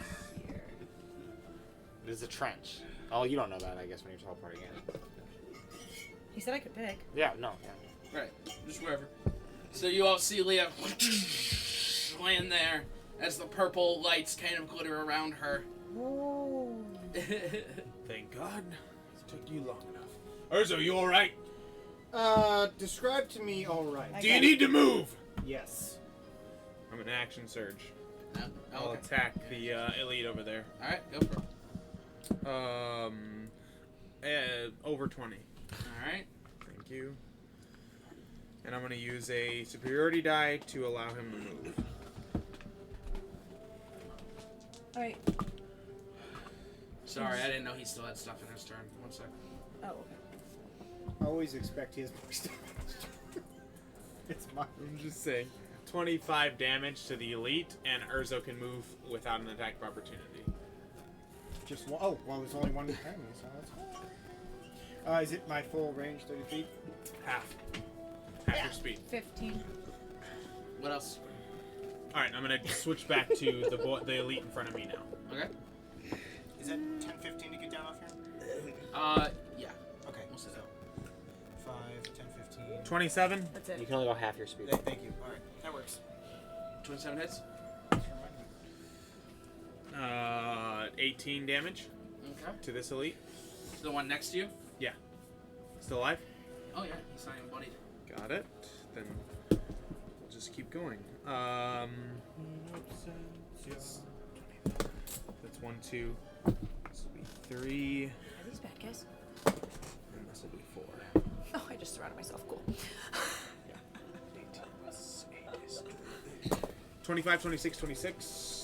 It is a trench. Oh, you don't know that, I guess, when you're teleporting in. He said I could pick. Yeah, no, yeah. Right, just wherever. So you all see Leah land there as the purple lights kind of glitter around her. Whoa. Thank God. It took you long enough. Urzo, you alright? Describe to me alright. Do you need to move? Yes. I'm an action surge. Oh, I'll okay. attack the elite over there. Alright, go for it. Over 20. Alright. Thank you. And I'm going to use a superiority die to allow him to move. Alright. Sorry, I didn't know he still had stuff in his turn. 1 sec. Oh, okay. I always expect he has more stuff. It's my. I'm just saying. 25 damage to the elite, and Urzo can move without an attack of opportunity. Just one. Oh, well, there's only one enemy, so that's fine. Is it my full range, 30 feet? Half your speed. 15. What else? Alright, I'm going to switch back to the elite in front of me now. Okay. Is that 10, 15 to get down off here? Yeah. Okay. We'll set it. 5, 10, 15. 27? That's it. You can only go half your speed. Thank you. Alright, that works. 27 hits. 18 damage Okay. to this elite. The one next to you? Yeah. Still alive? Oh, yeah. He's not even bloodied. Got it. Then we'll just keep going. That's 1, 2. This will be 3. Are these bad guys? And this will be 4. Oh, I just surrounded myself. Cool. 18 plus 8 is 25, 26, 26.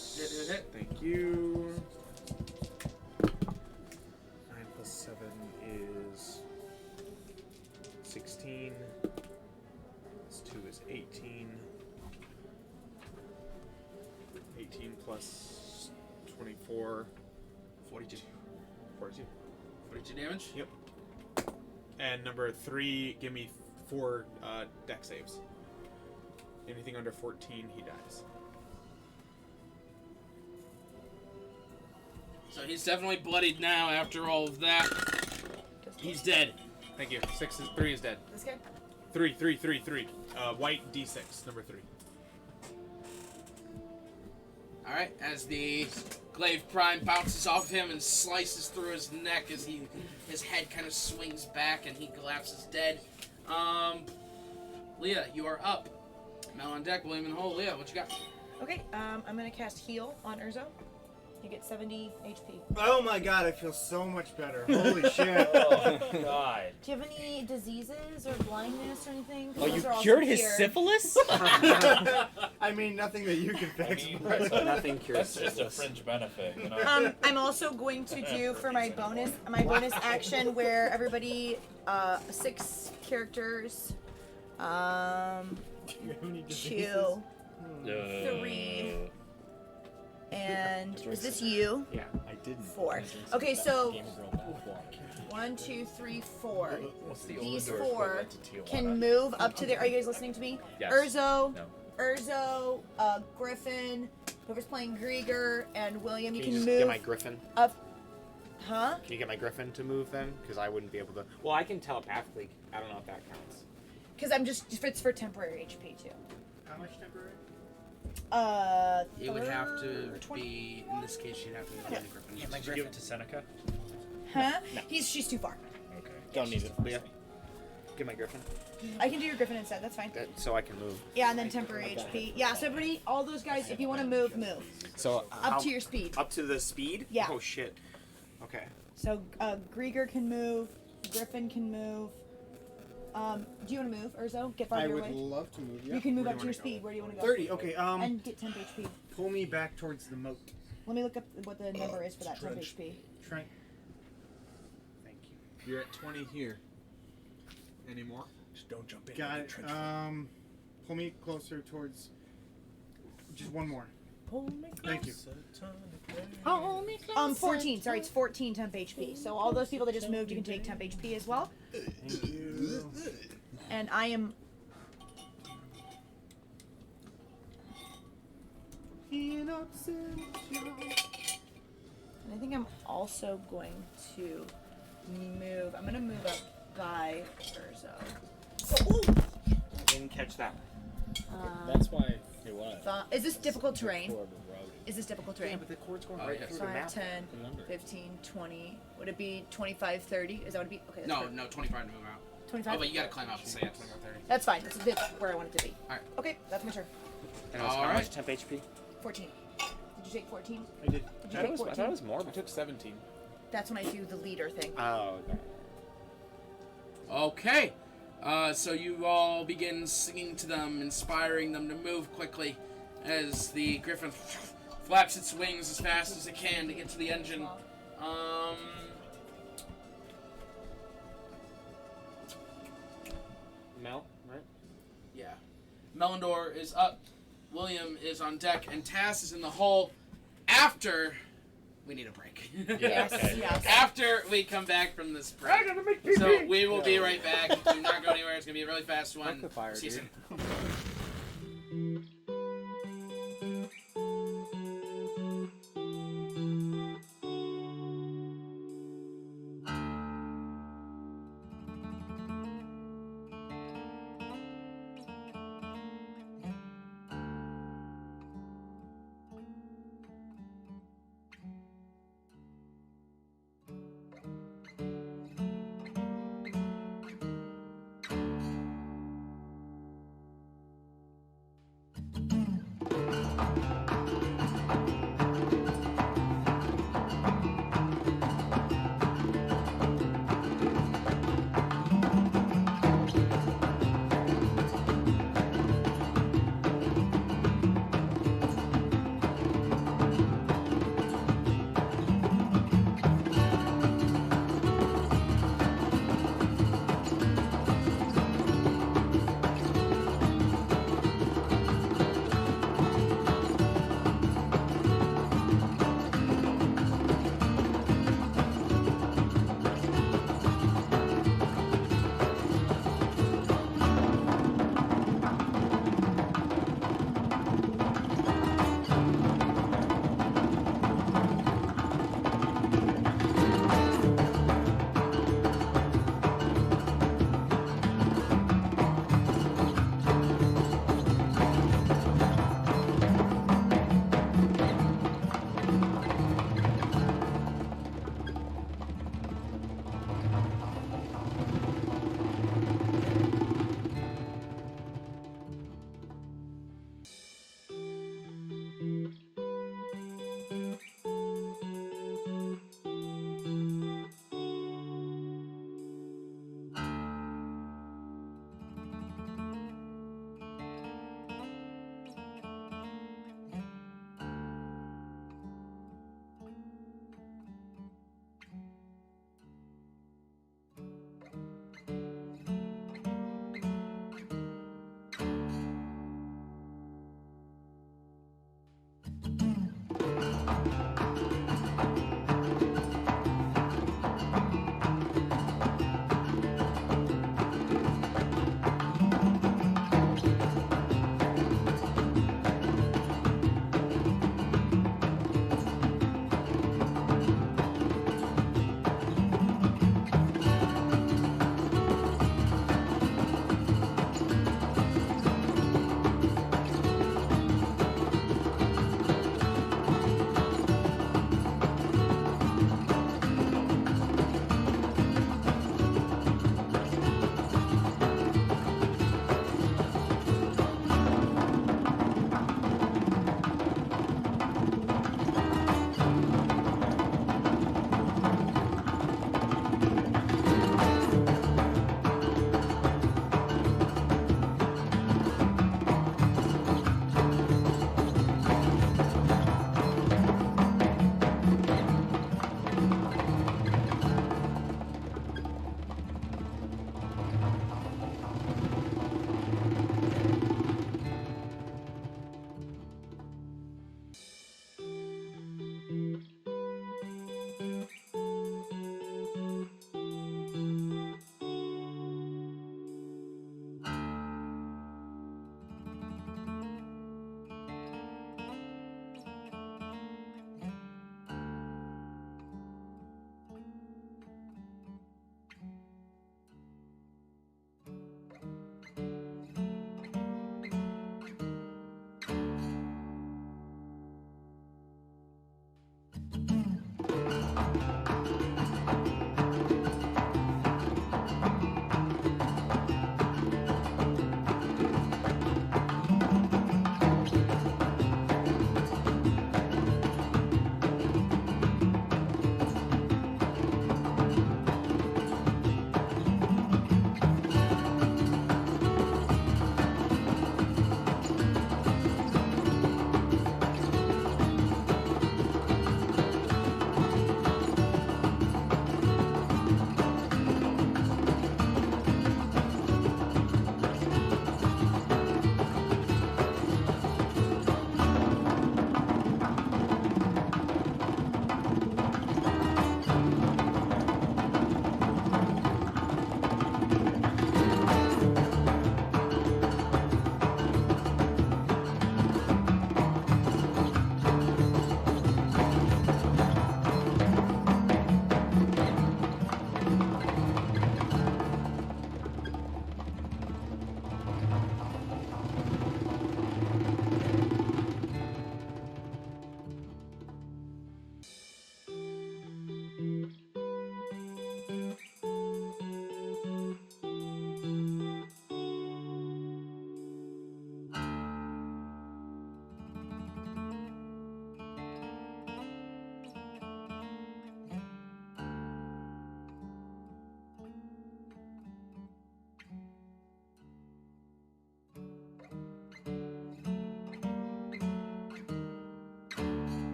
Hit. Thank you. 9 plus 7 is 16. Plus 2 is 18. 18 plus 24. 42. 42. 42 damage? Yep. And number 3, give me 4 deck saves. Anything under 14, he dies. So he's definitely bloodied now after all of that. He's dead. Thank you. 3 is dead. This guy? 3. White D6, number 3. Alright, as the glaive prime bounces off him and slices through his neck as his head kind of swings back and he collapses dead. Leah, you are up. Mel on deck, William in the hole. Leah, what you got? Okay, I'm gonna cast heal on Urzo. You get 70 HP. Oh my god, I feel so much better. Holy shit. Oh, God. Do you have any diseases or blindness or anything? Oh, you Those are also cured his cured. syphilis? I mean, nothing that you can fix. Nothing cures That's just a syphilis. fringe benefit, you know? I'm also going to do for my bonus action where everybody 6 characters 2 3 and is this you? Yeah. I didn't. 4. Okay, so 1, 2, 3, 4. What's the These Olandor 4 equivalent to Tijuana? can move up to there. Are you guys listening to me? Yes. Urzo, No. Urzo, Griffin, whoever's playing Grieger, and William. You Can can you just move get my griffin? up. Huh? Can you get my griffin to move then? Because I wouldn't be able to. Well, I can telepathically. I don't know if that counts. Because I'm just if it's for temporary HP too. How much temporary? It would have to 20. be, in this case, you'd have to be the griffin. Did you give it to Seneca? Huh? No. She's too far. Okay. Don't need it, Leah. Get my Griffin. I can do your Griffin instead. That's fine. So I can move. Yeah, and then temporary HP. Yeah, so everybody, all those guys, if you want to move, move. So Up to your speed. Up to the speed? Yeah. Oh shit. Okay. So Grieger can move. Griffin can move. Do you want to move, Urzo? Get farther I would away. love to move. Yeah. You can move up to your speed. Where do you want to go? 30. Okay. And get temp HP. Pull me back towards the moat. Let me look up what the number is for that temp Trench. HP. Try. You're at 20 here. Any more? Just don't jump in. Got it. Pull me closer towards. Just one more. Thank you. 14. Sorry, it's 14 temp HP. So all those people that just moved, you can take temp HP as well. Thank you. And I am. And I think I'm also going to move. I'm gonna move up by Urzo. Didn't catch that. That's why it was. Is this difficult terrain? Is this difficult terrain? Yeah, but the cord's going Oh, right yes. through the 5, map. 10, 15, 20. Would it be 25, 30? Is that what it'd be? Okay. That's No, perfect. no, 25 to move out. 25? Oh, but you gotta climb up and say yeah, 25, 30. That's fine. That's where I want it to be. Alright. Okay, that's my turn. And it was how Alright. much temp HP? 14. Did you take 14? I did. Did you I take thought 14? it was more. I took 17. That's when I do the leader thing. Oh, okay. Okay. So you all begin singing to them, inspiring them to move quickly as the griffin flaps its wings as fast as it can to get to the engine. Mel, right? Yeah. Melindor is up, William is on deck, and Tass is in the hull after we need a break. Yes, yes. After we come back from this break. I gotta make pee-pee. So we will be right back. Do not go anywhere. It's going to be a really fast one. Fuck the fire, See you dude. soon.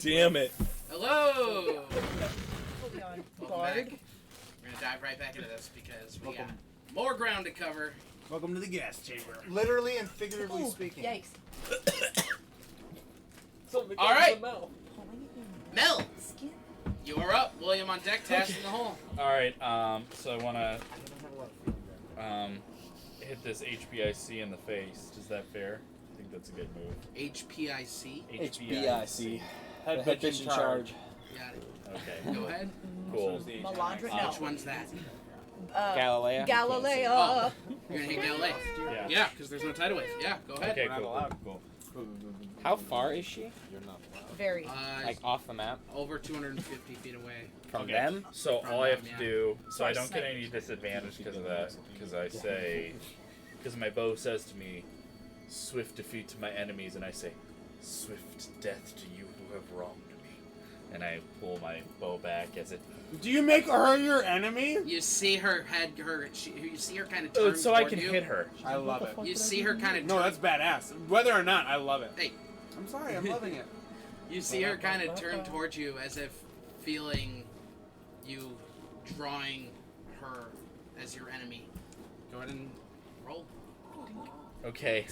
Damn it. Hello. Hold on. Welcome back. We're gonna dive right back into this because we got more ground to cover. Welcome to the gas chamber. Literally and figuratively speaking. Yikes. All right. Mel, you are up. William on deck, Tash in the hole. All right. So I want to hit this HBIC in the face. Is that fair? I think that's a good move. HPIC. HBIC. Head Head bitch in charge. Got it. Okay. Go ahead. Cool. Melandra, no. Which one's that? Galileo. Galileo. Oh, you're gonna hit Galileo. Yeah. Yeah, because there's no tidal wave. Yeah, go ahead. Okay. Cool. How far is she? Very. Like off the map? Over 250 feet away. From them? So From all I have them, to yeah. do, so I don't get any disadvantage because of that, because my bow says to me, "Swift defeat to my enemies," and I say, "Swift death to you who have wronged me," and I pull my bow back as it. Do you make her your enemy? You see her head, you see her kind of turn so I toward can you. hit her. I love it. You see her kind of No, that's badass. Whether or not, I love it. Hey. I'm sorry, I'm loving it. You see her kind of turn towards you as if feeling you drawing her as your enemy. Go ahead and roll. Okay.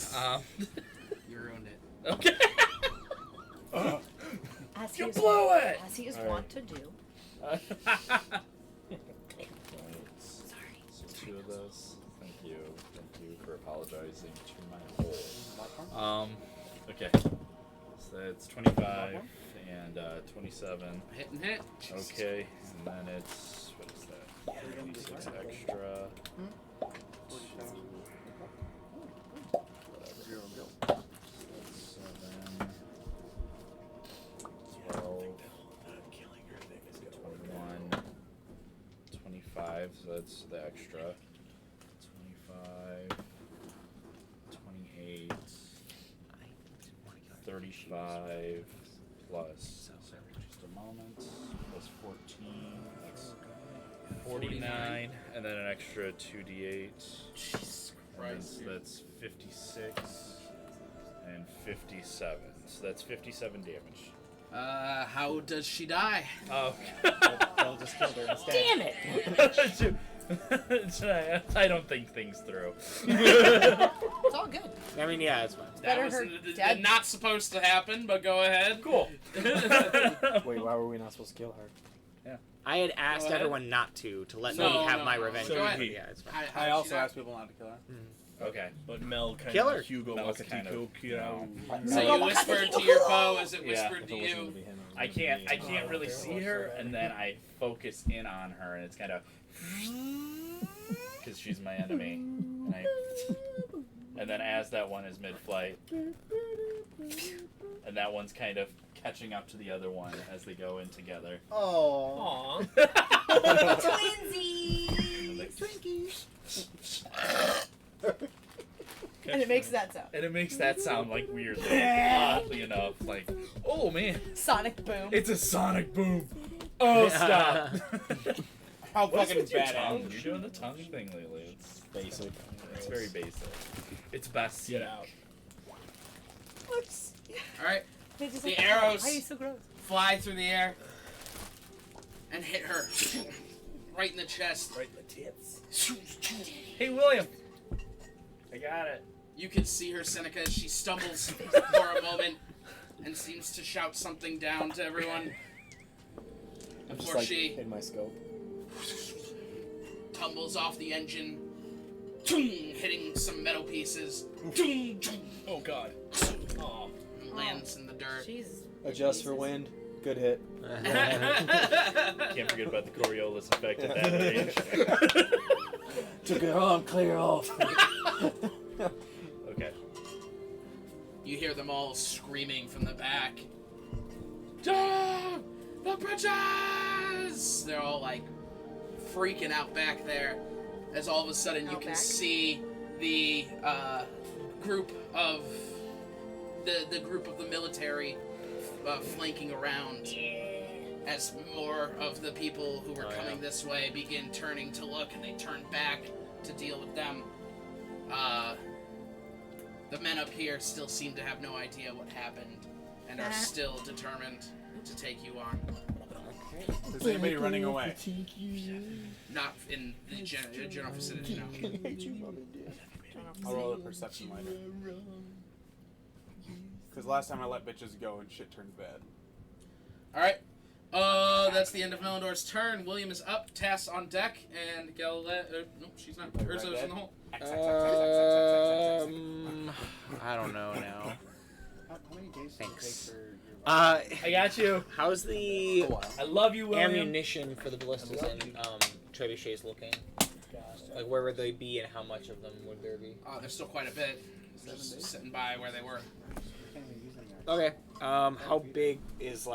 You ruined it. Okay. As You he is, blew it! As he is All right. wont to do. Sorry. So 2 of those. Thank you. Thank you for apologizing to my hole. Okay. So that's 25 and 27. Hit and hit. Okay. And then it's what is that? 26 extra. Whatever. 7. 12. 21. 25. So that's the extra. 25. 28. 35 plus just a moment plus 14, that's 49, and then an extra 2d8. Jesus Christ. And that's 56 and 57. So that's 57 damage. How does she die? Oh. They'll just kill her instead. Damn it! I don't think things through. It's all good. I mean, yeah, it's fine. That Better was her dead. Not supposed to happen, but go ahead. Cool. Wait, why were we not supposed to kill her? Yeah. I had asked ahead. everyone not to let No, me have no, my no. revenge. So on ahead. her. Yeah, it's fine. I also asked people not to kill her. Okay. But Mel kind Kill of her. Hugo Mel Wakatiko kind of, Kira. So you whispered to your bow as it whispered to you. I can't really see her, and then I focus in on her, and it's kind of because she's my enemy, and then as that one is mid-flight, and that one's kind of catching up to the other one as they go in together. Oh. Twinsies! And it makes that sound. And it makes that sound like weirdly, oddly enough, like, oh man, Sonic boom. it's a sonic boom. Oh, stop. How What's fucking with your badass. tongue? You're doing the tongue thing lately. It's Basic. It's very basic. It's best. Get out. What's... All right. They're just The like, arrows Why are you so gross? fly through the air and hit her right in the chest. Right in the tits. Hey, William. I got it. You can see her, Seneca, as she stumbles for a moment and seems to shout something down to everyone I'm just before like she in my scope. tumbles off the engine, hitting some metal pieces, Oh god. Oh. and lands in the dirt. Jesus. Adjust for wind. Good hit. Can't forget about the Coriolis effect at that range. Took it on, clear off. Okay. You hear them all screaming from the back. "Dog! The bridges!" They're all like freaking out back there as all of a sudden you can see the group of the group of the military flanking around as more of the people who were coming this way begin turning to look, and they turn back to deal with them. The men up here still seem to have no idea what happened and are still determined to take you on. Is anybody running away? Not in the general vicinity, no. I'll roll a perception later. Because last time I let bitches go and shit turned bad. Alright. That's the end of Melindor's turn. William is up, Tass on deck, and Galileo. Nope, she's not. Urzo's in the hole. I don't know now. How many days does it take for your... I got you. How's the I love you, William. ammunition for the ballistas and trebuchets looking? Like, where would they be and how much of them would there be? There's still quite a bit. Just sitting by where they were. Okay. How big is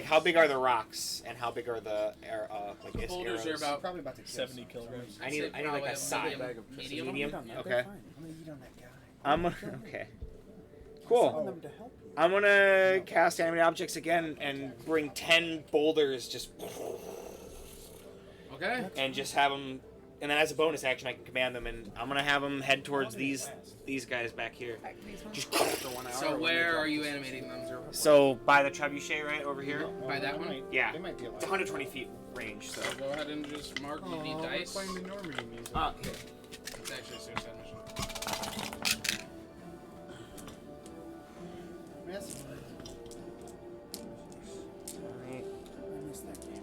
how big are the rocks and how big are the The boulders arrows? are about Probably about 70 kilograms. I need like a size. medium. Medium. I'm Okay. gonna eat on that guy. Okay. Cool. I'm gonna cast animate objects again and bring 10 boulders just. Okay. And just have them, and then as a bonus action, I can command them, and I'm gonna have them head towards these guys back here. Just So where are you animating them? So by the trebuchet right over here. By that one? Yeah. It's 120 feet range. So go ahead and just mark. You need dice. Playing the Normandy music. Here. It's actually a suicide mission.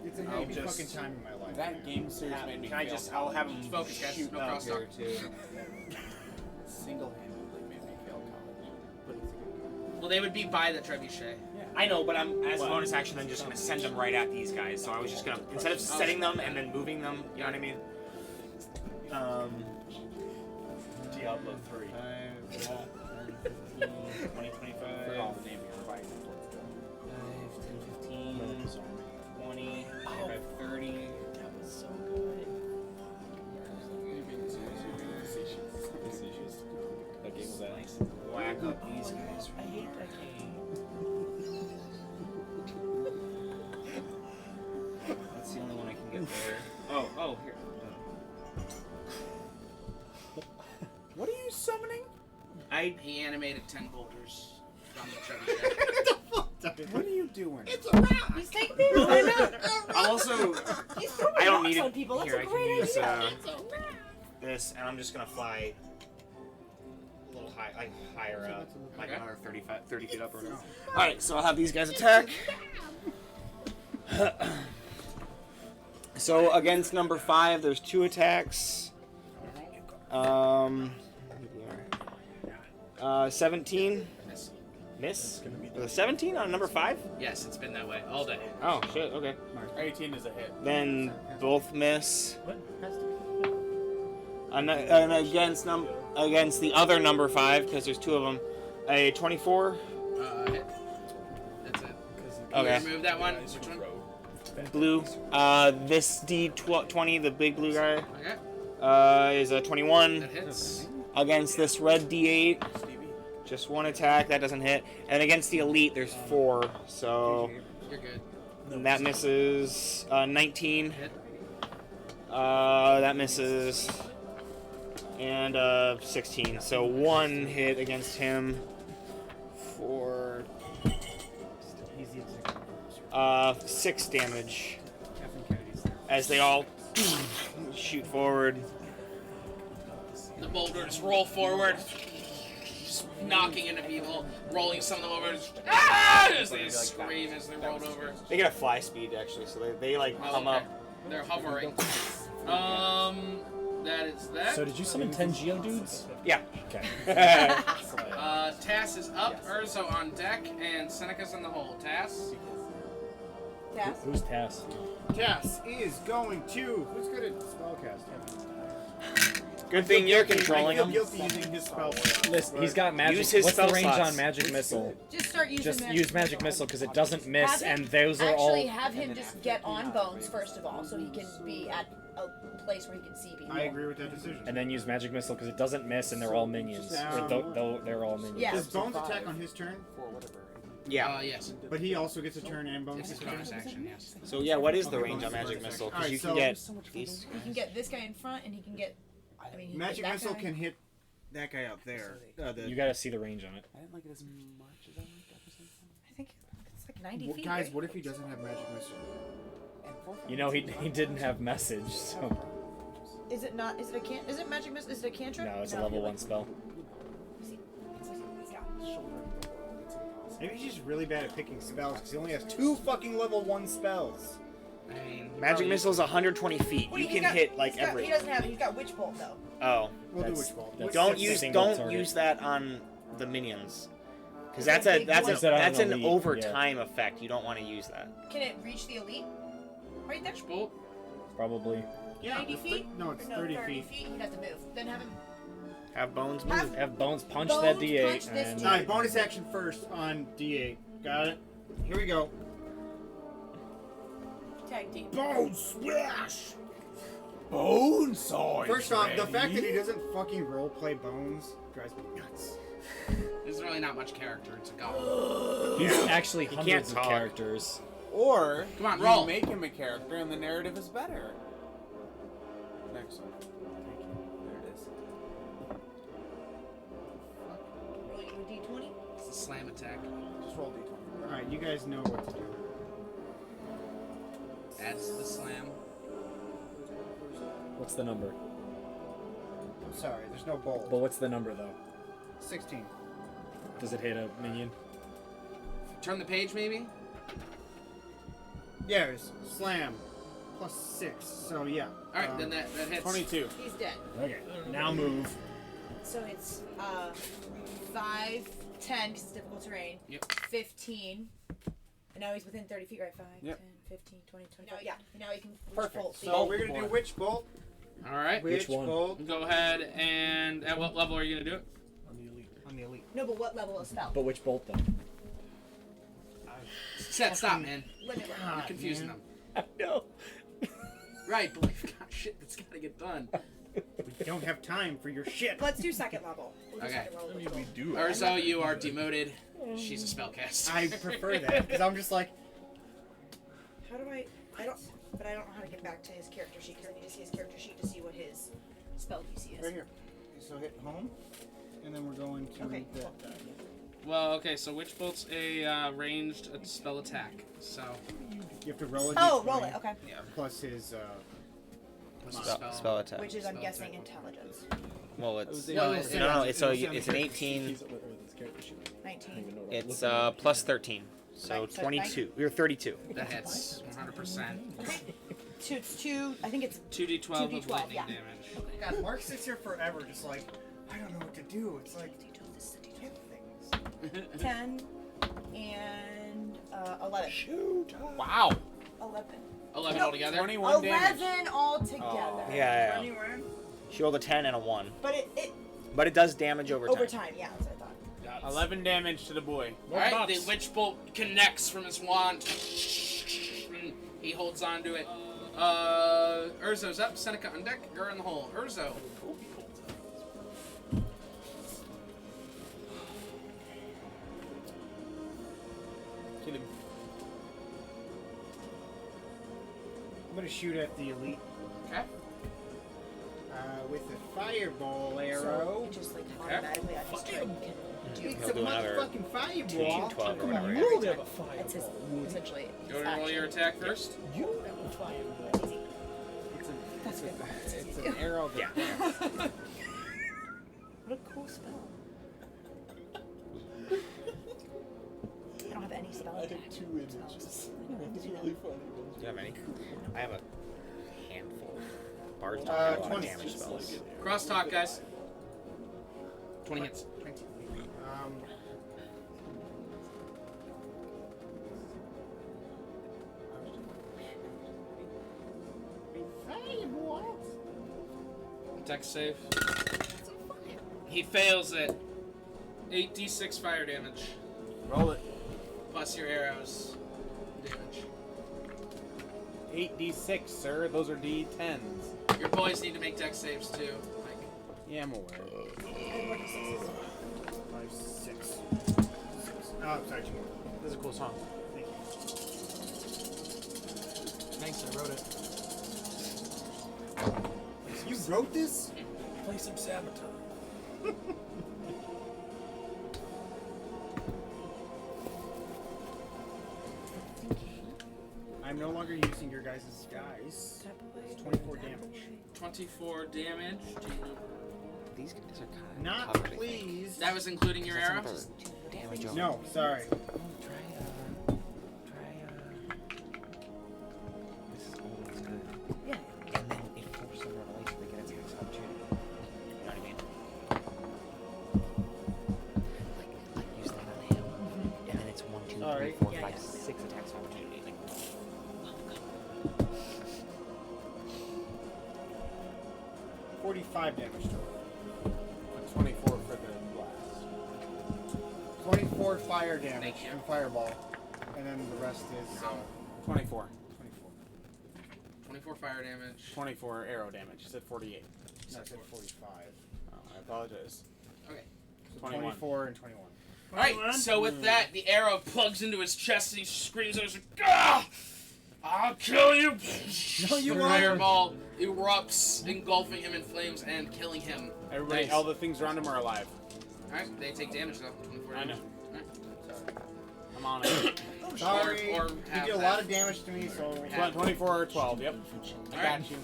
It's a happy fucking time in my life. That game series made me Can I fail just? I'll have them Focus, guys. shoot No up cross here talk. too. Single-handedly made me fail college. But it's good. Well, they would be by the trebuchet. I know, but I'm as a bonus action. I'm just gonna send them right at these guys. So I was just gonna instead of setting them and then moving them. You know what I mean? Diablo 3. 20, 25. For all the name here, 5, 10, 15, 20, 25, 30. That was so good. That game was nice. Whack up these guys. I hate that game. That's the only one I can get there. Oh, here. What are you summoning? He animated 10 boulders from the trebuchet. What are you doing? It's a rock. He's taking people. I know. Also, He's throwing I don't rocks need on it. people. That's Here, a I great can use idea. this, and I'm just gonna fly a little higher up, like another 30 feet up or whatever. All right, so I'll have these guys attack. So against number 5, there's 2 attacks. 17. Miss? 17 on number 5? Yes, it's been that way all day. Oh, shit, okay. 18 is a hit. Then both miss. And against the other number 5, because there's 2 of them, a 24. Hit. That's it. Okay. Remove that one. Which one? Blue. This D20, the big blue guy, Okay. is a 21. That hits. Against this red D8, just 1 attack, that doesn't hit. And against the elite, there's 4, so You're good. that misses. 19. Hit. That misses. And 16. So 1 hit against him for 6 damage. As they all shoot forward. The boulders roll forward, just knocking into people, rolling some of them over. As they scream as they rolled over. They get a fly speed actually, so they like come up. They're hovering. That is that. So did you summon 10 Geodudes? Yeah. Okay. Tass is up, Urzo on deck, and Seneca's in the hole. Tass? Tass? Who's Tass? Tass is going to. Who's good at spellcast? Good thing you're controlling I him. feel guilty using his spell. Listen, he's got magic. Use his What's the spell range slots. on magic missile? Just start using Just magic use magic missile because it doesn't miss, Have him- and those are all. Actually, have him just get on Bones first of all, so he can be at a place where he can see people. I agree with that decision. And then use magic missile because it doesn't miss, and they're all minions. Or they're all minions. Yeah. Does Bones attack on his turn? Yeah. Yes. But he also gets a turn and Bones. It's a bonus action, yes. So yeah, what is the range on magic missile? Because Alright, you can so- get these. He can get this guy in front, and he can get. I mean, he can Magic get that missile guy. can hit that guy out there. You gotta see the range on it. I didn't like it as much as I liked I think it's like 90 feet. Guys, right? what if he doesn't have magic missile? You know, he didn't have message, so. Is it not? Is it a can? Is it magic missile? Is it a cantrip? No, it's a level 1 spell. Maybe he's just really bad at picking spells because he only has 2 fucking level 1 spells. I mean, Magic missile is 120 feet. Wait, You he's can got- hit like he's got- every. He doesn't have. He's got witch bolt though. Oh. We'll do witch bolt. Don't That's use single don't target. use that on the minions. Because It's that's a a big that's one. a Use that on that's an an elite, overtime effect. You don't want to use that. Can it reach the elite? Right there. Bolt. Probably. Yeah, 90 feet? No, it's Or 30 30 feet. He'd have to move. Then have him. Have Bones move. Have Bones punch Bones that D8 punch this and. Alright, bonus action first on D8. Got it? Here we go. Tag team. Bone splash! Bone saw. First off, the fact that he doesn't fucking roleplay Bones drives me nuts. There's really not much character. It's a goblin. He's actually He hundreds can't of talk. characters. Or Come on, you roll. make him a character and the narrative is better. Next one. There it is. Roll you a D20. It's a slam attack. Just roll D20. Alright, you guys know what to do. Adds to the slam. What's the number? I'm sorry, there's no bolt. But what's the number though? 16. Does it hit a minion? Turn the page, maybe. Yeah, it's slam. Plus 6, so yeah. All right, then that hits. 22. He's dead. Okay. Now move. So it's 5, 10 because it's difficult terrain. Yep. 15. And now he's within 30 feet, right? 5, Yep. 10, 15, 20, 25. Yeah. Now he can witch Perfect. bolt. So we're gonna do Witch Bolt. All right. Witch one? Bolt Go ahead and at what level are you gonna do it? On the elite. on the elite. No, but what level of spell? But which bolt though? Stop, man. Limit one. You're confusing man. them. No. Right, but we've got shit that's gotta get done. We don't have time for your shit. Let's do second level. We'll do Okay. second level. I mean, we do. Urzo, you are demoted. She's a spellcaster. I prefer that because I'm just like, How do I don't but I don't know how to get back to his character sheet because I need to see his character sheet to see what his spell DC is. right here. So hit home, and then we're going to Okay. that die. Well, okay, so Witch Bolt's a ranged spell attack. So You have to roll a Oh, d20 roll it. Okay. plus his what's the Spell attack. Which is I'm Spell guessing attack. intelligence. Well, it's Well, no, it's it's an 18. 19. It's plus 13, so Right, so 22. You're 32. That hits 100%. It's 2. I think it's 2d12 of 2d12, lightning yeah. damage. God, Mark sits here forever, just like I don't know what to do. It's like hit things. 10 and 11. Shoot. Wow. 11. 11 No, altogether. 21 damage. 11 altogether. Oh. Yeah. 21. She rolled a 10 and a 1, But it but it does damage over time. over time, yeah, that's what I thought. 11 damage to the boy. Alright, the Witch Bolt connects from his wand. And he holds on to it. Urzo's up, Seneca on deck, you're in the hole. Urzo. Kill him. I'm gonna shoot at the elite Okay. with a fireball arrow. So it just like automatically on his turn can do It's He'll a do another motherfucking fireball. 2d12 or whatever. every Yeah. time. That's his essentially. Go ahead and roll your attack first. You don't have a fire. That's good. It's an arrow that Yeah. What a cool spell. I don't have any spell I attack. took 2 images. It's really funny. Do you have any? I have a handful. Bards don't have a lot of 20. damage spells. Crosstalk, guys. 20 hits. Dex save. He fails it. 8d6 fire damage. roll it. Plus your arrows damage. 8d6, sir. Those are d10s. Your boys need to make dex saves too. Like, Yeah, I'm aware. 5, 6. Oh, sorry, 2 more. This is a cool song. Thank you. Thanks, I wrote it. You wrote this? Play some Saboteur. no longer using your guys' guys. It's 24 damage. 24 damage. These guys are kind of Not covered, I think. please. That was including your arrow? Damage No, sorry. This is always good. Yeah. And then if force under relation, they get attacks opportunity. You know what I mean? Like use that on him, and then it's 1, 2, 3, Alright. 4, Yeah, 5, yeah. 6 attacks opportunity. Like, 45 damage total. 24 for the blast. 24 fire damage and fireball. And then the rest is 24. 24 fire damage. 24 arrow damage. You said 48. No, I said 45. Oh, I apologize. Okay. So 21. 24 and 21. Alright, so with that, the arrow plugs into his chest and he screams out, "Gah! I'll kill you!" No, you the won't. fireball erupts, engulfing him in flames and killing him. Everybody, Nice. all the things around him are alive. Alright, they take damage though. 24 I damage. know. Alright. I'm on it. Sorry. Or You half did a that. lot of damage to me, so. 24 or 12, yep. I Alright. got you.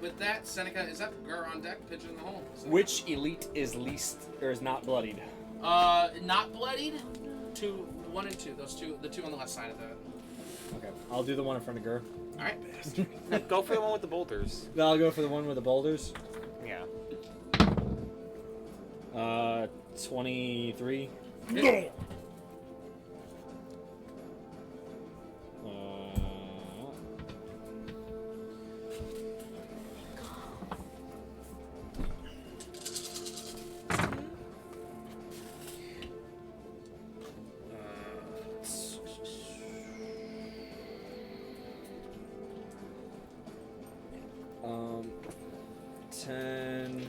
With that, Seneca is up. Gur on deck, Pigeon in the hole. So. Which elite is least or is not bloodied? Not bloodied. 1 and 2. Those two, the two on the left side of that. Okay, I'll do the one in front of Gur. Alright. go for the one with the boulders. Then I'll go for the one with the boulders. Yeah. 23. Hit. Uh, 10,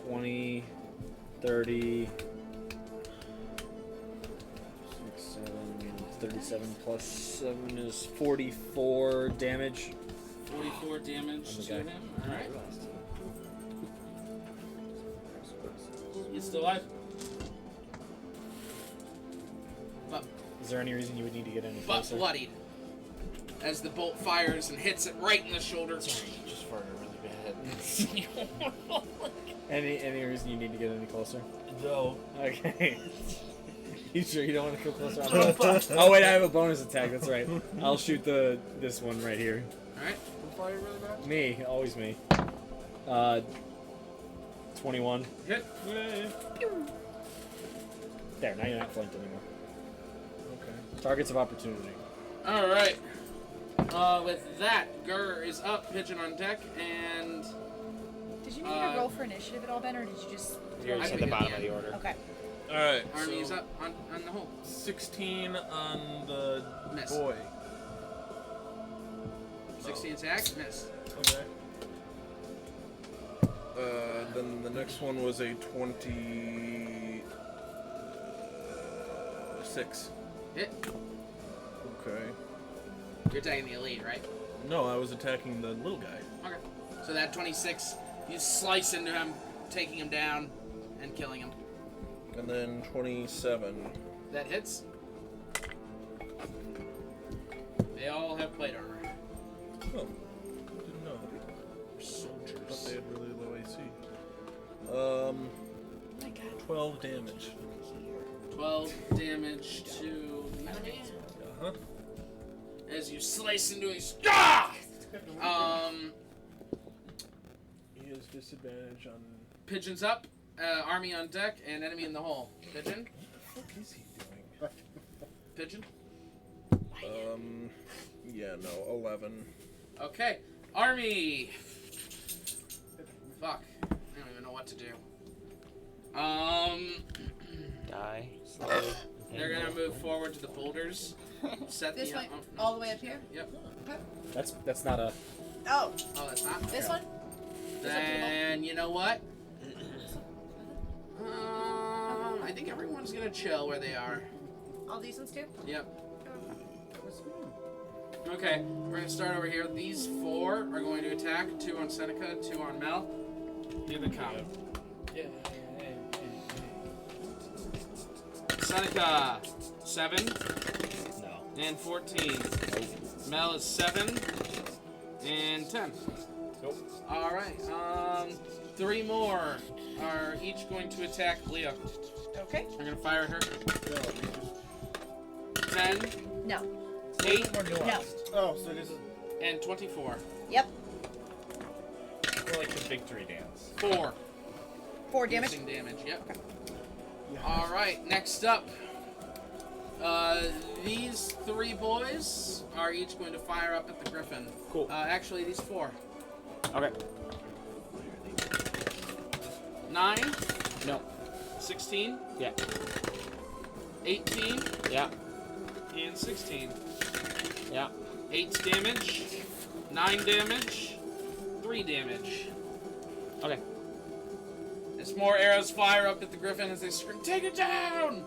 20, 30, 6, 7, 37 plus 7 is 44 damage. 44 damage to him. Alright. He's still alive. But, Is there any reason you would need to get any but closer? bloodied. As the bolt fires and hits it right in the shoulder. Just farted really bad. Any reason you need to get any closer? No. Okay. You sure you don't want to go closer? Oh wait, I have a bonus attack. That's right. I'll shoot this one right here. Alright. Who fired really bad? Me, always me. 21. Hit. There, now you're not flanked anymore. Okay. Targets of opportunity. Alright. With that, Gur is up, Pigeon on deck, and... Did you need to roll for initiative at all, Ben, or did you just... You're just at the bottom of the order. Okay. Alright, Army is so up on the hole. 16 on the Miss. boy. 16 attack, miss. Okay. Then the next one was a 26. Hit. Okay. You're attacking the elite, right? No, I was attacking the little guy. Okay. So that 26, you slice into him, taking him down and killing him. And then 27. That hits. They all have plate armor. Oh, didn't know. Soldiers. Thought they had really low AC. My God. 12 damage. 12 damage to the enemy. Uh-huh. As you slice into his... Ah! He has disadvantage on... Pigeon's up, army on deck, and enemy in the hole. Pigeon? What is he doing? Pigeon? Yeah, no, 11. Okay. Army! Fuck. I don't even know what to do. Die. They're gonna move forward to the boulders. Set This the... way, all the way up here? Yep. Okay. That's not a... Oh. Oh, that's not? This one? Then, you know what? I think everyone's gonna chill where they are. All these ones too? Yep. Okay, we're gonna start over here. These 4 are going to attack. 2 on Seneca, 2 on Mel. Here they come. Yeah. Seneca, 7. No. And 14. Mel is 7. And 10. Nope. Alright, 3 more are each going to attack Leah. Okay. I'm gonna fire her. 10. No. 8. No. Oh, so this is. And 24. Yep. More like the victory dance. 4. 4 damage. Piercing damage, yep. Alright, next up. These 3 boys are each going to fire up at the griffin. Cool. Actually, these 4. Okay. 9. No. 16. Yeah. 18. Yeah. And 16. Yeah. 8 damage. 9 damage. 3 damage. Okay. As more arrows fire up at the griffin as they scream, "Take it down!"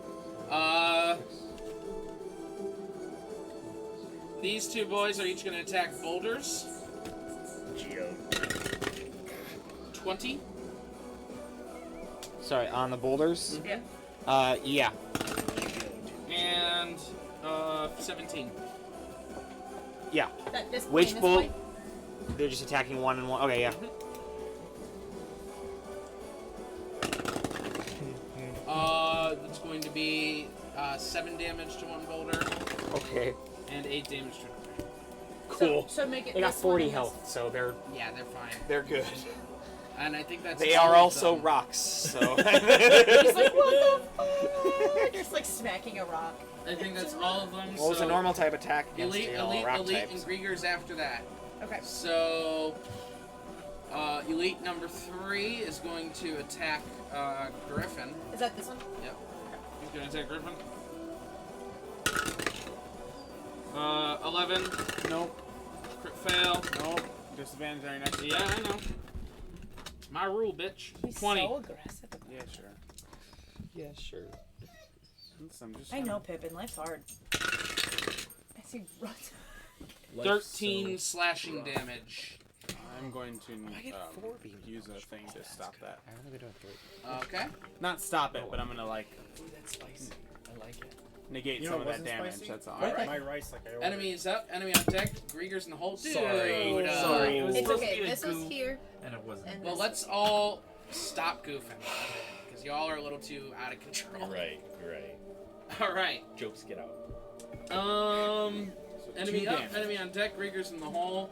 These 2 boys are each going to attack boulders. Geo. 20. Sorry, on the boulders? Yeah. Yeah. And 17. Yeah. This Which this bolt? way? They're just attacking 1 and 1. Okay, yeah. It's going to be 7 damage to 1 boulder. Okay. And 8 damage to another. Cool. So make it. They got this one 40 and this. health, so they're Yeah, they're fine. they're good. And I think that's They all are of also them. rocks, so. He's like, what the fuck? Just like smacking a rock. I think that's all of them. What was so a normal type attack against Elite, rock Elite, types? and Grieger's after that. Okay. So, Elite number 3 is going to attack Griffin. Is that this one? Yep. He's going to attack Griffin. 11. Nope. Crit fail. Nope. Disadvantage on your next. Yeah, I know. My rule, bitch. 20. So aggressive. Yeah, sure. Yeah, sure. I know, Pippin. Life's hard. I see rut. 13 slashing damage. I'm going to use a thing to stop that. Okay. Not stop it, but I'm gonna like Ooh, that's spicy. I like it. negate You know some it of that wasn't damage. spicy? That's all. Alright. My rice like I ordered. Enemy is up. Enemy on deck. Grieger's in the hole. Dude. Sorry. Sorry. It was It's supposed to okay. be a This was goof, here. and it wasn't. And Well, this let's all stop goofing. Because y'all are a little too out of control. Right. Alright. Jokes get out. Enemy 2 up. damage. Enemy on deck. Grieger's in the hole.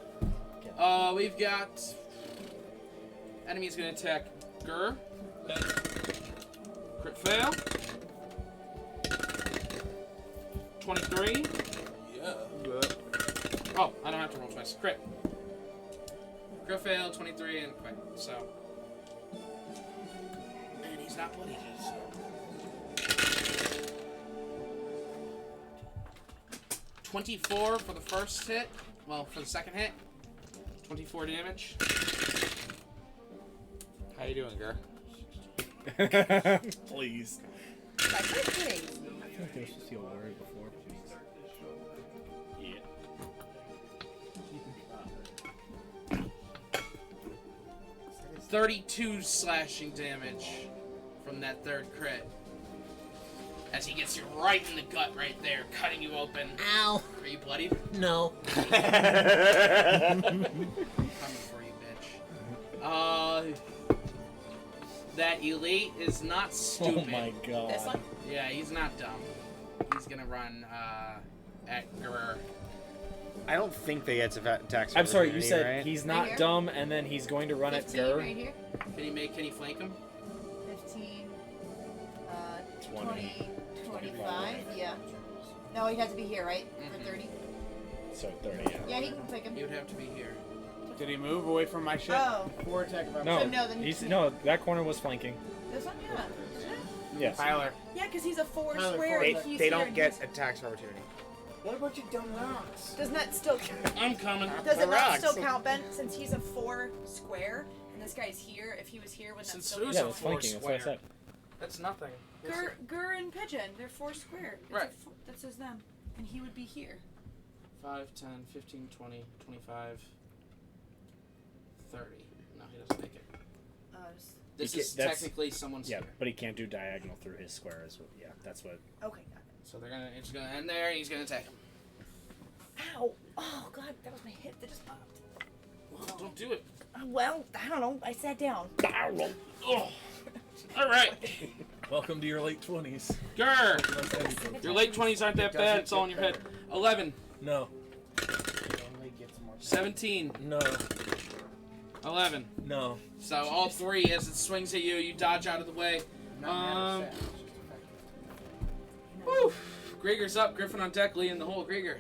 We've got... Enemy's gonna attack Gur. Crit fail. 23. Yeah. Oh, I don't have to roll twice. Crit. Crit fail, 23, and quit. So. And he's not bloody. So. 24 for the first hit. Well, for the second hit. 24 damage. How you doing, girl? Please. I feel like I feel like they were supposed to feel worried before. Yeah. 32 slashing damage from that third crit. As he gets you right in the gut right there, cutting you open. Ow. Are you bloodied? No. I'm coming for you, bitch. That Elite is not stupid. Oh my god. This one? Yeah, he's not dumb. He's gonna run at Gur. I don't think they get attacks. I'm sorry, you opportunity, said right? he's Right not here? dumb, and then he's going to run at 15 Gur. right here. Can he flank him? 15. 20. 25. Yeah. No, he'd have to be here, right? For 30. So 30, yeah. Yeah, he can pick him. He would have to be here. Did he move away from my ship? Oh. 4 attack of No, So no, then he's he- no. That corner was flanking. This one? Yeah. Yes. Tyler. Yeah, because he's a 4 Tyler, square. They, and he's they here don't and get he's- attacks of opportunity. What about you dumb rocks? Doesn't that still... I'm coming. Does it The not rocks. still count, Ben? Since he's a 4 square, and this guy's here, if he was here, wouldn't that Since still who's Yeah, a that's 4 flanking. That's what I square? said. That's nothing. Gur and Pigeon, they're 4 square. It's Right. That says them. And he would be here. 5, 10, 15, 20, 25, 30. No, he doesn't make it. This He is ca- that's- technically someone's Yeah, here. but he can't do diagonal through his square. Yeah, that's what. Okay, got it. So it's gonna end there, and he's gonna attack him. Ow! Oh god, that was my hip that just popped. Well, don't do it. Well, I don't know. I sat down. Oh. All right. Welcome to your late 20s. Grr. Your late 20s aren't that bad. It's all in your head. 11. No. 17. No. 11. No. So all three, as it swings at you, you dodge out of the way. Whew. Grieger's up. Griffin on deck, Lee in the hole. Grieger.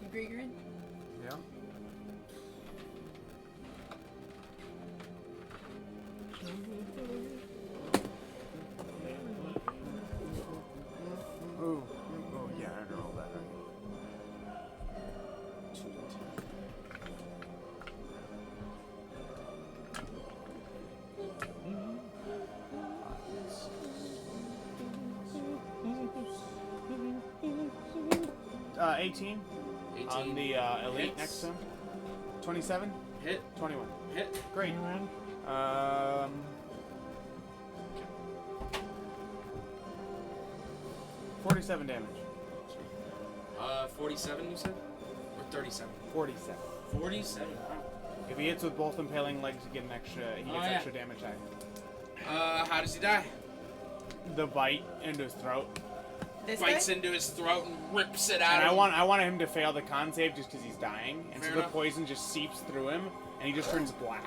You Grieger in? Yeah. Ooh. Oh, yeah, I know that. Uh, 18. 18. On the elite Hits. next to him. 27. Hit. 21. Hit. Great. 47 damage. 47 you said? Or 37? 47. 47. Wow. If he hits with both impaling legs, he gets an extra. He gets yeah. extra damage die. How does he die? The bite into his throat. This Bites guy? into his throat and rips it out. And of him. I want him to fail the con save just because he's dying, and Fair so the enough. poison just seeps through him, and he just turns black.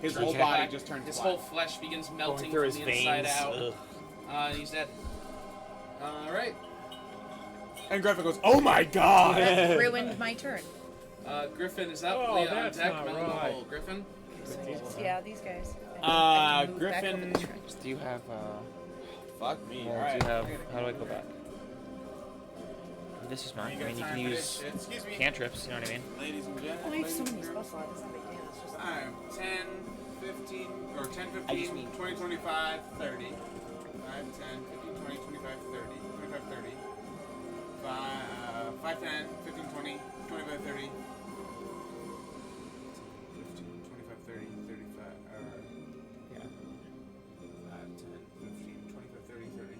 His Turns whole black. body just turns His black. whole flesh begins melting through from his the inside veins. out. He's dead. All right. And Griffin goes, "Oh my god!" That ruined my turn. Griffin is up. Oh, Leah on that's deck. not Mel in the right. hole. Griffin. Yeah, these guys. I can move back over Griffin. the trench. Do you have, Fuck me. well, Alright. do you have, how do I go back? This is mine. You I got mean, you time can for use this shit? Excuse me. cantrips, you know what I mean? Ladies and gentlemen. Oh, I have so many spell slots. It's not a big deal. It's just. 10, 15, or 10, I just 15, need- 20, 25, 30. 5, 10, 15, 20, 25, 30. 25, 30. 5, 10, 15, 20, 25, 30. 15, 25, 30, 35, yeah. 5, 10, 15, 25, 30, 30.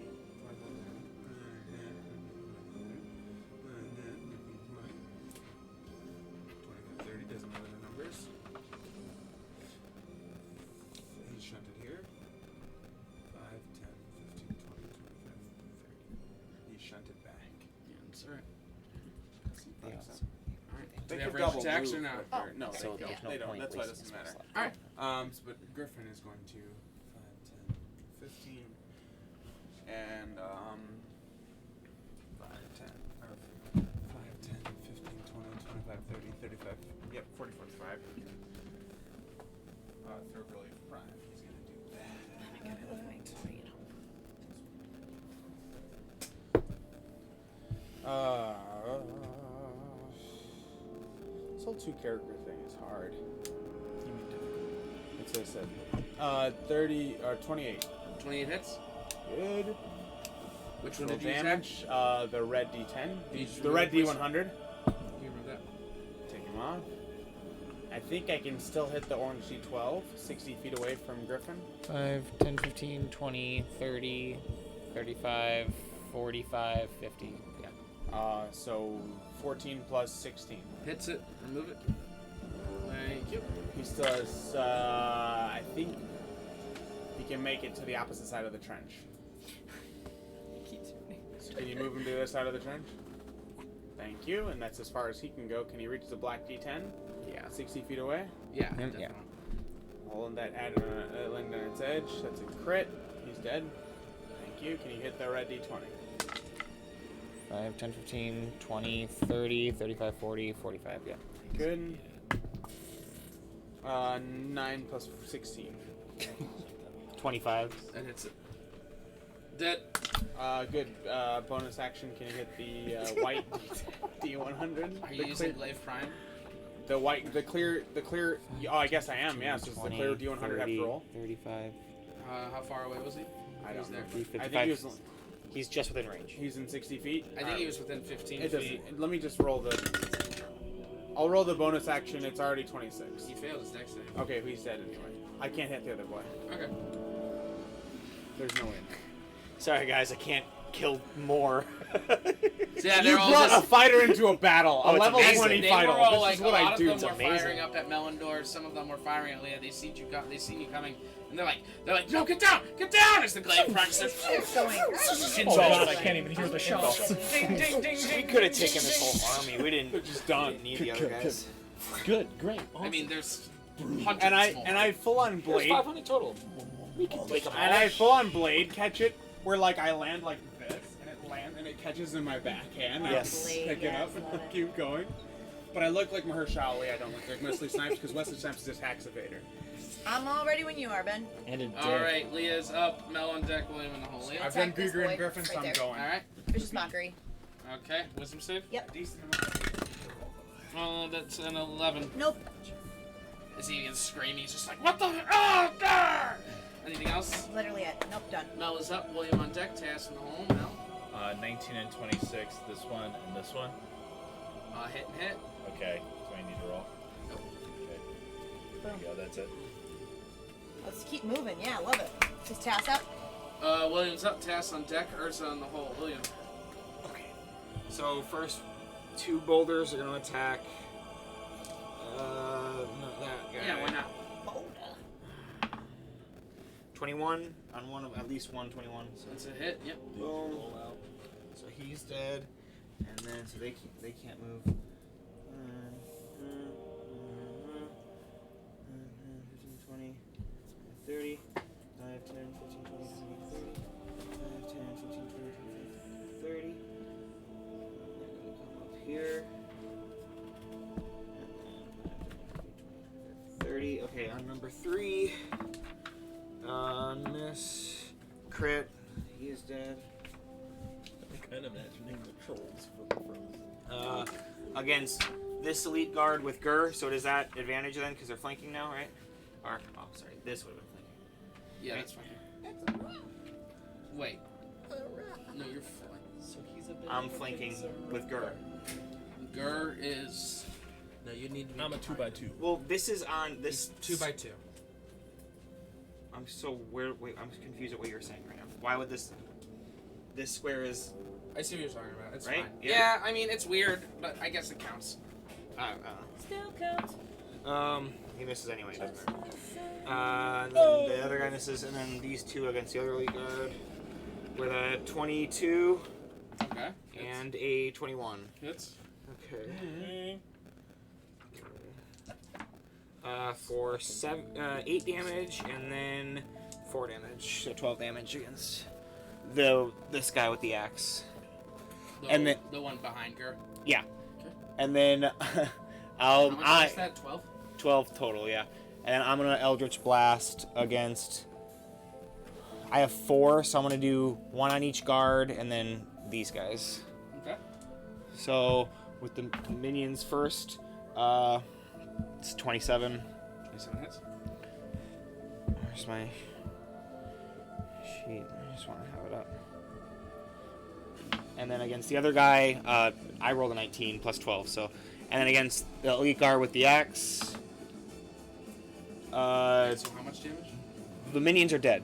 25, 30, doesn't matter the numbers. He's shunted here. 5, 10, 15, 20, 25, 30. He's shunted back. Yeah, that's all right. Yeah. Alright. Do They they have could ranged double attacks or move not? right there. No, So they don't. there's no They don't. point That's why it wasting doesn't matter. Alright. But Griffin is going to 5, 10, 15, and 5, 10, or 5, 10, 15, 20, 25, 30, 35. Yep, 40, 45. Throw relief prime. He's gonna do that. This whole two character thing is hard. That's what I said. 30 or 28. 28 hits. Good. Which one Roll did you use? damage? The red D10. You The red remove- D100. You remember that? Take him off. I think I can still hit the orange D12, 60 feet away from Griffin. 5, 10, 15, 20, 30, 35, 45, 50. Yeah. So 14 plus 16. Hits it. Remove it. Thank you. He still has, I think he can make it to the opposite side of the trench. So can you move him to the other side of the trench? Thank you, and that's as far as he can go. Can he reach the black D10? Yeah. 60 feet away? Yeah, Yeah. definitely. Holding that added on its edge. That's a crit. He's dead. Thank you. Can you hit the red D20? 5, 10, 15, 20, 30, 35, 40, 45. Yeah. Good. 9 plus 16. 25. That hits it. Dead. Good. Bonus action. Can you hit the white D100? Are you using Glaive Prime? The white, the clear. Oh, I guess I am. Yeah, so it's the clear D100 have 30, to roll. 35. How far away was he? I He was don't know. there. I think he was. He's just within range. He's in 60 feet. I think he was within 15 It feet. doesn't. Let me just roll the. I'll roll the bonus action. It's already 26. He failed his dex save. Okay, he's dead anyway. I can't hit the other boy. Okay. There's no way. Sorry guys, I can't killed more. So yeah, You they're all brought just a fighter into a battle, a it's level amazing. 20 They fighter. were all This like is a what lot I of do. them were amazing. firing up at Melendor. Some of them were firing at Leah. They see you coming, and they're like, no, get down! As the glaive practices. Going. Oh god, I can't even hear the shells. Ding, ding, ding, We ding. could have taken this whole army. We didn't. Just done. Didn't need the other guys. Good, great. I mean, there's hundreds more. And I full on There's blade. 500 total. We can take them all. And I full on blade catch it, where like I land like this, and it lands and it catches in my backhand. And Yes. I pick it up and keep going. But I look like Mahershala Ali. I don't look like Wesley Snipes because Wesley Snipes is just hacks evader. I'm all ready when you are, Ben. And a dick. All right, Leah's up. Mel on deck. William in the hole. Leah. I've done Attack this Grieger and boy Griffin, so right I'm there. going. All right. Vicious Mockery. Okay. Wisdom save. Yep. Decent amount. That's an 11. Nope. Is he gonna scream? He's just like, what the? Oh, God! Anything else? Literally it. Nope, done. Mel is up. William on deck. Task in the hole. Mel. 19 and 26. This one and this one. Hit and hit. Okay. So I need to roll. Nope. Okay. There you go. That's it. Let's keep moving. Yeah, love it. Is Tass up? William's up. Task on deck. Ursa on the hole. William. Okay. So first, 2 boulders are gonna attack. Not that guy. Yeah, why not? 21 on one of at least 121. So That's a hit. Yep. boom. So he's dead, and then so they can't move. 15, 20, 30, 5, 10, 15, 20, 30, 5, 10, 15, 20, 30. They're gonna come up here. 30. Okay, on number 3. Miss crit. He is dead. I'm kind of imagining the trolls for the Frozen. Against this elite guard with Gur, so does that advantage then? Because they're flanking now, right? Or, oh, sorry, this would have been flanking. Yeah, Right? that's fine. Wait. No, you're flanking. So he's a bit I'm of a flanking concern. with Gur. Gur is. No, you need to be I'm a 2x2. Well, this is on this 2x2. I'm so weird. Wait, I'm confused at what you're saying right now. Why would this square is I see what you're talking about. It's right? fine. Yeah, I mean, it's weird, but I guess it counts. Still counts. He misses anyway, doesn't it? And then the other guy misses, and then these 2 against the other elite guard with a 22 Okay. and a 21. Hits. Okay. For 8 damage and then 4 damage, so 12 damage against this guy with the axe. And then The one behind Gur. yeah, Okay. and then How much is that? 12? 12 total, yeah. And then I'm gonna Eldritch Blast against. I have 4, so I'm gonna do 1 on each guard, and then these guys. Okay. So with the minions first, it's 27. 27 hits. Where's my sheet? I just want to have it up. And then against the other guy, I rolled a 19 plus 12. So, and then against the elite guard with the axe, So how much damage? the minions are dead.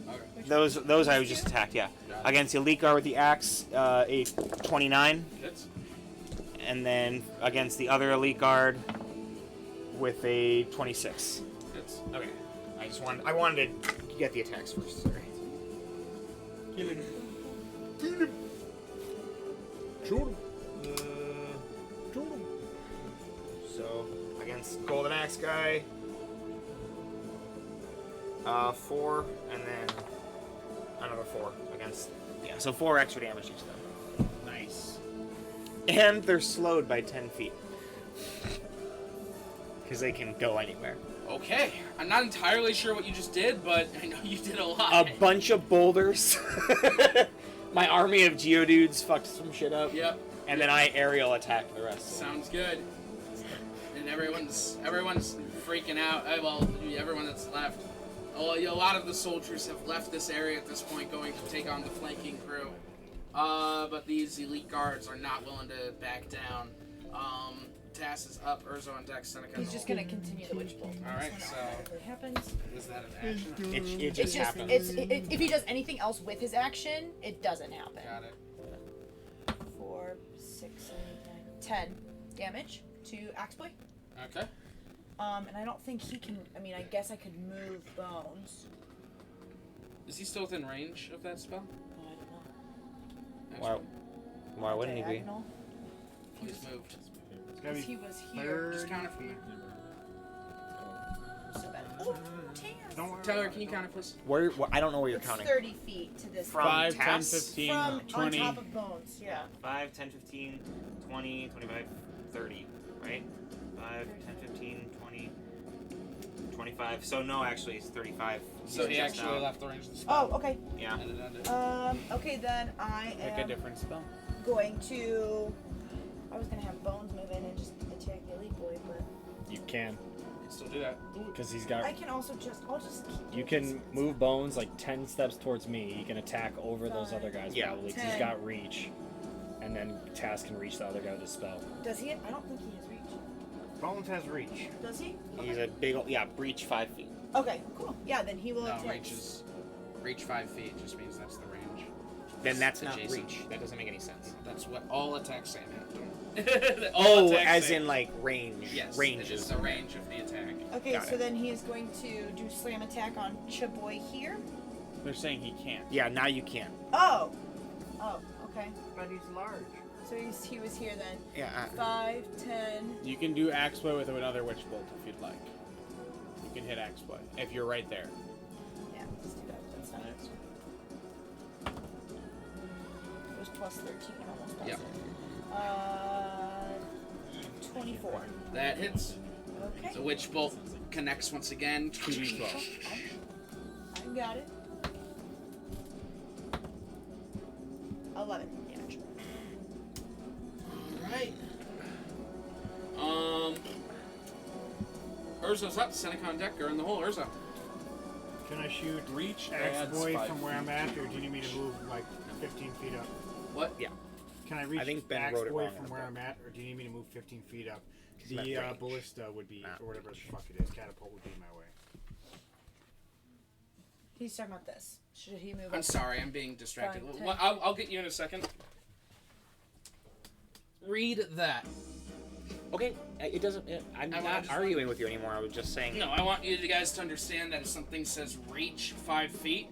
Okay. Those I was just attacked. Yeah. Against the elite guard with the axe, a 29. Hits. And then against the other elite guard with a 26. Hits. Okay. I wanted to get the attacks first. Sorry. Kill him. Shoot him. So against Golden Axe guy, 4, and then another 4 against. Yeah, so 4 extra damage each of them. Nice. And they're slowed by 10 feet. Because they can go anywhere. Okay. I'm not entirely sure what you just did, but I know you did a lot. A bunch of boulders. My army of Geodudes fucked some shit up. Yep. And then I aerial attacked the rest. Sounds good. And everyone's freaking out. Well, everyone that's left. Oh, a lot of the soldiers have left this area at this point, going to take on the flanking crew. But these elite guards are not willing to back down. Tass is up. Urzo on deck. Seneca. He's just gonna continue the witch bolt. All right. This So one automatically happens. is that an action? It just happens. If he does anything else with his action, it doesn't happen. Got it. 4, 6, 7, 8, 9, 10 damage to Axeboy. Okay. And I don't think he can. I mean, I guess I could move Bones. Is he still within range of that spell? I don't know. Why wouldn't he be? Diagonal. He's moved. It's gotta be He was here. Just count it for me. So bad. Oh, Don't worry. Taylor, can you count it, please? Where? I don't know where you're It's counting. 30 feet to this. From 5, 10, Tass? 15, From 20. on top of Bones. Yeah. 5, 10, 15, 20, 25, 30, right? 5, 10, 15, 20, 25. So no, actually, it's 35. So he Just actually out. left the range of the spell. Oh, okay. Yeah. And it ended. Okay, then I Pick a am different spell. going to. I was gonna have Bones move in and just attack the elite boy, but You can, You can still do that. because he's got. I can also just. I'll just keep. You can move Bones like 10 steps towards me. He can attack over those other guys Yeah. probably, because he's 10. got reach. And then Tass can reach the other guy with his spell. Does he? I don't think he has reach. Bones has reach. Does he? He's a big, breach 5 feet. Okay, cool. Yeah, then he will No, attack. reach 5 feet just means that's the range. Then that's not adjacent. reach. That doesn't make any sense. That's what all attacks say now. Oh, as in like range. Yes. Ranges. It's the range of the attack. Okay, Got so it. then he is going to do slam attack on Chaboy here. They're saying he can't. Yeah, now you can. Oh. Oh, okay. But he's large. So he was here then. Yeah. 5, 10. You can do Axeboy with another Witch Bolt if you'd like. You can hit Axeboy if you're right there. Yeah, let's do that. That's fine. It was plus 13, almost. Yep. 24. That hits. Okay. The Witch Bolt connects once again. 2d12. I got it. 11 damage. Alright. Urzo's up. Seneca on deck. You're in the hole. Urzo. Can I shoot Reach Axe adds Boy 5 from where I'm feet at, to or do you need me to move like 15 feet up? What? Yeah. Can I reach I think Ben Axe wrote it Boy wrong from in where the I'm at, or do you need me to move 15 feet up? He's meant The range. ballista would be, or whatever the fuck it is, catapult would be my way. He's talking about this. Should he move I'm up? sorry. I'm being distracted. Fine, Well, I'll get you in a second. Read that. Okay. It doesn't. I'm I not just arguing with you anymore. I was just saying. No, I want you guys to understand that if something says reach 5 feet,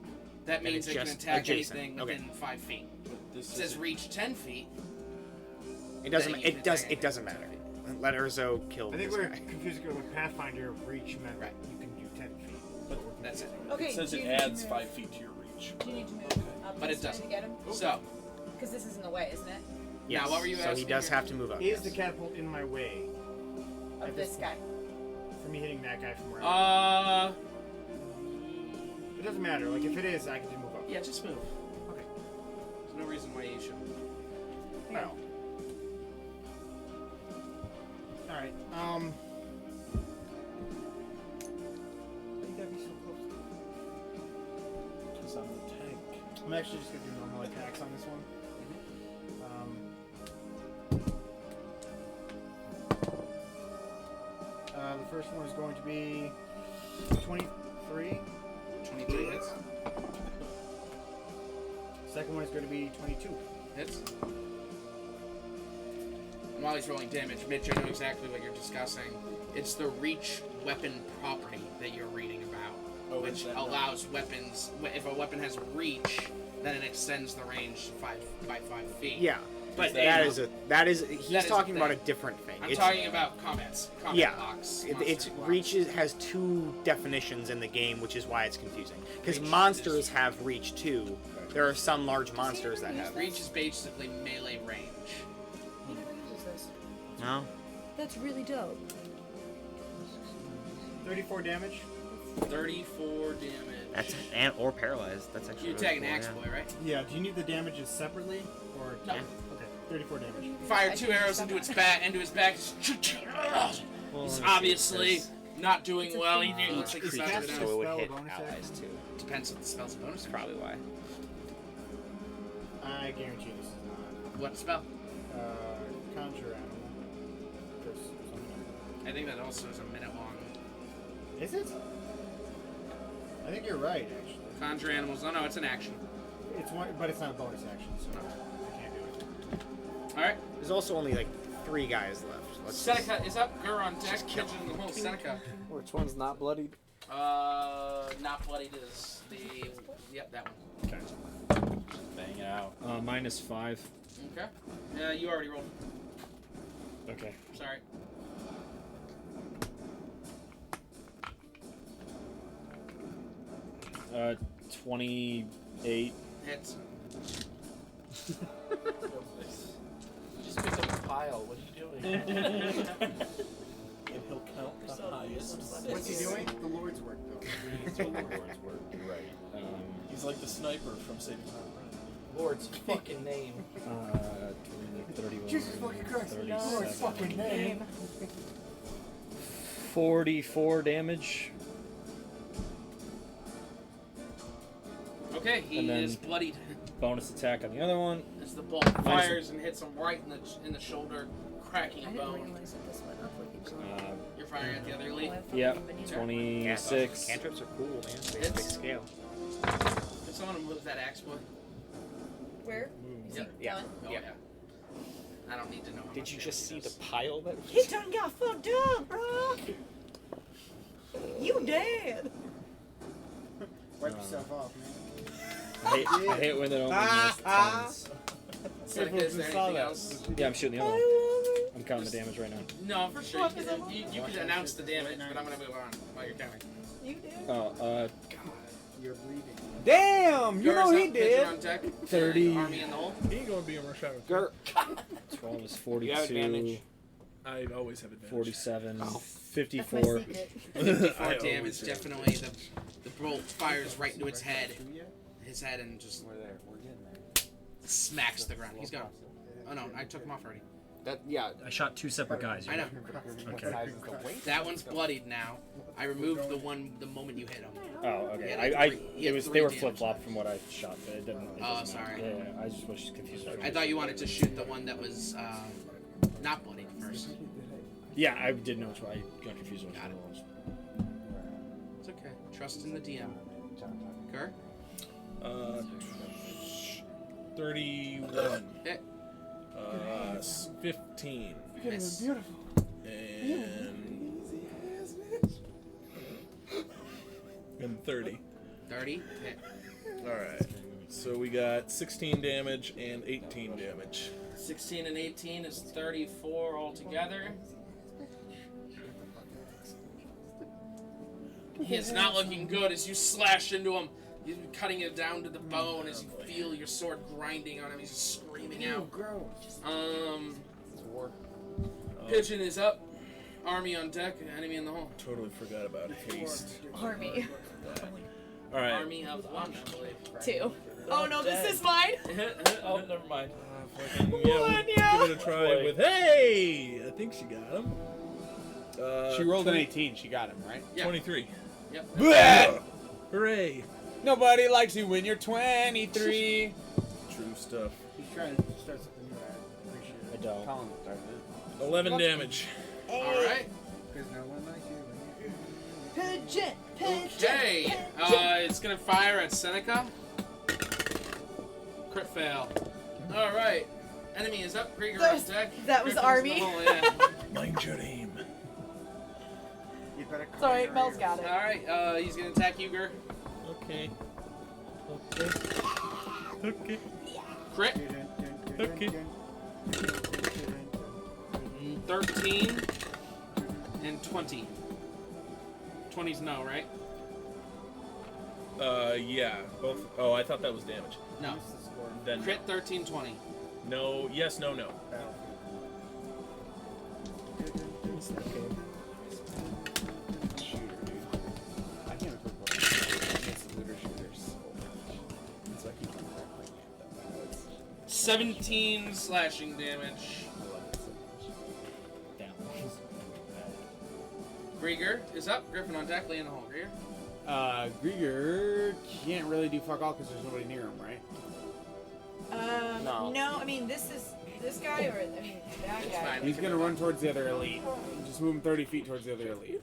that Then means it's it can just attack adjacent. anything Okay. within 5 feet. This It says reach 10 feet. It doesn't. Then you can attack It doesn't matter. Let Urzo kill I think this we're guy. confused with Pathfinder. Reach meant Right. you can do 10 feet. But that's it. Okay, It says do it you need to adds move- 5 feet to your reach. Do you need to move up But this it way doesn't. to get him? So, Because this is in the way, isn't it? Yes. Now, what were you So he asking does here? have to move up. Is the catapult in my way Of this guy. for me hitting that guy from where I'm uh, It doesn't matter. Like, if it is, I can just move up. yeah, just move. Okay. There's no reason why you should. Well. Alright, you gotta be so close. Because I'm the tank. I'm actually just gonna do normal attacks on this one. The first one is going to be 23. 23 hits. Second one is going to be 22. Hits. And while he's rolling damage, Mitch, I know exactly what you're discussing. It's the reach weapon property that you're reading about, which allows weapons. If a weapon has reach, then it extends the range by 5 feet. Yeah, but He's that is talking about a different thing. I'm talking about combat blocks. It's monster reach has two definitions in the game, which is why it's confusing. Because monsters have reach too. There are some large monsters that have. Reach is basically melee range. He never uses this. No. That's really dope. 34 damage. 34 damage. That's or paralyzed. That's actually. You really attack an cool, axe yeah. boy, right? Yeah, do you need the damages separately? Or No. Okay, 34 damage. Fire 2 arrows into his back. He's obviously not doing well. He looks like he's Creatures, out. so it would hit allies too. Depends if the spell's a bonus. That's probably why. I guarantee this is not. What spell? Conjure animal. 'Cause I think that also is a minute long. Is it? I think you're right, actually. Conjure animals. Oh no, it's an action. It's one, but it's not a bonus action, so I can't do it. All right. There's also only like 3 guys left. Seneca is up. Gur on deck. Catching the whole Seneca. Which one's not bloodied? Not bloodied is the. Yep, that one. Okay. Bang it out. -5. Okay. Yeah, you already rolled. Okay. Sorry. Uh, 28. Hits. Just picked up a pile. What are you doing? And he'll count the highest. What's he doing? The Lord's work, though. It's the Lord's work. You're right. He's like the sniper from Saving Private Ryan. Lord's fucking name. 31. Jesus fucking Christ. 37. Lord's fucking name. 44 damage. Okay, he And then- is bloodied. Bonus attack on the other one. As the bolt fires and hits him right in the shoulder, cracking a bone. You're firing at the other elite. Yep. 26. Cantrips are cool, man. They have big scale. Can someone move that axe, boy? Where? Is he Yeah. done? Oh, yeah. I don't need to know. how Did much you damage just see it the does. pile that He done got fucked up, bro. You dead. Wipe yourself off, man. I hate when they don't miss tens. Seneca, is there anything else? Yeah, I'm shooting the other one. I'm counting the damage right now. No, for sure. You can announce the damage, but I'm gonna move on while you're counting. You did. Oh, You're bleeding. Damn! You know Gur's he up, Pitcher did! on deck. 30. Army in the hole. He ain't gonna be a rush hour. Gur. 12 is You have 42. advantage. I always have advantage. 47. That's my 54. secret. 54 I damage, always have definitely. The bolt fires right into its head. His head and just We're there. We're getting there. smacks the ground. He's gone. Oh no, I took him off already. I shot 2 separate guys. I know. Okay. That one's bloodied now. I removed the one the moment you hit him. Oh, okay. He had It was. 3 They were damage. flip flop from what I shot, but it didn't. It Oh, doesn't matter. sorry. Yeah, I just was confused. I thought you wanted to shoot the one that was not bloodied first. Yeah, I didn't know which one. I got confused with which Got one it. it was. It's okay. Trust in the DM. Gur? 31. Hit. 15. Miss. And 30. 30. Hit. Alright. So we got 16 damage and 18 damage. 16 and 18 is 34 altogether. It's not looking good as you slash into him. You're cutting it down to the bone as you feel your sword grinding on him. He's screaming out. Pigeon is up. Army on deck. Enemy in the hole. Totally forgot about haste. Army. Alright. Army of 1, I believe. 2. Oh no, this is mine. Oh, never mind. Yeah, we'll give it a try with. Hey! I think she got him. She rolled an 18. She got him, right? Yeah. 23. Yep. Bleh! Hooray! Nobody likes you when you're 23. True stuff. He's trying to start something new. I appreciate it. I don't. Colin started it. 11 damage. Alright. Because no one likes you. Pigeon. Pigeon. Okay. It's going to fire at Seneca. Crit fail. Alright. Enemy is up. Krieger on deck. That was Griffin's in the Army. hole, yeah. Mind your aim. You better call Sorry, your Mel's ears. got it. Alright, he's going to attack you, Gur. Okay. Okay. Crit. Okay. 13 and 20. 20's no, right? Yeah. Both. Oh, I thought that was damage. No. Then Crit 13, 20. no. Yes. No. No. I can't remember what against the looter shooters so much. It's like you can crack my game. 17 slashing damage. I love it so much. Down. Krieger is up. Griffin on deck, Lee in the hole. Krieger. Grieger can't really do fuck all because there's nobody near him, right? No. I mean, this guy, or I mean, that guy. He's gonna run towards the other elite. Just move him 30 feet towards the other elite.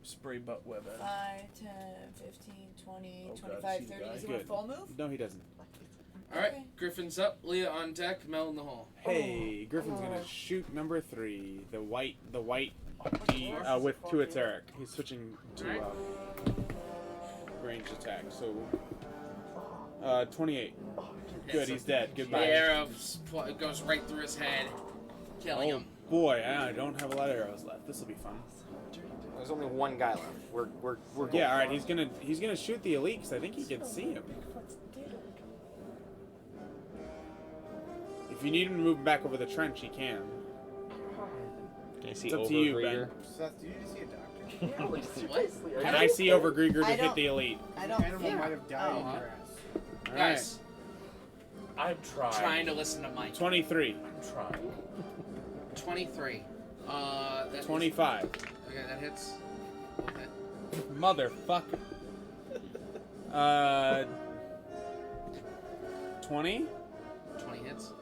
Spray butt web at 5, 10, 15, 20, Oh, 25, God, 30. Does he Good. want a full move? No, he doesn't. All right, Griffin's up. Leah on deck. Mel in the hole. Hey, Griffin's gonna shoot number 3. The white with to its Eric. He's switching to ranged attack. So 28. Good, he's dead. Goodbye. The arrow goes right through his head, killing him. Boy, I don't have a lot of arrows left. This will be fun. There's only one guy left. We're going. Yeah, all right. He's gonna shoot the elite because I think he can see him. If you need him to move back over the trench, he can. Can you see It's up over to you, Grieger? Seth, do you just see a doctor? What? Can I see over Grieger to I hit don't- the elite? I don't Animal think. might have died in Oh, grass. All right. Guys, I'm trying to listen to Mike. 23. I'm trying. 23. That 25. Okay, that hits. Okay. Motherfucker. 20? 20 hits.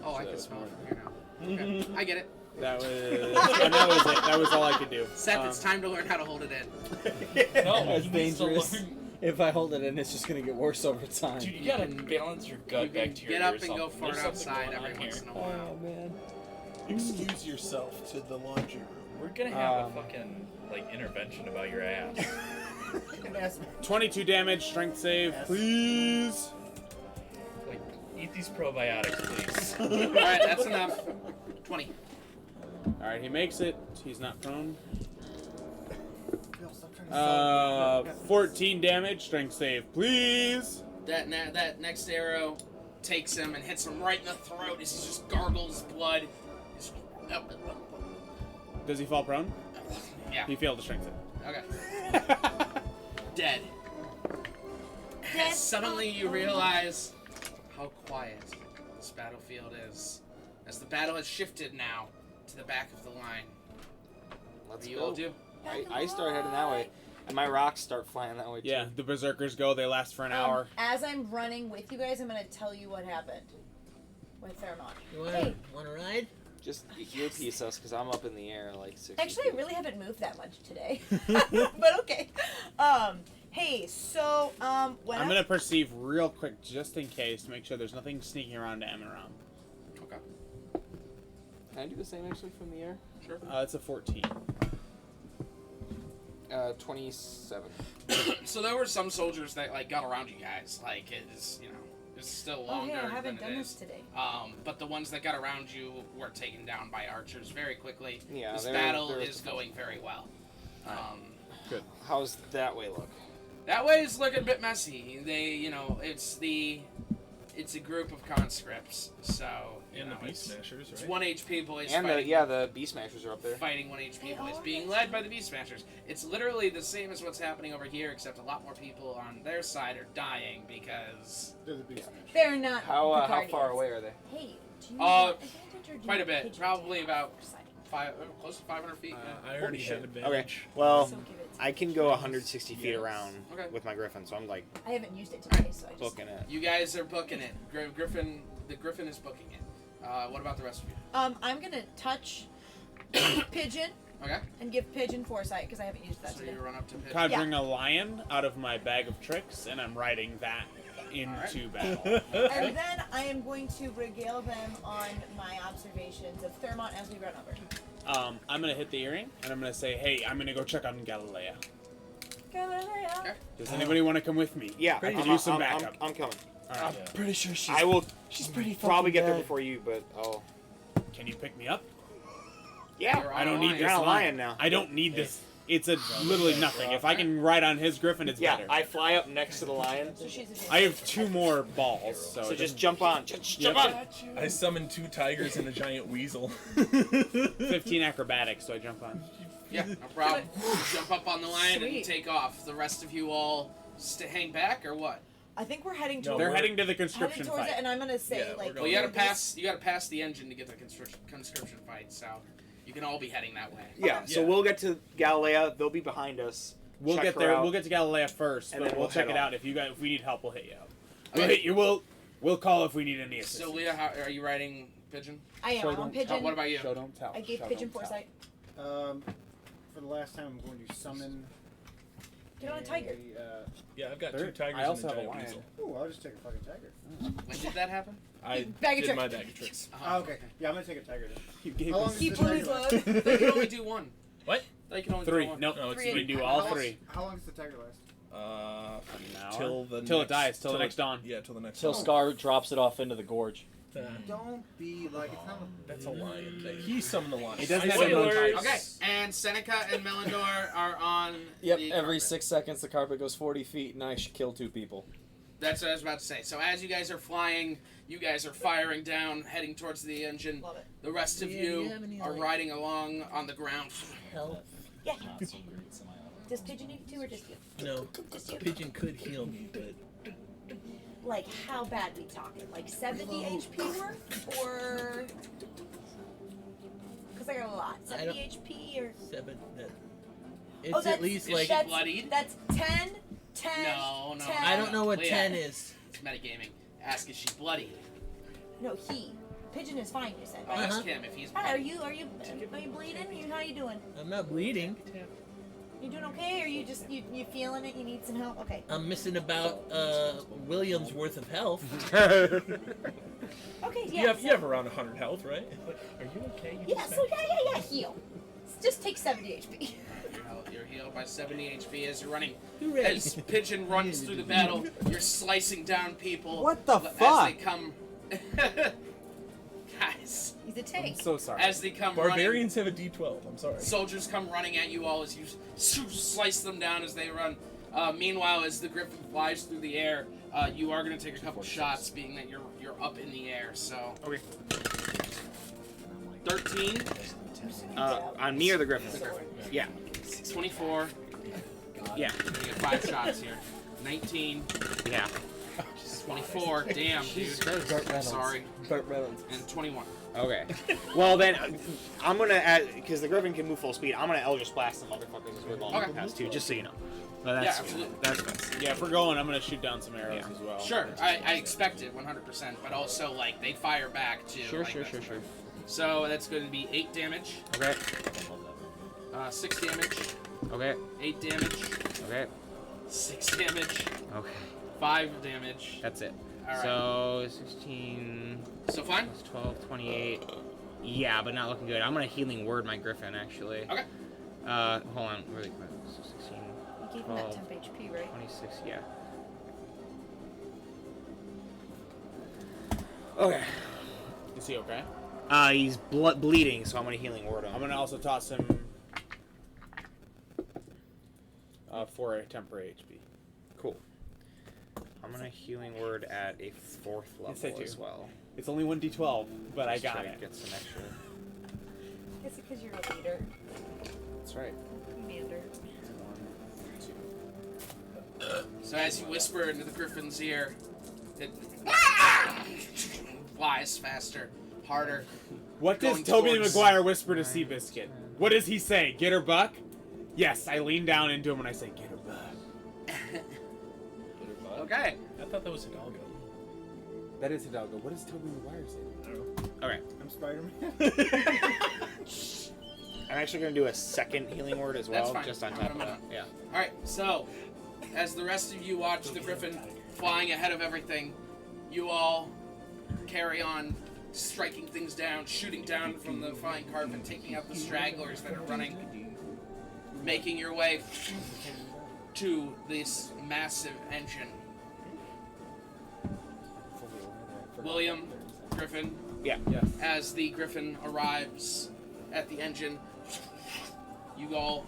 Oh, I can smell it from here now. Okay, I get it. That was and that was it. That was all I could do. Seth, it's time to learn how to hold it in. No, That's he needs to dangerous. learn- If I hold it in, it's just gonna get worse over time. Dude, you gotta balance your gut You can bacteria. get up or and go something. fart There's something outside going on every once in here. a while. Oh man. Excuse yourself to the laundry room. We're gonna have a fucking intervention about your ass. 22 damage, strength save, please. Like, eat these probiotics, please. Alright, that's enough. 20. Alright, he makes it. He's not prone. 14 damage, strength save, please. That next arrow takes him and hits him right in the throat as he just gargles blood. He's- Does he fall prone? Yeah. He failed to strength save. Okay. Dead. And suddenly you realize how quiet this battlefield is. As the battle has shifted now to the back of the line. Let's What do you go. all do? I start heading that way, and my rocks start flying that way too. Yeah, the berserkers go. They last for an hour. As I'm running with you guys, I'm gonna tell you what happened with Thermont. You Hey, wanna ride? Just earpiece us, because I'm up in the air like 60 actually, I feet. really haven't moved that much today, but okay. Hey, so when I'm gonna perceive real quick, just in case, to make sure there's nothing sneaking around Amaram. Okay. Can I do the same actually from the air? Sure. It's a 14. 27. So there were some soldiers that got around you guys. Like it's it's still longer I than haven't it done is. this today. But the ones that got around you were taken down by archers very quickly. Yeah, this they're- battle they're- is going very well. Good. How's that way look? That way is looking a bit messy. They, it's a group of conscripts, so And the Beast Smashers, it's right? 1 HP boys And fighting. the Beast Smashers are up there. Fighting 1 HP boys, being led by the Beast Smashers. It's literally the same as what's happening over here, except a lot more people on their side are dying because they're not. How Picardians. far away are they? Hey, do you Uh, want advantage or do quite you a bit, pigeon probably take about your side? close to 500 feet. I already Holy had shit. advantage. Okay, well, So give it to I can go 160 feet Yes. around Okay. with my Griffin, so I'm like I haven't used it today, so I just. booking it. You guys are booking it. Griffin, the Griffin is booking it. What about the rest of you? I'm gonna touch Pigeon Okay. and give Pigeon foresight because I haven't used that So today. you run up to Pigeon. Conjuring a lion out of my bag of tricks, and I'm riding that into battle. And then I am going to regale them on my observations of Thermont as we run over. I'm gonna hit the earring, and I'm gonna say, "Hey, I'm gonna go check on Galilea. Galileo. Does anybody want to come with me? Yeah, I could use some backup." I'm coming. All right. Pretty sure she's. I will She's pretty probably fucking get there dead. before you, but I'll. Can you pick me up? Yeah, You're I on don't a need lion. this You're on a lion. lion now. I don't need this. It's a literally nothing. If I can ride on his griffin, it's Yeah, better. I fly up next to the lion. So she's a I have 2 more balls, so, So it just doesn't- jump on. Just jump on. I summoned 2 tigers and a giant weasel. 15 acrobatics, so I jump on. Yeah, no problem. Jump up on the lion and Sweet. take off. The rest of you all hang back or what? I think we're heading No, towards. They're we're- heading to the heading conscription towards fight. it, and I'm gonna say Yeah, we're like. going- Well, you gotta this- pass. You gotta pass the engine to get the conscription fight. So you can all be heading that way. Yeah, so Yeah. we'll get to Galilea. They'll be behind us. We'll check get her there. out. We'll get to Galilea first, And but then we'll we'll check head it off. out. If we need help, we'll hit you up. Okay. We'll call if we need any assistance. So Leah, how, are you riding Pigeon? I am. I'm on Pigeon. What about you? Show don't tell. I gave Show Pigeon don't tell. foresight. For the last time, I'm going to summon. Get on a tiger. Yeah, I've got Third? 2 tigers I also and a have a giant lion. weasel. Ooh, I'll just take a fucking tiger. When did that happen? I Bag of did my tricks. bag of tricks. Oh, okay. Yeah, I'm gonna take a tiger then. You gave How long us is He the blew tiger his last? load. They can only do one. What? They can only three. do one. Nope. No, it's Three. We three. do all How long- three. How long does the tiger last? Till the Till it next, dies, till the next dawn. Yeah, till the next Till dawn. Scar drops it off into the gorge. Don't be like it's not. That's a lion thing. He summoned the lion. It doesn't have Spoilers. a no Okay, and Seneca and Melindor are on. Yep, the every carpet. 6 seconds the carpet goes 40 feet and I should kill 2 people. That's what I was about to say. So as you guys are flying, you guys are firing down, heading towards the engine. Love it. The rest of Yeah, do you you have any, are like- riding along on the ground. Help. Yeah. Does Pigeon need to or just you? No, Just a you. pigeon could heal me, but Like, how bad we talking? Like 70 HP worth? Or. Because I got a lot. I 70 don't- HP or. 7. That, Oh, it's that's, at least like. that's, bloodied? That's 10, 10, No, no. 10. I don't know what Leah. 10 is. It's metagaming. Ask, is she bloody? No, he. Pigeon is fine, you said, I'll right? ask him if he's Hi, bloody. are you bleeding? How you doing? I'm not bleeding. You doing okay? Or you just you feeling it? You need some help? Okay. I'm missing about William's worth of health. Okay, yeah. You have so, around 100 health, right? Are you okay? You yeah, just so yeah, heal. Just take 70 HP. You're healed by 70 HP as you're running. Hooray. As Pigeon runs through the battle, you're slicing down people. What the as fuck? they come. Guys. He's a tank. I'm so sorry. As they come running. Barbarians have a D12. I'm sorry. Soldiers come running at you all as you slice them down as they run. Meanwhile, as the Griffin flies through the air, you are going to take a couple shots, being that you're up in the air. So. Okay. 13. On me or the Griffin? Yeah. 24. Yeah. You get 5 shots here. 19. Yeah. 24. Damn, dude. Sorry. Burt Reynolds. And 21. Okay. Well then, I'm gonna add because the Griffin can move full speed. I'm gonna Eldritch Blast some motherfuckers as we're going Okay. past too, just so you know. But that's, Yeah, absolutely. That's fine. Yeah, if we're going, I'm gonna shoot down some arrows as well. Sure, I expect it 100%, but also like they fire back too. Sure, like, sure, that's- sure. So that's going to be 8 damage. Okay. 6 damage. Okay. 8 damage. Okay. 6 damage. Okay. 5 damage. That's it. Alright. So 16. So fine? Plus 12, 28. Yeah, but not looking good. I'm gonna healing word my Griffin actually. Okay. Hold on, really quick. So 16. You gave him that temp HP, right? 26. Yeah. Okay. Is he okay? He's bleeding, so I'm gonna healing word him. I'm gonna also toss him for a temporary HP. Cool. I'm gonna healing word at a 4th Yes, I level do. as well. It's only 1d12, but I Just got try to it. Get some extra. Is it because you're a leader? That's right. Commander. So as you whisper into the Griffin's ear, it flies faster, harder. What does going Toby towards- Maguire whisper to Seabiscuit? What does he say? Get her buck? Yes, I lean down into him and I say, get her buck. Okay. I thought that was Hidalgo. That is Hidalgo. What does Toby Maguire say? Okay. I'm Spider-Man. I'm actually gonna do a second healing word as well, That's fine. just on I'm top of gonna- that. Yeah. Alright, so as the rest of you watch the Griffin flying ahead of everything, you all carry on striking things down, shooting down from the flying carpet, taking out the stragglers that are running, making your way to this massive engine. William, Griffin, Yeah. as the Griffin arrives at the engine, you all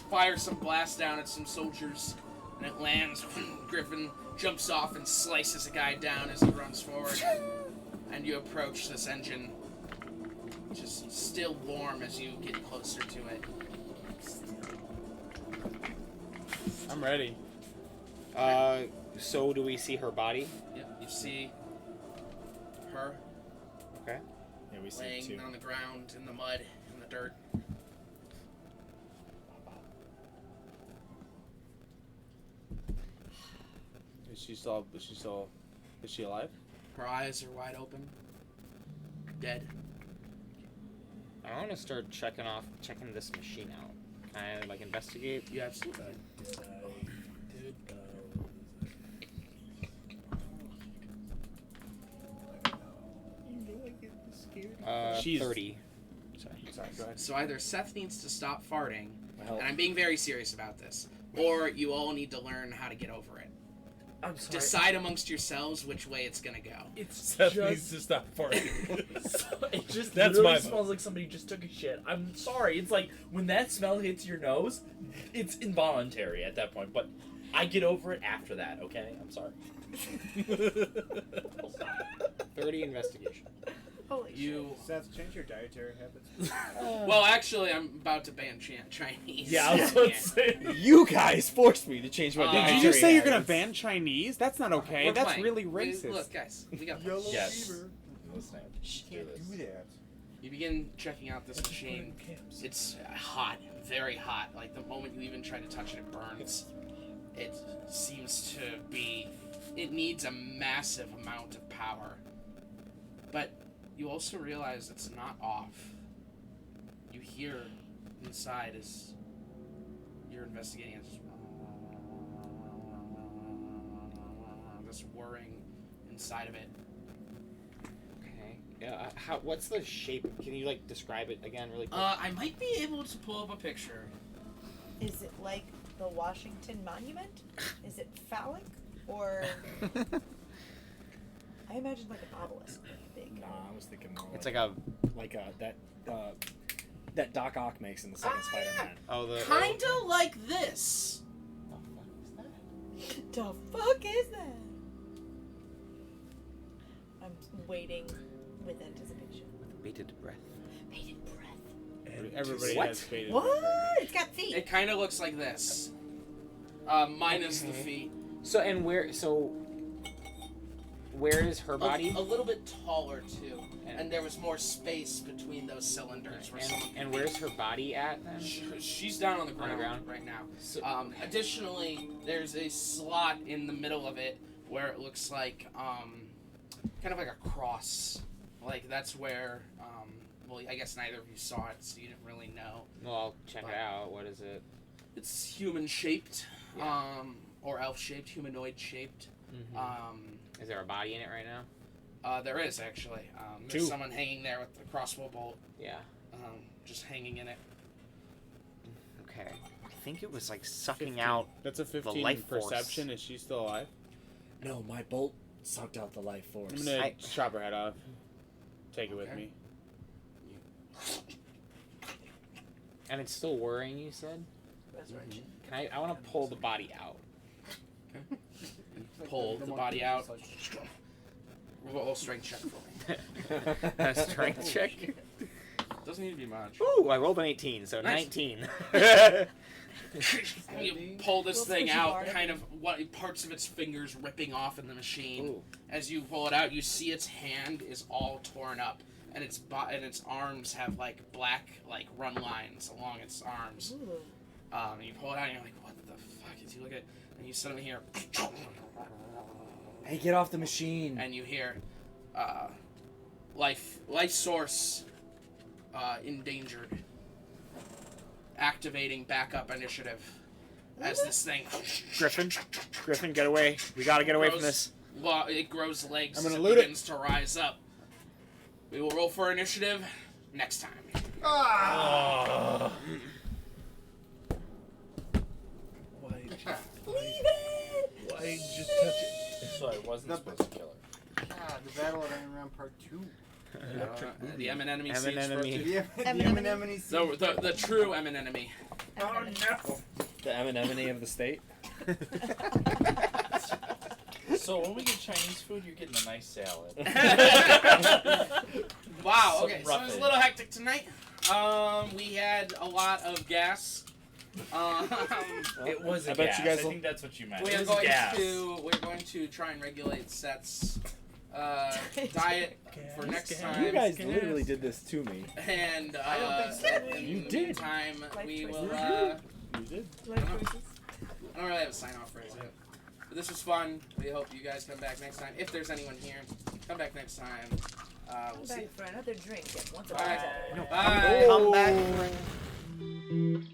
fire some blast down at some soldiers, and it lands. Griffin jumps off and slices a guy down as he runs forward, and you approach this engine, which is still warm as you get closer to it. I'm ready. So do we see her body? Yep, you see her Okay. Yeah, we see laying it too. on the ground in the mud, in the dirt. Is she still Is she alive? Her eyes are wide open. Dead. I want to start checking this machine out. Can I like investigate? You absolutely. She's 30. Sorry, go ahead. So either Seth needs to stop farting, Well, and I'm being very serious about this, or you all need to learn how to get over it. I'm sorry. Decide amongst yourselves which way it's gonna go. Seth needs to stop farting. It just That's literally my smells like somebody just took a shit. I'm sorry. It's like when that smell hits your nose, it's involuntary at that point. But I get over it after that. Okay, I'm sorry. 30 investigation. Holy You. Seth, change your dietary habits. Well, actually, I'm about to ban Chinese. Yeah, I was about to say. You guys forced me to change my Did dietary you just say you're gonna habits. ban Chinese? That's not okay. We're That's playing. really racist. Look, guys, we got Yellow Yes. fever. Listen, Can't do that. You begin checking out this machine. It's hot, very hot. Like the moment you even try to touch it, it burns. It seems to be. It needs a massive amount of power. But you also realize it's not off. You hear inside as you're investigating it, this whirring inside of it. Okay. Yeah. What's the shape? Can you like describe it again, really quick? I might be able to pull up a picture. Is it like the Washington Monument? Is it phallic? Or I imagined like an obelisk. Big. Nah, I was thinking more It's like that Doc Ock makes in the second Spider-Man. Oh, the Kinda like this. The fuck is that? I'm waiting with anticipation. bated breath. Bated breath. Everybody What? has bated What? breath. It's got feet. It kind of looks like this. Minus the feet. So where is her body? A little bit taller too, and there was more space between those cylinders. Where And where's her body at then? She's down on the ground, ground? right now. So, Additionally, there's a slot in the middle of it where it looks like kind of like a cross. Like that's where well, I guess neither of you saw it, so you didn't really know. well, I'll check it out. What is it? It's human shaped, or elf shaped, humanoid shaped. Is there a body in it right now? There is actually. Two. There's someone hanging there with the crossbow bolt. Yeah. Just hanging in it. Okay. I think it was like sucking out. That's a the 15 life force. perception. Is she still alive? No, my bolt sucked out the life force. I'm gonna chop her head off. Take it with me. And it's still worrying, you said? Resurrection. Can I want to pull the body out. Pull the body out. Roll a strength check for me. A strength check? Doesn't need to be much. Ooh, I rolled an 18, so Nice. 19. You pull this thing out, kind of what parts of its fingers ripping off in the machine. Ooh. As you pull it out, you see its hand is all torn up, and its arms have like black like run lines along its arms. And you pull it out, and you're like, "What the fuck?" As you look at it, and you suddenly hear, Hey, get off the machine. and you hear, life source, endangered. Activating backup initiative as this thing Griffin, get away. We gotta get away from this. It grows legs. I'm gonna and loot it. begins to rise up. We will roll for initiative next time. Why Leave it! did you touch it? So I wasn't supposed to kill her. God, the Battle of Around Part 2. The M&Enemy M&Enemy. seeds for two. The M&Enemy seeds. The true M&Enemy. Oh no! The M&M of the state. So when we get Chinese food, you're getting a nice salad. Wow. Some Okay, so it was a roughage. little hectic tonight. We had a lot of gas. It was a I bet gas. you guys I will- think that's what you meant. We're It was going gas. to try and regulate Seth's diet for next time. You guys literally did this to me. And I don't think so. in You the did. meantime, Life we choices. will. You did. Life choices. I don't really have a sign off phrase yet. But this was fun. We hope you guys come back next time. If there's anyone here, come back next time. We'll Come see. back for another drink at once a Bye. time. Bye. Come back.